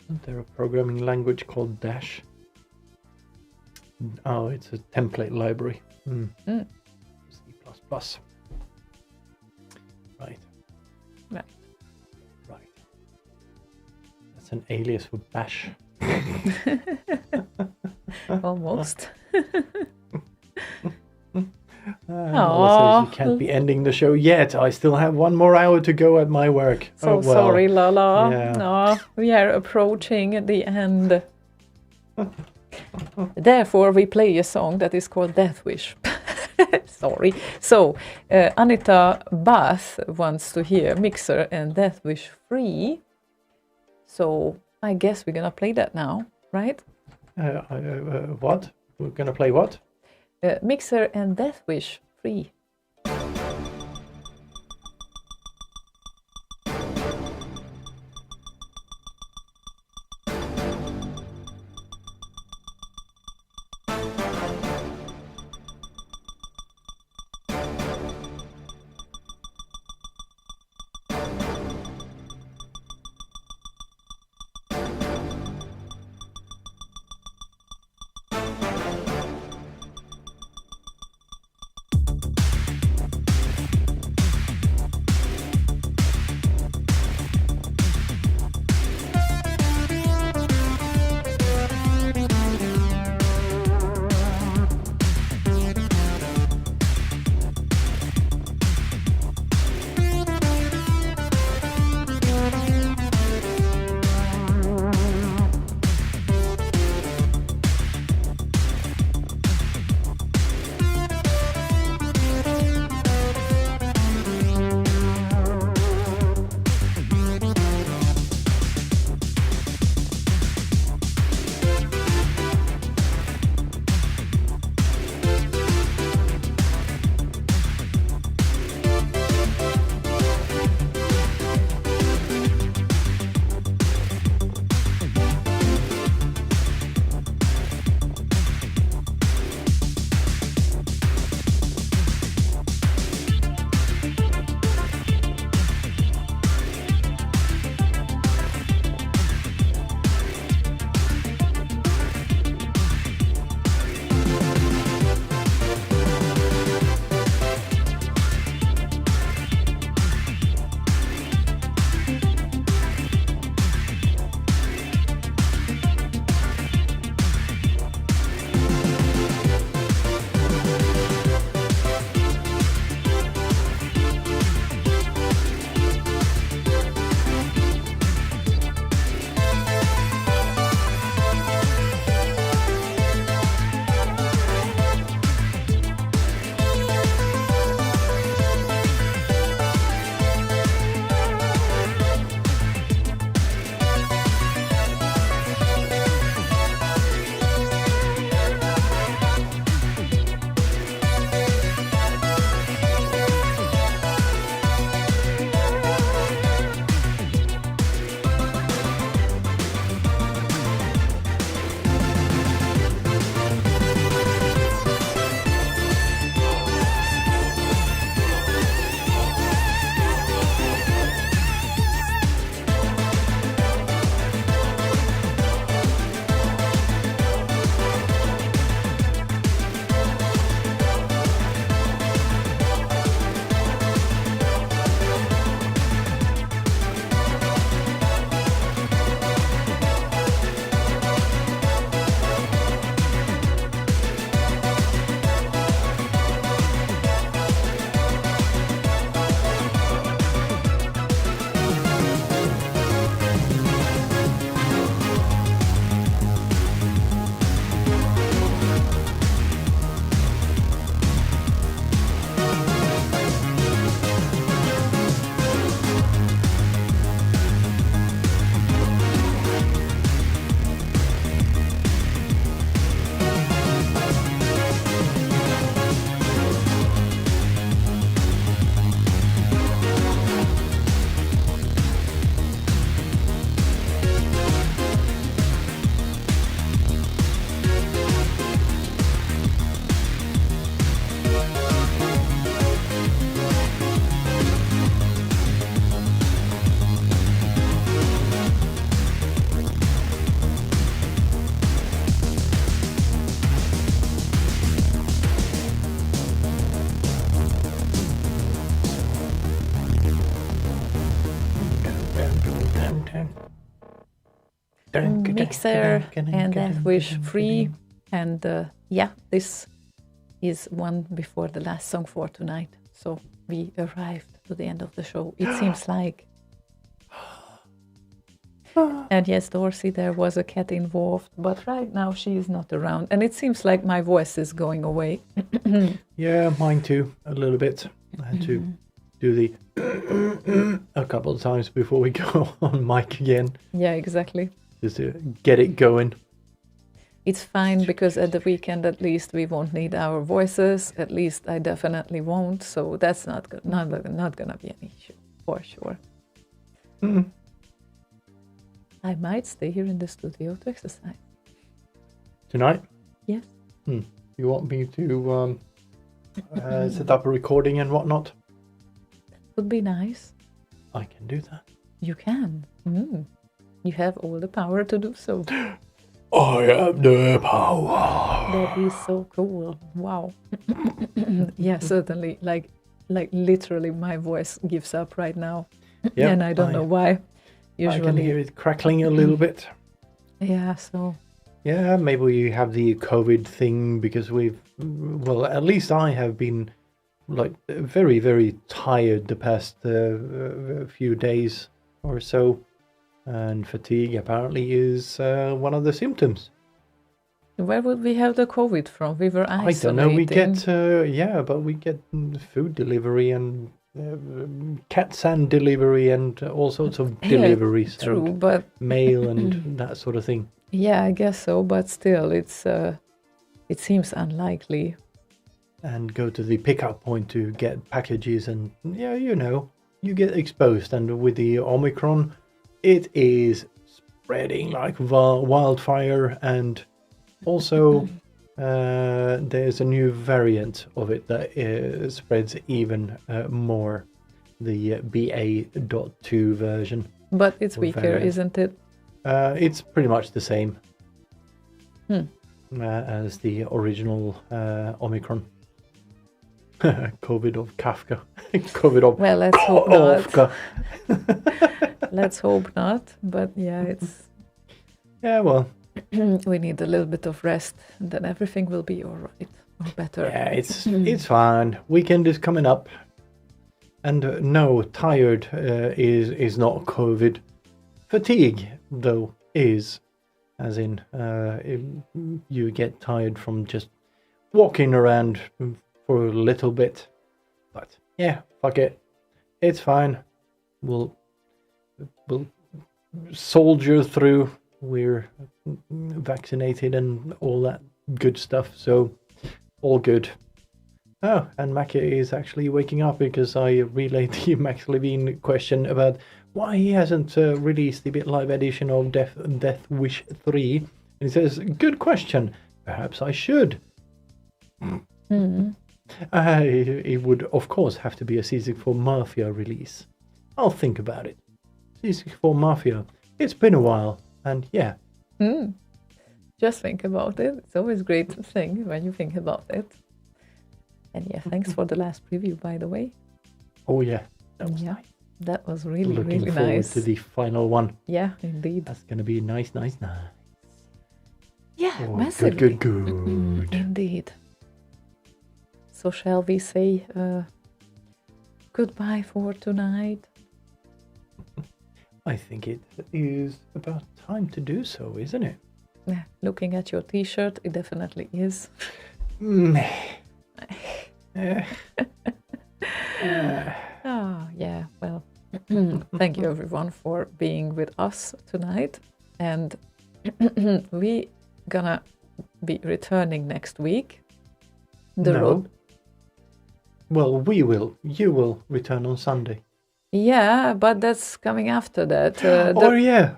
Isn't there a programming language called Dash? Oh, it's a template library. C++. Right. Right. Right. That's an alias for Bash. Almost. Lala says you can't be ending the show yet. I still have 1 more hour to go at my work. So oh, well. sorry, Lala. Yeah. No, we are approaching the end. Therefore, we play a song that is called Death Wish. Sorry. So, Anita Bath wants to hear Mixer and Death Wish free. So, I guess we're gonna play that now, right? What? We're gonna play what? Mixer and Death Wish free. Mixer and Death Wish free. And yeah, this is one before the last song for tonight. So we arrived to the end of the show. It seems like. And yes, Dorsey, there was a cat involved, but right now she is not around. And it seems like my voice is going away. Yeah, mine too, a little bit. I had to do the a couple of times before we go on mic again. Yeah, exactly. Just to get it going. It's fine because at the weekend at least we won't need our voices. At least I definitely won't. So that's not gonna be an issue for sure. I might stay here in the studio to exercise. Tonight? Yes. You want me to set up a recording and whatnot? Would be nice. I can do that. You can. You have all the power to do so. I have the power. That is so cool. Wow. Yeah, certainly. Like literally my voice gives up right now. Yep, and I don't know why. Usually. I can hear it crackling a little bit. Yeah, so. Yeah, maybe we have the COVID thing because well, at least I have been like very, very tired the past few days or so. And fatigue apparently is one of the symptoms. Where would we have the COVID from? We were isolating. I don't know. We get, but we get food delivery and cat sand delivery and all sorts of deliveries. True, but mail and that sort of thing. Yeah, I guess so. But still, it seems unlikely. And go to the pickup point to get packages, and yeah, you get exposed. And with the Omicron, it is spreading like wildfire, and also there's a new variant of it that spreads even more, the BA.2 version. But it's weaker, variant. Isn't it? It's pretty much the same as the original Omicron. COVID of Kafka. COVID of well, let's hope Kafka. not. Let's hope not. But yeah, it's. Yeah, well. We need a little bit of rest, and then everything will be all right, or better. Yeah, it's fine. Weekend is coming up, and no, tired is not COVID. Fatigue, though, is, as in you get tired from just walking around for a little bit. But yeah, fuck it, it's fine. We'll soldier through. We're vaccinated and all that good stuff, so all good. Oh, and Mackie is actually waking up because I relayed the Max Levine question about why he hasn't released the BitLive edition of Death Wish 3. And he says, good question. Perhaps I should. It would, of course, have to be a Season 4 Mafia release. I'll think about it. Season 4 Mafia. It's been a while. And yeah. Just think about it. It's always great to think when you think about it. And yeah, thanks for the last preview, by the way. Oh yeah, that was nice. That was really, Looking really forward nice. to the final one. Yeah, indeed. That's going to be nice. Yeah, oh, massively. Good. Indeed. So shall we say goodbye for tonight? I think it is about time to do so, isn't it? Yeah, looking at your t-shirt, it definitely is. Yeah, well, thank you everyone for being with us tonight. And we gonna be returning next week. Well, we will. You will return on Sunday. Yeah, but that's coming after that. Yeah.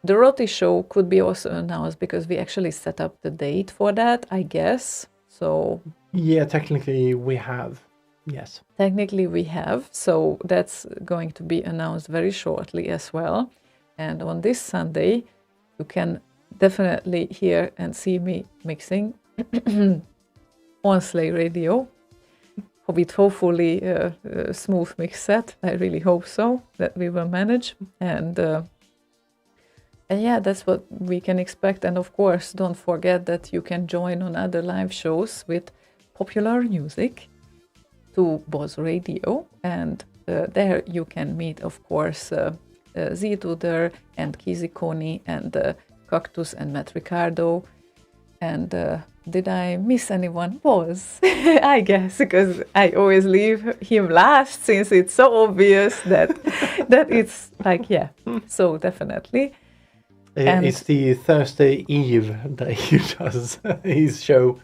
The Roti show could be also announced because we actually set up the date for that, I guess. So yeah, technically we have. Yes. Technically we have. So that's going to be announced very shortly as well. And on this Sunday, you can definitely hear and see me mixing on Slay Radio. with hopefully a smooth mix set. I really hope so, that we will manage. And yeah, that's what we can expect. And of course, don't forget that you can join on other live shows with popular music to Boz Radio. And there you can meet, of course, Z-Duder and Kizikoni and Cactus and Matt Ricardo. And did I miss anyone? Was I guess, because I always leave him last, since it's so obvious that it's like, yeah. So definitely. And it's the Thursday Eve that he does his show.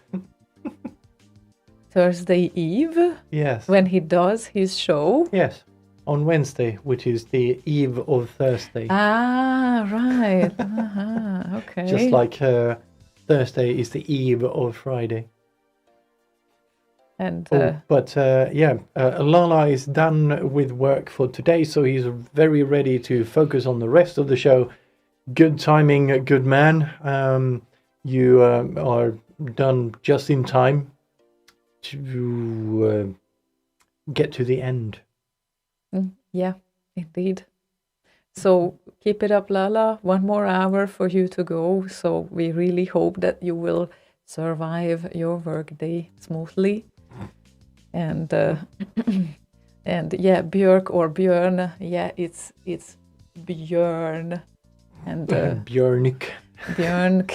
Thursday Eve? Yes. When he does his show? Yes. On Wednesday, which is the eve of Thursday. Ah, right. Okay. Just like Thursday is the eve of Friday. And Lala is done with work for today, so he's very ready to focus on the rest of the show. Good timing, good man. You are done just in time to get to the end. Yeah, indeed. So keep it up, Lala. 1 more hour for you to go. So we really hope that you will survive your workday smoothly. And and yeah, Björk or Björn. Yeah, it's Björn. And Björnik. Björnk.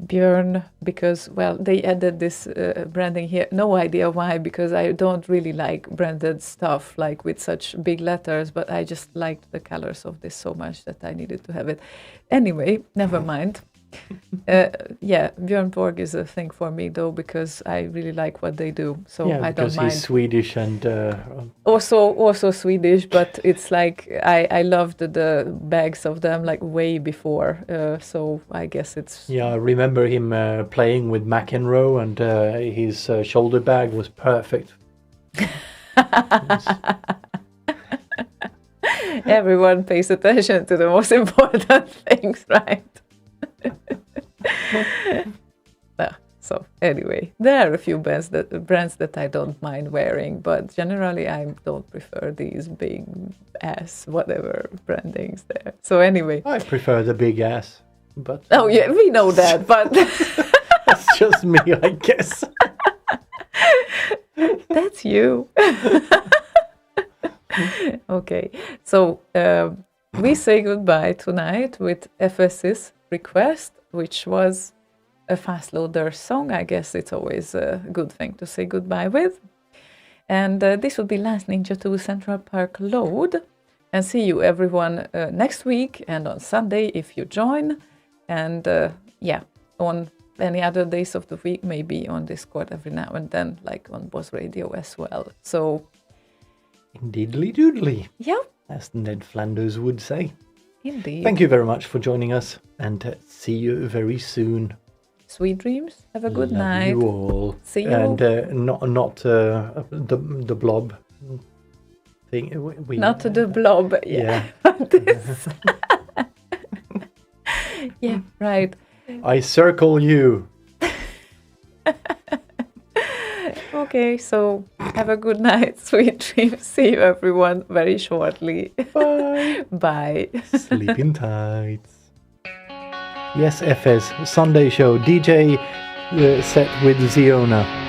Björn, because, well, they added this branding here. No idea why, because I don't really like branded stuff, like with such big letters, but I just liked the colors of this so much that I needed to have it. Anyway, never mind. Yeah, Björn Borg is a thing for me, though, because I really like what they do, so I don't mind. Because he's Swedish and... Also Swedish, but it's like I loved the bags of them like way before, so I guess it's... Yeah, I remember him playing with McEnroe, and his shoulder bag was perfect. Everyone pays attention to the most important things, right? So anyway, there are a few brands that I don't mind wearing, but generally I don't prefer these big ass whatever brandings there. So anyway, I prefer the big ass, but oh yeah, we know that, but that's just me, I guess. That's you. Okay, so we say goodbye tonight with FS's request, which was a Fast Loader song. I guess it's always a good thing to say goodbye with. And this will be Last Ninja 2 Central Park Load. And see you everyone next week and on Sunday if you join. And yeah, on any other days of the week, maybe on Discord every now and then, like on Boss Radio as well. So, indeedly doodly. Yeah. As Ned Flanders would say. Indeed. Thank you very much for joining us, and see you very soon. Sweet dreams. Have a good Love night. You all. See you. And not the blob thing. Not the blob. Yeah. This. Yeah. Right. I circle you. Okay, so have a good night, sweet dreams. See you everyone very shortly. Bye. Bye. Sleeping tight. Yes, FS Sunday show DJ set with Ziona.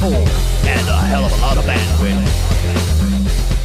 and a hell of a lot of bandwidth.